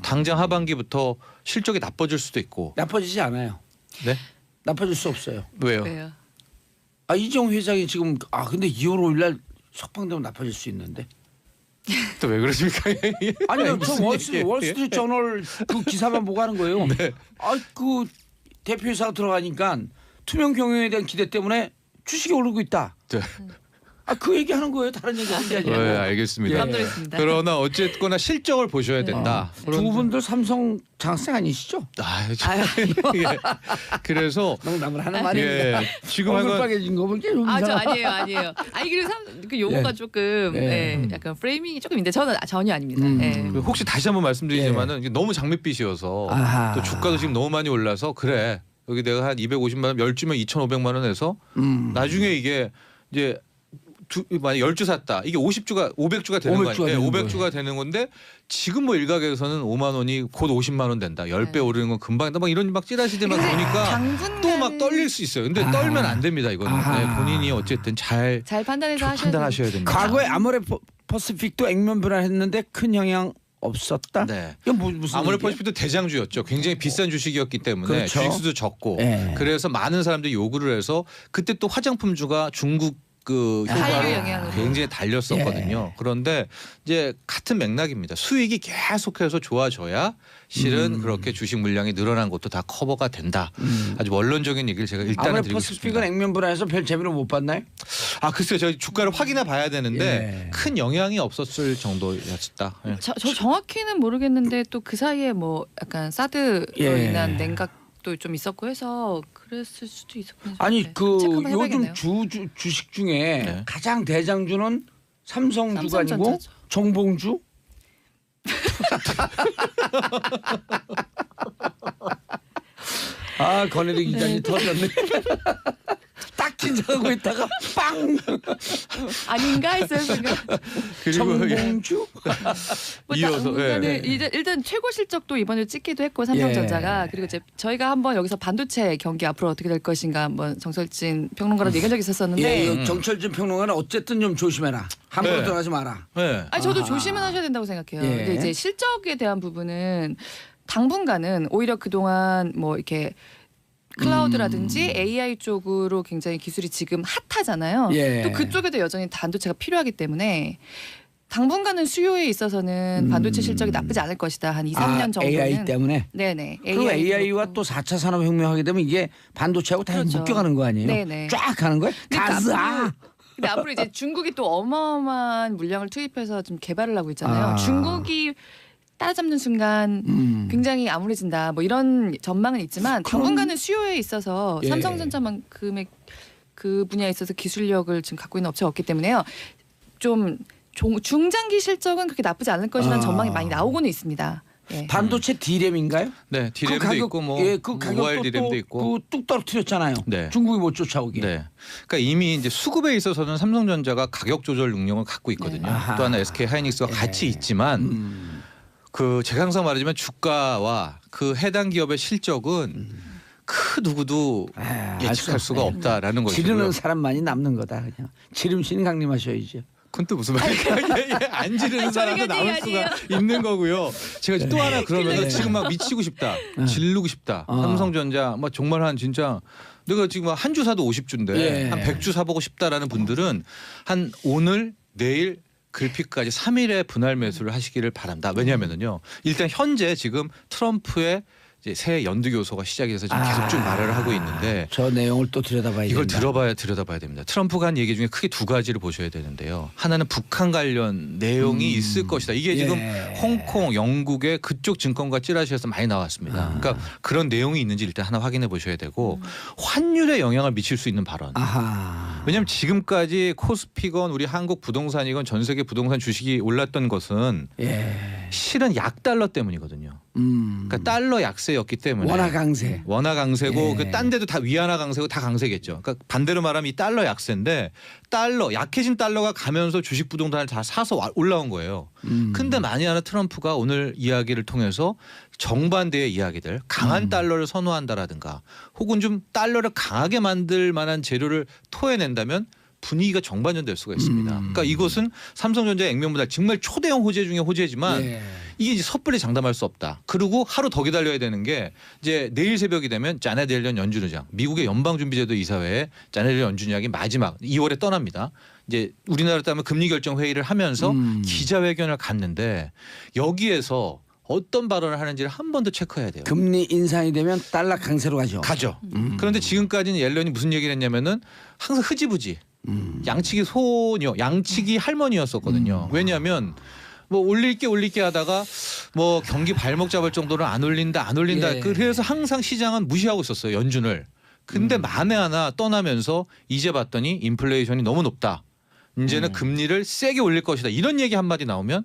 Speaker 6: 당장 하반기부터 실적이 나빠질 수도 있고.
Speaker 1: 나빠지지 않아요.
Speaker 6: 네?
Speaker 1: 나빠질 수 없어요.
Speaker 6: 왜요?
Speaker 7: 왜요?
Speaker 1: 이재용 회장이 지금 근데 2월 5일날 석방되면 나빠질 수 있는데.
Speaker 6: 또 왜 그러십니까?
Speaker 1: 아니요, 저
Speaker 6: 무슨
Speaker 1: 월스트리트 저널 그 기사만 보고 하는 거예요.
Speaker 6: 네.
Speaker 1: 그 대표이사가 들어가니까 투명 경영에 대한 기대 때문에 주식이 오르고 있다.
Speaker 6: 네.
Speaker 1: 그 얘기하는 거예요. 다른 얘기 하는 게 아니라.
Speaker 6: 네, 알겠습니다.
Speaker 7: 감사드렸습니다.
Speaker 6: 그러나 어쨌거나 실적을 보셔야 된다.
Speaker 1: 두 분들 삼성 장학생 아니시죠?
Speaker 6: 예. 그래서
Speaker 1: 농담을 하는 말입니다.
Speaker 6: 예, 지금
Speaker 1: 얼굴
Speaker 6: 하여간
Speaker 1: 빨개진 거 보니까 좀
Speaker 7: 저
Speaker 1: 이상하다.
Speaker 7: 아니에요. 그리고 그 용어가 조금 약간 프레이밍이 조금 있는데 저는 전혀 아닙니다. 예.
Speaker 6: 그 혹시 다시 한번 말씀드리지만은 이게 너무 장밋빛이어서
Speaker 1: 아하.
Speaker 6: 또 주가도 지금 너무 많이 올라서 그래 여기 내가 한 250만 원 10주면 2,500만 원 해서 나중에 이게 이제 만약 10주 샀다. 이게 50주가 500주가 되는 거 아니에요? 500주가 되는 건데 지금 뭐 일각에서는 5만 원이 곧 50만 원 된다. 10배 오르는 건 금방 막 이런 막 찌라시들만 보니까 또 막 떨릴 수 있어요. 근데 떨면 안 됩니다. 이거는 네, 본인이 어쨌든 잘
Speaker 7: 판단해서
Speaker 6: 판단하셔야 됩니다.
Speaker 1: 과거에 아모레퍼시픽도 액면 분할했는데 큰 영향 없었다.
Speaker 6: 네.
Speaker 1: 이건 무슨
Speaker 6: 아모레퍼시픽도 대장주였죠. 굉장히 비싼 주식이었기 때문에
Speaker 1: 그렇죠.
Speaker 6: 주식수도 적고
Speaker 1: 네.
Speaker 6: 그래서 많은 사람들이 요구를 해서 그때 또 화장품주가 중국 그
Speaker 7: 한류
Speaker 6: 효과로
Speaker 7: 영향으로.
Speaker 6: 굉장히 달렸었거든요. 그런데 이제 같은 맥락입니다. 수익이 계속해서 좋아져야 실은 그렇게 주식 물량이 늘어난 것도 다 커버가 된다. 아주 원론적인 얘기를 제가 일단은 드리고 싶습니다.
Speaker 1: 아모레퍼시픽은 액면 분할해서 별 재미를 못 봤나요?
Speaker 6: 글쎄요. 저희 주가를 확인해 봐야 되는데
Speaker 1: 예.
Speaker 6: 큰 영향이 없었을 정도였다. 예.
Speaker 7: 저 정확히는 모르겠는데 또 그 사이에 뭐 약간 사드로
Speaker 1: 예.
Speaker 7: 인한 냉각도 좀 있었고 해서 그랬을 수도 있었군요.
Speaker 1: 아니
Speaker 7: 네.
Speaker 1: 그
Speaker 7: 체크 한번
Speaker 1: 요즘
Speaker 7: 해봐야겠네요.
Speaker 1: 주식 중에
Speaker 6: 네.
Speaker 1: 가장 대장주는 삼성주가 아니고
Speaker 7: 삼성전자죠.
Speaker 1: 정봉주? 권혜리 기자님 터졌네. 딱 긴장하고 있다가 빵.
Speaker 7: 아닌가 했어요 순간.
Speaker 6: 그리고
Speaker 1: 정봉주?
Speaker 6: 이어서,
Speaker 7: 당분간은 일단 최고 실적도 이번에 찍기도 했고 삼성전자가 그리고 이제 저희가 한번 여기서 반도체 경기 앞으로 어떻게 될 것인가 한번 정설진 평론가랑 얘기한 적이 있었었는데
Speaker 1: 이거 정철진 평론가는 어쨌든 좀 조심해라. 함부로
Speaker 6: 네.
Speaker 1: 들어가지 마라.
Speaker 6: 네.
Speaker 7: 저도 조심은 하셔야 된다고 생각해요.
Speaker 1: 예.
Speaker 7: 근데 이제 실적에 대한 부분은 당분간은 오히려 그동안 뭐 이렇게 클라우드라든지 AI 쪽으로 굉장히 기술이 지금 핫하잖아요.
Speaker 1: 예.
Speaker 7: 또 그쪽에도 여전히 반도체가 필요하기 때문에 당분간은 수요에 있어서는 반도체 실적이 나쁘지 않을 것이다. 한 2, 3년 정도는.
Speaker 1: AI 때문에?
Speaker 7: 네네.
Speaker 1: 그리고 AI와 또 4차 산업혁명 하게 되면 이게 반도체하고 다
Speaker 7: 그렇죠.
Speaker 1: 묶여가는 거 아니에요?
Speaker 7: 네네.
Speaker 1: 쫙 가는 거예요? 가자.
Speaker 7: 근데 앞으로 이제 중국이 또 어마어마한 물량을 투입해서 좀 개발을 하고 있잖아요. 중국이 따라잡는 순간 굉장히 암울해진다. 뭐 이런 전망은 있지만 당분간은 수요에 있어서
Speaker 1: 예.
Speaker 7: 삼성전자만큼의 그 분야에 있어서 기술력을 지금 갖고 있는 업체가 없기 때문에요. 좀 중장기 실적은 그렇게 나쁘지 않을 것이라는 전망이 많이 나오고는 있습니다. 예.
Speaker 1: 반도체 D램인가요?
Speaker 6: 네, D램도 있고 뭐
Speaker 1: 그
Speaker 6: 모바일
Speaker 1: 가격도
Speaker 6: D램도 있고.
Speaker 1: 뚝 떨어뜨렸잖아요.
Speaker 6: 네.
Speaker 1: 중국이 못 쫓아오게.
Speaker 6: 네. 그러니까 이미 이제 수급에 있어서는 삼성전자가 가격 조절 능력을 갖고 있거든요.
Speaker 1: 아하.
Speaker 6: 또 하나 SK 하이닉스와 같이 있지만 그 제가 항상 말하지만 주가와 그 해당 기업의 실적은 그 누구도 예측할 수가 없다라는 것이고요.
Speaker 1: 지르는 사람만이 남는 거다. 그냥 지름신 강림하셔야죠.
Speaker 6: 그건 또 무슨 말이야? 안 지르는 사람도 남을 수가 있는 거고요. 제가 또 하나 그러면 지금 막 미치고 싶다, 지르고 싶다. 삼성전자 막 정말 한 진짜 내가 지금 한 주 사도 50주인데
Speaker 1: 예.
Speaker 6: 한 100주 사보고 싶다라는 분들은 한 오늘 내일 글피까지 3일에 분할 매수를 하시기를 바랍니다. 왜냐하면요, 일단 현재 지금 트럼프의 이제 새 연두교소가 시작이 돼서 지금 계속 쭉 말을 하고 있는데
Speaker 1: 저 내용을 또 들여다봐야
Speaker 6: 이걸
Speaker 1: 된다.
Speaker 6: 들여다봐야 됩니다. 트럼프가 한 얘기 중에 크게 두 가지를 보셔야 되는데요. 하나는 북한 관련 내용이 있을 것이다. 이게 지금 홍콩, 영국의 그쪽 증권가 찌라시에서 많이 나왔습니다. 그러니까 그런 내용이 있는지 일단 하나 확인해 보셔야 되고 환율에 영향을 미칠 수 있는 발언. 왜냐하면 지금까지 코스피건 우리 한국 부동산이건 전 세계 부동산 주식이 올랐던 것은 실은 약달러 때문이거든요. 그러니까 달러 약세였기 때문에
Speaker 1: 원화 강세.
Speaker 6: 원화 강세고
Speaker 1: 예.
Speaker 6: 그 딴 데도 다 위안화 강세고 다 강세겠죠. 그러니까 반대로 말하면 이 달러 약세인데 달러 약해진 달러가 가면서 주식 부동산을 다 사서 올라온 거예요. 근데 만약 하나 트럼프가 오늘 이야기를 통해서 정반대의 이야기들 강한 달러를 선호한다라든가 혹은 좀 달러를 강하게 만들 만한 재료를 토해낸다면 분위기가 정반전될 수가 있습니다. 그러니까 이것은 삼성전자의 액면보다 정말 초대형 호재 중에 호재지만 이게 이제 섣불리 장담할 수 없다. 그리고 하루 더 기다려야 되는 게 이제 내일 새벽이 되면 자넷 옐런 연준의장, 미국의 연방준비제도 이사회에 자넷 옐런 연준의장이 마지막 2월에 떠납니다. 이제 우리나라 따면 금리 결정 회의를 하면서 기자회견을 갖는데 여기에서 어떤 발언을 하는지를 한 번 더 체크해야 돼요.
Speaker 1: 금리 인상이 되면 달러 강세로 가죠.
Speaker 6: 그런데 지금까지는 옐런이 무슨 얘기를 했냐면은 항상 흐지부지. 양치기 소녀, 양치기 할머니였었거든요. 왜냐하면 뭐 올릴 게 하다가 뭐 경기 발목 잡을 정도로 안 올린다.
Speaker 1: 예.
Speaker 6: 그래서 항상 시장은 무시하고 있었어요. 연준을. 근데 만에 하나 떠나면서 이제 봤더니 인플레이션이 너무 높다. 이제는 금리를 세게 올릴 것이다. 이런 얘기 한마디 나오면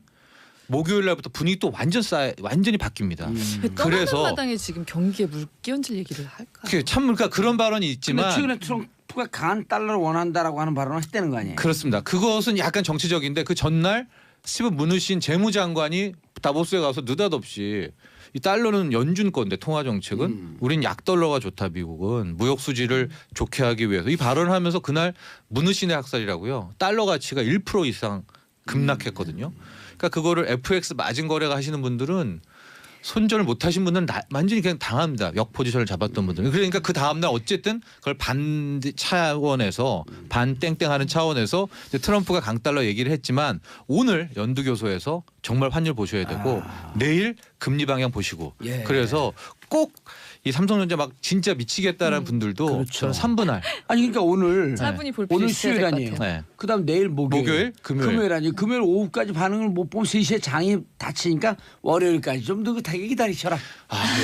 Speaker 6: 목요일 날부터 분위기 또 완전히 바뀝니다.
Speaker 7: 떠나는 마당에 지금 경기에 물 끼얹을 얘기를 할까?
Speaker 6: 그러니까 그런 발언이
Speaker 1: 근데
Speaker 6: 있지만
Speaker 1: 최근에 트럼프가 강한 달러를 원한다라고 하는 발언을 했다는 거 아니에요?
Speaker 6: 그렇습니다. 그것은 약간 정치적인데 그 전날 스티븐 무누신 재무장관이 다보스에 가서 느닷없이 이 달러는 연준 건데 통화 정책은 우린 약달러가 좋다. 미국은 무역 수지를 좋게 하기 위해서 이 발언을 하면서 그날 무누신의 학살이라고요. 달러 가치가 1% 이상 급락했거든요. 그러니까 그거를 FX 마진 거래가 하시는 분들은 손절을 못하신 분들은 완전히 그냥 당합니다. 역 포지션을 잡았던 분들은. 그러니까 그 다음날 어쨌든 그걸 반 차원에서 반 땡땡하는 차원에서 이제 트럼프가 강달러 얘기를 했지만 오늘 연두교소에서 정말 환율 보셔야 되고 내일 금리 방향 보시고 그래서 꼭 이 삼성전자 막 진짜 미치겠다라는 분들도
Speaker 1: 그렇죠.
Speaker 6: 저는 3분할.
Speaker 1: 아니 그러니까 오늘
Speaker 7: 차분히 볼
Speaker 1: 오늘
Speaker 7: 필요 있어야
Speaker 1: 수요일
Speaker 7: 될것
Speaker 1: 아니에요.
Speaker 7: 같아요.
Speaker 6: 네.
Speaker 1: 그다음 내일 목요일, 금요일 아니에요. 금요일 오후까지 반응을 못 보면 3시에 장이 닫히니까 월요일까지 좀 더 기다리셔라.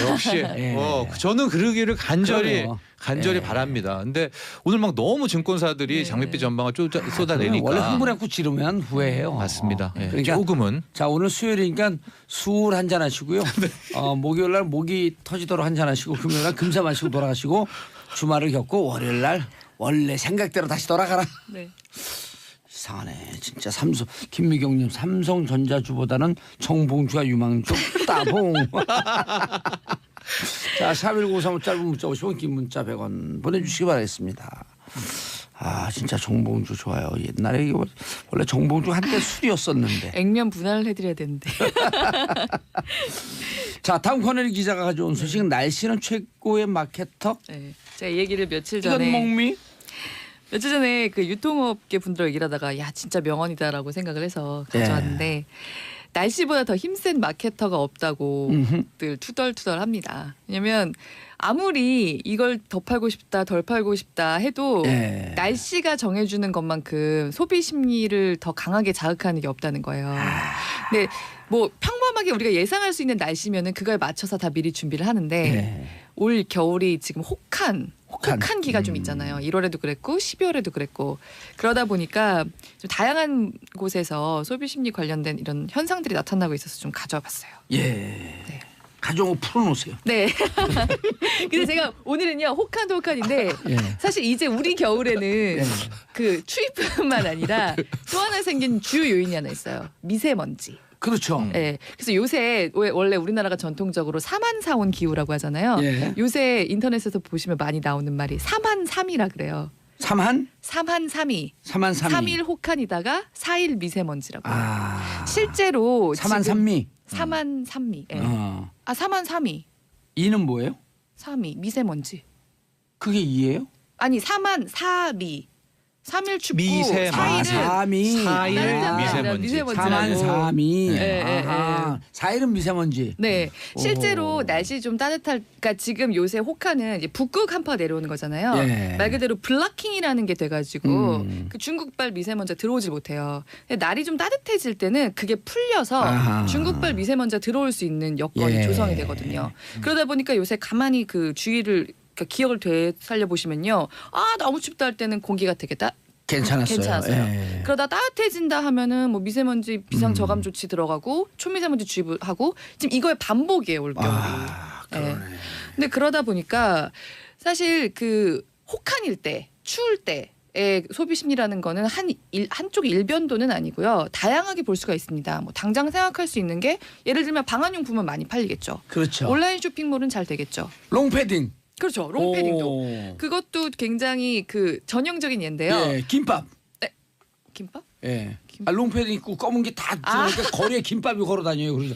Speaker 6: 역시
Speaker 1: 예.
Speaker 6: 저는 그러기를 간절히
Speaker 1: 그래요.
Speaker 6: 바랍니다. 근데 오늘 막 너무 증권사들이 장밋빛 전망을 쏟아내니까
Speaker 1: 원래 흥분해갖고 지르면 후회해요.
Speaker 6: 맞습니다. 예.
Speaker 1: 그러니까
Speaker 6: 조금은
Speaker 1: 자 오늘 수요일이니까 술 한잔 하시고요. 목요일날 목이 터지도록 한잔 하시고 금요일날 금사 마시고 돌아가시고 주말을 겪고 월요일날 원래 생각대로 다시 돌아가라.
Speaker 7: 네.
Speaker 1: 이상하네 진짜 김미경님 삼성전자주보다는 정봉주가 유망주 따봉. 자, 4153 짧은 문자 50원 긴 문자 100원 보내주시기 바라겠습니다. 아 진짜 정봉주 좋아요. 옛날에 이거 원래 정봉주 한때 술이었었는데.
Speaker 7: 액면 분할을 해드려야 되는데.
Speaker 1: 자 다음 권혜리 기자가 가져온 소식은 날씨는 최고의 마케터.
Speaker 7: 네. 제가 이 얘기를 며칠
Speaker 1: 이건
Speaker 7: 전에
Speaker 1: 목미.
Speaker 7: 며칠 전에 그 유통업계 분들과 얘기를 하다가 야 진짜 명언이다라고 생각을 해서 가져왔는데 날씨보다 더 힘센 마케터가 없다고들 투덜투덜합니다. 왜냐하면 아무리 이걸 더 팔고 싶다 덜 팔고 싶다 해도 날씨가 정해주는 것만큼 소비 심리를 더 강하게 자극하는 게 없다는 거예요. 근데 뭐 평범하게 우리가 예상할 수 있는 날씨면은 그거에 맞춰서 다 미리 준비를 하는데 올 겨울이 지금 혹한 혹한기가 좀 있잖아요. 1월에도 그랬고 12월에도 그랬고 그러다 보니까 좀 다양한 곳에서 소비 심리 관련된 이런 현상들이 나타나고 있어서 좀 가져와봤어요.
Speaker 1: 예.
Speaker 7: 네.
Speaker 1: 가져온 거 풀어놓으세요.
Speaker 7: 네. 근데 제가 오늘은요 혹한도 혹한인데
Speaker 1: 예.
Speaker 7: 사실 이제 우리 겨울에는 그 추위뿐만 아니라 또 하나 생긴 주요 요인이 하나 있어요. 미세먼지.
Speaker 1: 그렇죠.
Speaker 7: 네. 그래서 요새 원래 우리나라가 전통적으로 사만사온 기후라고 하잖아요.
Speaker 1: 예.
Speaker 7: 요새 인터넷에서 보시면 많이 나오는 말이 사만삼이라 그래요.
Speaker 1: 삼한?
Speaker 7: 삼한삼이.
Speaker 1: 삼한삼이.
Speaker 7: 3일 혹한이다가 4일 미세먼지라고.
Speaker 1: 아.
Speaker 7: 실제로
Speaker 1: 삼한삼미.
Speaker 7: 사만삼미. 예.
Speaker 1: 어.
Speaker 7: 아 사만삼이.
Speaker 1: 이는 뭐예요?
Speaker 7: 삼이 미세먼지.
Speaker 1: 그게 이예요?
Speaker 7: 아니 사만사미. 3일 춥고
Speaker 6: 미세먼지.
Speaker 7: 4일은
Speaker 1: 삼이.
Speaker 6: 사일
Speaker 7: 따뜻한
Speaker 6: 미세먼지.
Speaker 1: 삼한삼이.
Speaker 7: 예,
Speaker 1: 아하. 4일은 미세먼지.
Speaker 7: 네, 실제로
Speaker 1: 오.
Speaker 7: 날씨 좀 따뜻할, 그러니까 지금 요새 혹한은 이제 북극 한파가 내려오는 거잖아요.
Speaker 1: 예.
Speaker 7: 말 그대로 블라킹이라는 게 돼가지고
Speaker 1: 음.
Speaker 7: 그 중국발 미세먼지가 들어오질 못해요. 근데 날이 좀 따뜻해질 때는 그게 풀려서
Speaker 1: 아하.
Speaker 7: 중국발 미세먼지가 들어올 수 있는 여건이
Speaker 1: 예.
Speaker 7: 조성이 되거든요. 그러다 보니까 요새 가만히 그 주의를 그러니까 기억을 되살려 보시면요, 아 너무 춥다 할 때는 공기가 되게
Speaker 1: 괜찮았어요.
Speaker 7: 괜찮았어요.
Speaker 1: 예.
Speaker 7: 그러다 따뜻해진다 하면은 뭐 미세먼지 비상 저감 조치 들어가고 초미세먼지 주의하고 지금 이거의 반복이에요 올겨울이.
Speaker 1: 아, 그러네.
Speaker 7: 예. 근데 그러다 보니까 사실 그 혹한일 때 추울 때의 소비 심리라는 거는 한쪽 일변도는 아니고요. 다양하게 볼 수가 있습니다. 뭐 당장 생각할 수 있는 게 예를 들면 방한용품은 많이 팔리겠죠.
Speaker 1: 그렇죠.
Speaker 7: 온라인 쇼핑몰은 잘 되겠죠.
Speaker 1: 롱패딩.
Speaker 7: 그렇죠. 롱패딩도.
Speaker 1: 오.
Speaker 7: 그것도 굉장히 그 전형적인 예인데요.
Speaker 1: 예, 김밥.
Speaker 7: 김밥?
Speaker 1: 예. 아, 롱패딩 입고 검은 게 다 그러니까 거리에 김밥이 걸어 다녀요. 그러죠.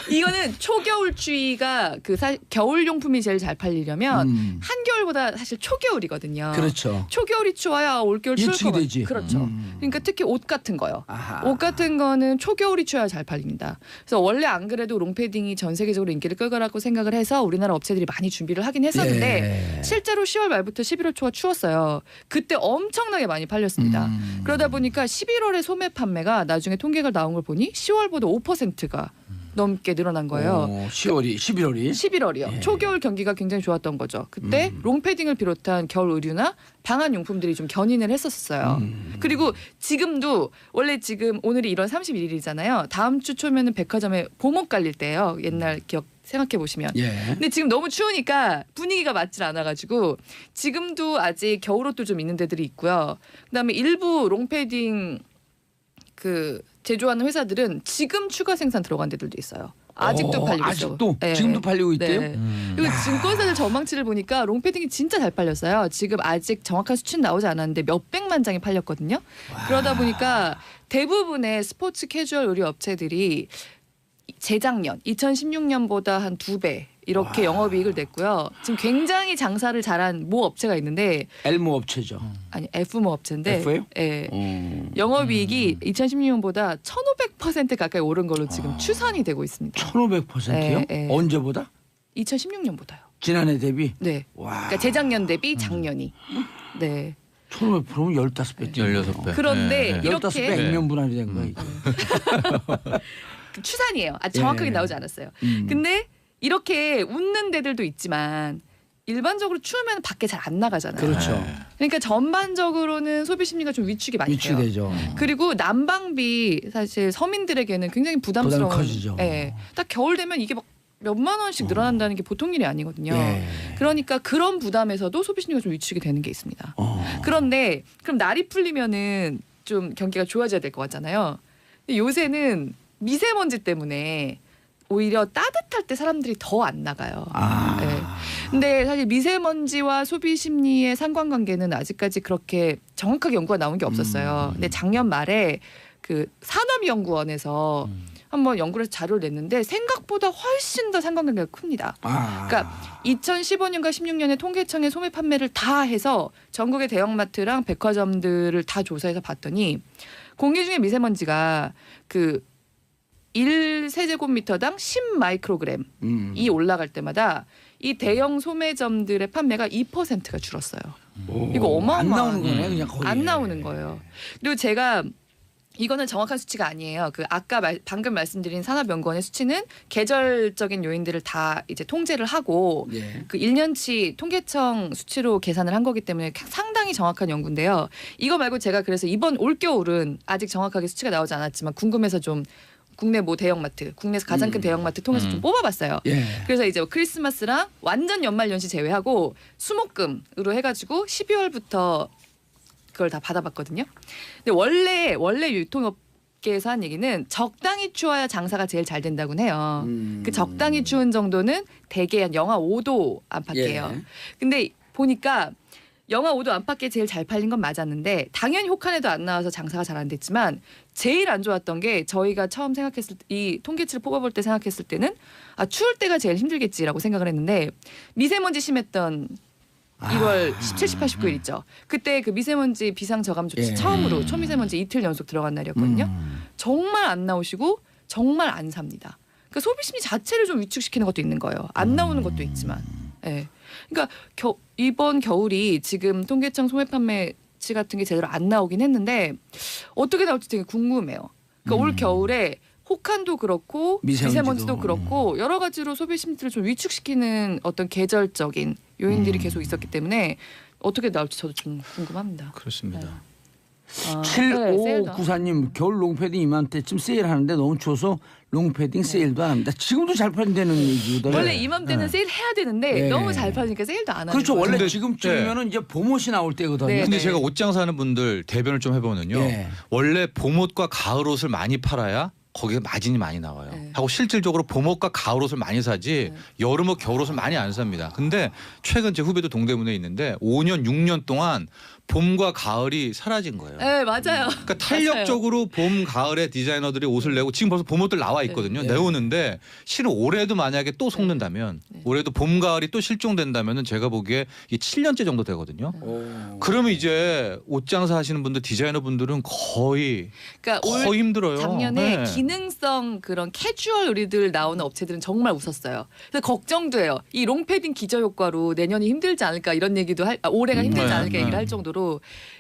Speaker 7: 이거는 초겨울 추위가 그 겨울 용품이 제일 잘 팔리려면 한겨울보다 사실 초겨울이거든요.
Speaker 1: 그렇죠.
Speaker 7: 초겨울이 추워야 올겨울 추울
Speaker 1: 예측이
Speaker 7: 것
Speaker 1: 되지.
Speaker 7: 그렇죠. 그러니까 특히 옷 같은 거요.
Speaker 1: 아하.
Speaker 7: 옷 같은 거는 초겨울이 추워야 잘 팔립니다. 그래서 원래 안 그래도 롱패딩이 전 세계적으로 인기를 끌 거라고 생각을 해서 우리나라 업체들이 많이 준비를 하긴 했었는데
Speaker 1: 예.
Speaker 7: 실제로 10월 말부터 11월 초가 추웠어요. 그때 엄청나게 많이 팔렸습니다. 그러다 보니까 11월에 소매 판매가 나중에 통계가 나온 걸 보니 10월보다 5%가 넘게 늘어난 거예요.
Speaker 1: 10월이 11월이
Speaker 7: 11월이요.
Speaker 1: 예.
Speaker 7: 초겨울 경기가 굉장히 좋았던 거죠. 그때 롱패딩을 비롯한 겨울 의류나 방한 용품들이 좀 견인을 했었어요. 그리고 지금도 원래 지금 오늘이 1월 31일이잖아요. 다음 주 초면은 백화점에 봄옷 갈릴 때예요. 옛날 기억 생각해 보시면.
Speaker 1: 예.
Speaker 7: 근데 지금 너무 추우니까 분위기가 맞질 않아가지고 지금도 아직 겨울옷도 좀 있는 데들이 있고요. 그다음에 일부 롱패딩 그 제조하는 회사들은 지금 추가 생산 들어간 데들도 있어요. 아직도 팔리고 있어요.
Speaker 1: 아직도 지금도 팔리고 있대요.
Speaker 7: 네. 그리고 증권사들 전망치를 보니까 롱패딩이 진짜 잘 팔렸어요. 지금 아직 정확한 수치는 나오지 않았는데 몇백만 장이 팔렸거든요. 그러다 보니까 대부분의 스포츠 캐주얼 의류 업체들이 재작년 2016년보다 한 2배 이렇게 영업이익을 냈고요. 지금 굉장히 장사를 잘한 모 업체가 있는데
Speaker 1: 엘모 업체죠.
Speaker 7: 아니 F모 업체인데
Speaker 1: F예요?
Speaker 7: 예. 영업이익이 2016년보다 1,500% 가까이 오른 걸로 지금 추산이 되고 있습니다.
Speaker 1: 1,500%요?
Speaker 7: 예, 예.
Speaker 1: 언제보다?
Speaker 7: 2016년보다요.
Speaker 1: 지난해 대비?
Speaker 7: 네.
Speaker 1: 와.
Speaker 7: 그러니까 재작년 대비 작년이. 네.
Speaker 1: 1,500%면 15배 뛰는 거예요.
Speaker 6: 16배.
Speaker 7: 그런데
Speaker 6: 네, 네.
Speaker 7: 이렇게
Speaker 1: 15배 액면 분할이 된 거예요.
Speaker 7: 그 추산이에요. 아직 정확하게
Speaker 1: 예.
Speaker 7: 나오지 않았어요. 근데 이렇게 웃는 데들도 있지만 일반적으로 추우면 밖에 잘 안 나가잖아요.
Speaker 1: 그렇죠.
Speaker 7: 그러니까 전반적으로는 소비 심리가 좀 위축이 많이 돼요.
Speaker 1: 위축되죠.
Speaker 7: 그리고 난방비 사실 서민들에게는 굉장히 부담스러운.
Speaker 1: 부담이 커지죠.
Speaker 7: 예. 딱 겨울 되면 이게 막 몇만 원씩 늘어난다는 게 보통 일이 아니거든요.
Speaker 1: 예.
Speaker 7: 그러니까 그런 부담에서도 소비 심리가 좀 위축이 되는 게 있습니다. 그런데 그럼 날이 풀리면은 좀 경기가 좋아져야 될 것 같잖아요. 근데 요새는 미세먼지 때문에 오히려 따뜻할 때 사람들이 더 안 나가요.
Speaker 1: 아.
Speaker 7: 네. 근데 사실 미세먼지와 소비 심리의 상관관계는 아직까지 그렇게 정확하게 연구가 나온 게 없었어요. 근데 작년 말에 그 산업연구원에서 한번 연구를 해서 자료를 냈는데 생각보다 훨씬 더 상관관계가 큽니다.
Speaker 1: 아.
Speaker 7: 그러니까 2015년과 16년에 통계청의 소매 판매를 다 해서 전국의 대형마트랑 백화점들을 다 조사해서 봤더니 공기 중에 미세먼지가 그 1세제곱미터당 10마이크로그램이 올라갈 때마다 이 대형 소매점들의 판매가 2%가 줄었어요. 이거 어마어마한
Speaker 1: 안 나오는 거네, 그냥 거의.
Speaker 7: 안 나오는 거예요. 그리고 제가 이거는 정확한 수치가 아니에요. 그 아까 방금 말씀드린 산업연구원의 수치는 계절적인 요인들을 다 이제 통제를 하고
Speaker 1: 예.
Speaker 7: 그 1년치 통계청 수치로 계산을 한 거기 때문에 상당히 정확한 연구인데요. 이거 말고 제가 그래서 이번 올겨울은 아직 정확하게 수치가 나오지 않았지만 궁금해서 좀 국내 뭐 대형마트, 국내에서 가장 큰 대형마트 통해서 좀 뽑아봤어요.
Speaker 1: 예.
Speaker 7: 그래서 이제 크리스마스랑 완전 연말 연시 제외하고 수목금으로 해가지고 12월부터 그걸 다 받아봤거든요. 근데 원래 유통업계에서 한 얘기는 적당히 추워야 장사가 제일 잘 된다고 해요. 그 적당히 추운 정도는 대개 한 영하 5도 안팎이에요.
Speaker 1: 예.
Speaker 7: 근데 보니까 영하 5도 안팎에 제일 잘 팔린 건 맞았는데 당연히 혹한에도 안 나와서 장사가 잘 안 됐지만 제일 안 좋았던 게 저희가 처음 생각했을 때 이 통계치를 뽑아볼 때 생각했을 때는 아 추울 때가 제일 힘들겠지라고 생각을 했는데 미세먼지 심했던 1월 17, 18, 19일 있죠. 그때 그 미세먼지 비상 저감 조치
Speaker 1: 예.
Speaker 7: 처음으로 초미세먼지 이틀 연속 들어간 날이었거든요. 정말 안 나오시고 정말 안 삽니다. 그러니까 소비 심리 자체를 좀 위축시키는 것도 있는 거예요. 안 나오는 것도 있지만. 예. 그러니까 이번 겨울이 지금 통계청 소매 판매치 같은 게 제대로 안 나오긴 했는데 어떻게 나올지 되게 궁금해요. 그러니까 올 겨울에 혹한도 그렇고 미세먼지도 그렇고 여러 가지로 소비 심리를 좀 위축시키는 어떤 계절적인 요인들이 계속 있었기 때문에 어떻게 나올지 저도 좀 궁금합니다.
Speaker 6: 그렇습니다.
Speaker 7: 아, 세일도
Speaker 1: 7594님 겨울 롱패딩 이맘때쯤 세일하는데 너무 추워서 롱패딩 세일도 안 합니다. 지금도 잘 팔린다는 얘기거든요.
Speaker 7: 원래 이맘때는 세일해야 되는데
Speaker 1: 예.
Speaker 7: 너무 잘 팔리니까 세일도 안 하는
Speaker 1: 그렇죠.
Speaker 7: 거예요.
Speaker 1: 원래
Speaker 6: 근데-
Speaker 1: 지금쯤이면은 이제 봄옷이 나올 때거든요.
Speaker 7: 네.
Speaker 6: 근데 제가 옷 장사하는 분들 대변을 좀 해보면요.
Speaker 1: 예.
Speaker 6: 원래 봄옷과 가을옷을 많이 팔아야 거기에 마진이 많이 나와요.
Speaker 7: 네.
Speaker 6: 하고 실질적으로 봄옷과 가을옷을 많이 사지 여름옷, 겨울옷을 많이 안 삽니다. 근데 최근 제 후배도 동대문에 있는데 5년, 6년 동안 봄과 가을이 사라진 거예요.
Speaker 7: 네 맞아요.
Speaker 6: 그러니까 탄력적으로 봄, 가을에 디자이너들이 옷을 내고 지금 벌써 봄옷들 나와 있거든요.
Speaker 1: 네.
Speaker 6: 내오는데 실은 올해도 만약에 또 속는다면 올해도 봄, 가을이 또 실종된다면은 제가 보기에 이 7년째 정도 되거든요. 그러면 이제 옷 장사 하시는 분들, 디자이너 분들은 거의
Speaker 7: 그러니까 올
Speaker 6: 거의 힘들어요.
Speaker 7: 작년에
Speaker 6: 네.
Speaker 7: 기능성 그런 캐주얼 의류들 나오는 업체들은 정말 웃었어요. 그래서 걱정도 해요. 이 롱패딩 기저 효과로 내년이 힘들지 않을까 이런 얘기도 올해가 힘들지
Speaker 6: 네,
Speaker 7: 않을까
Speaker 6: 네.
Speaker 7: 얘기를 할 정도로.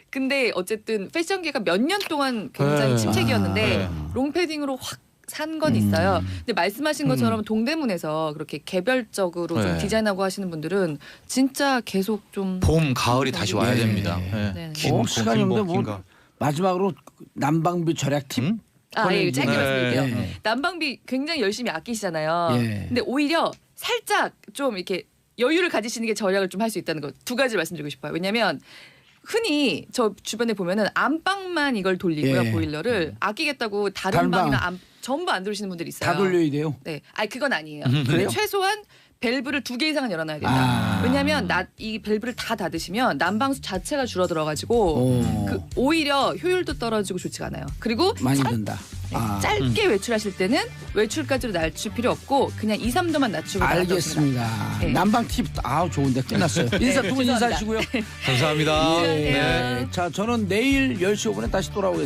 Speaker 7: 근데 어쨌든 패션계가 몇 년 동안 굉장히
Speaker 6: 네.
Speaker 7: 침체기였는데 롱패딩으로 확 산 건 있어요. 근데 말씀하신 것처럼 동대문에서 그렇게 개별적으로 좀
Speaker 6: 네.
Speaker 7: 디자인하고 하시는 분들은 진짜 계속 좀
Speaker 6: 봄, 가을이 다시 와야
Speaker 1: 예.
Speaker 6: 됩니다.
Speaker 7: 네.
Speaker 6: 긴
Speaker 1: 시간이 없는데 뭐
Speaker 6: 긴가.
Speaker 1: 마지막으로 난방비 절약 팁.
Speaker 6: 음?
Speaker 7: 예, 짧게
Speaker 6: 네.
Speaker 7: 말씀드릴게요.
Speaker 1: 네.
Speaker 7: 난방비 굉장히 열심히 아끼시잖아요.
Speaker 1: 예.
Speaker 7: 근데 오히려 살짝 좀 이렇게 여유를 가지시는 게 절약을 좀 할 수 있다는 거 두 가지 말씀드리고 싶어요. 왜냐하면 흔히 저 주변에 보면은 안방만 이걸 돌리고요.
Speaker 1: 예.
Speaker 7: 보일러를 아끼겠다고 다른
Speaker 1: 다른 방.
Speaker 7: 방이나 전부 안 돌리시는 분들이 있어요.
Speaker 1: 다 돌려야 돼요.
Speaker 7: 네, 아니 그건 아니에요.
Speaker 1: 그래요?
Speaker 7: 근데 최소한 밸브를 2개 이상은 열어놔야 된다.
Speaker 1: 아.
Speaker 7: 왜냐하면 이 밸브를 다 닫으시면 난방수 자체가 줄어들어가지고
Speaker 1: 오.
Speaker 7: 그 오히려 효율도 떨어지고 좋지가 않아요. 그리고
Speaker 1: 많이 든다. 아.
Speaker 7: 짧게 외출하실 때는 외출까지로 낮출 필요 없고 그냥 2, 3도만 낮추고 나가도 좋습니다.
Speaker 1: 알겠습니다.
Speaker 7: 네.
Speaker 1: 난방 팁 좋은데 끝났어요. 인사 두 분
Speaker 7: 죄송합니다.
Speaker 1: 인사하시고요.
Speaker 6: 감사합니다.
Speaker 7: 네.
Speaker 1: 자, 저는 내일 10시 5분에 다시 돌아오겠습니다.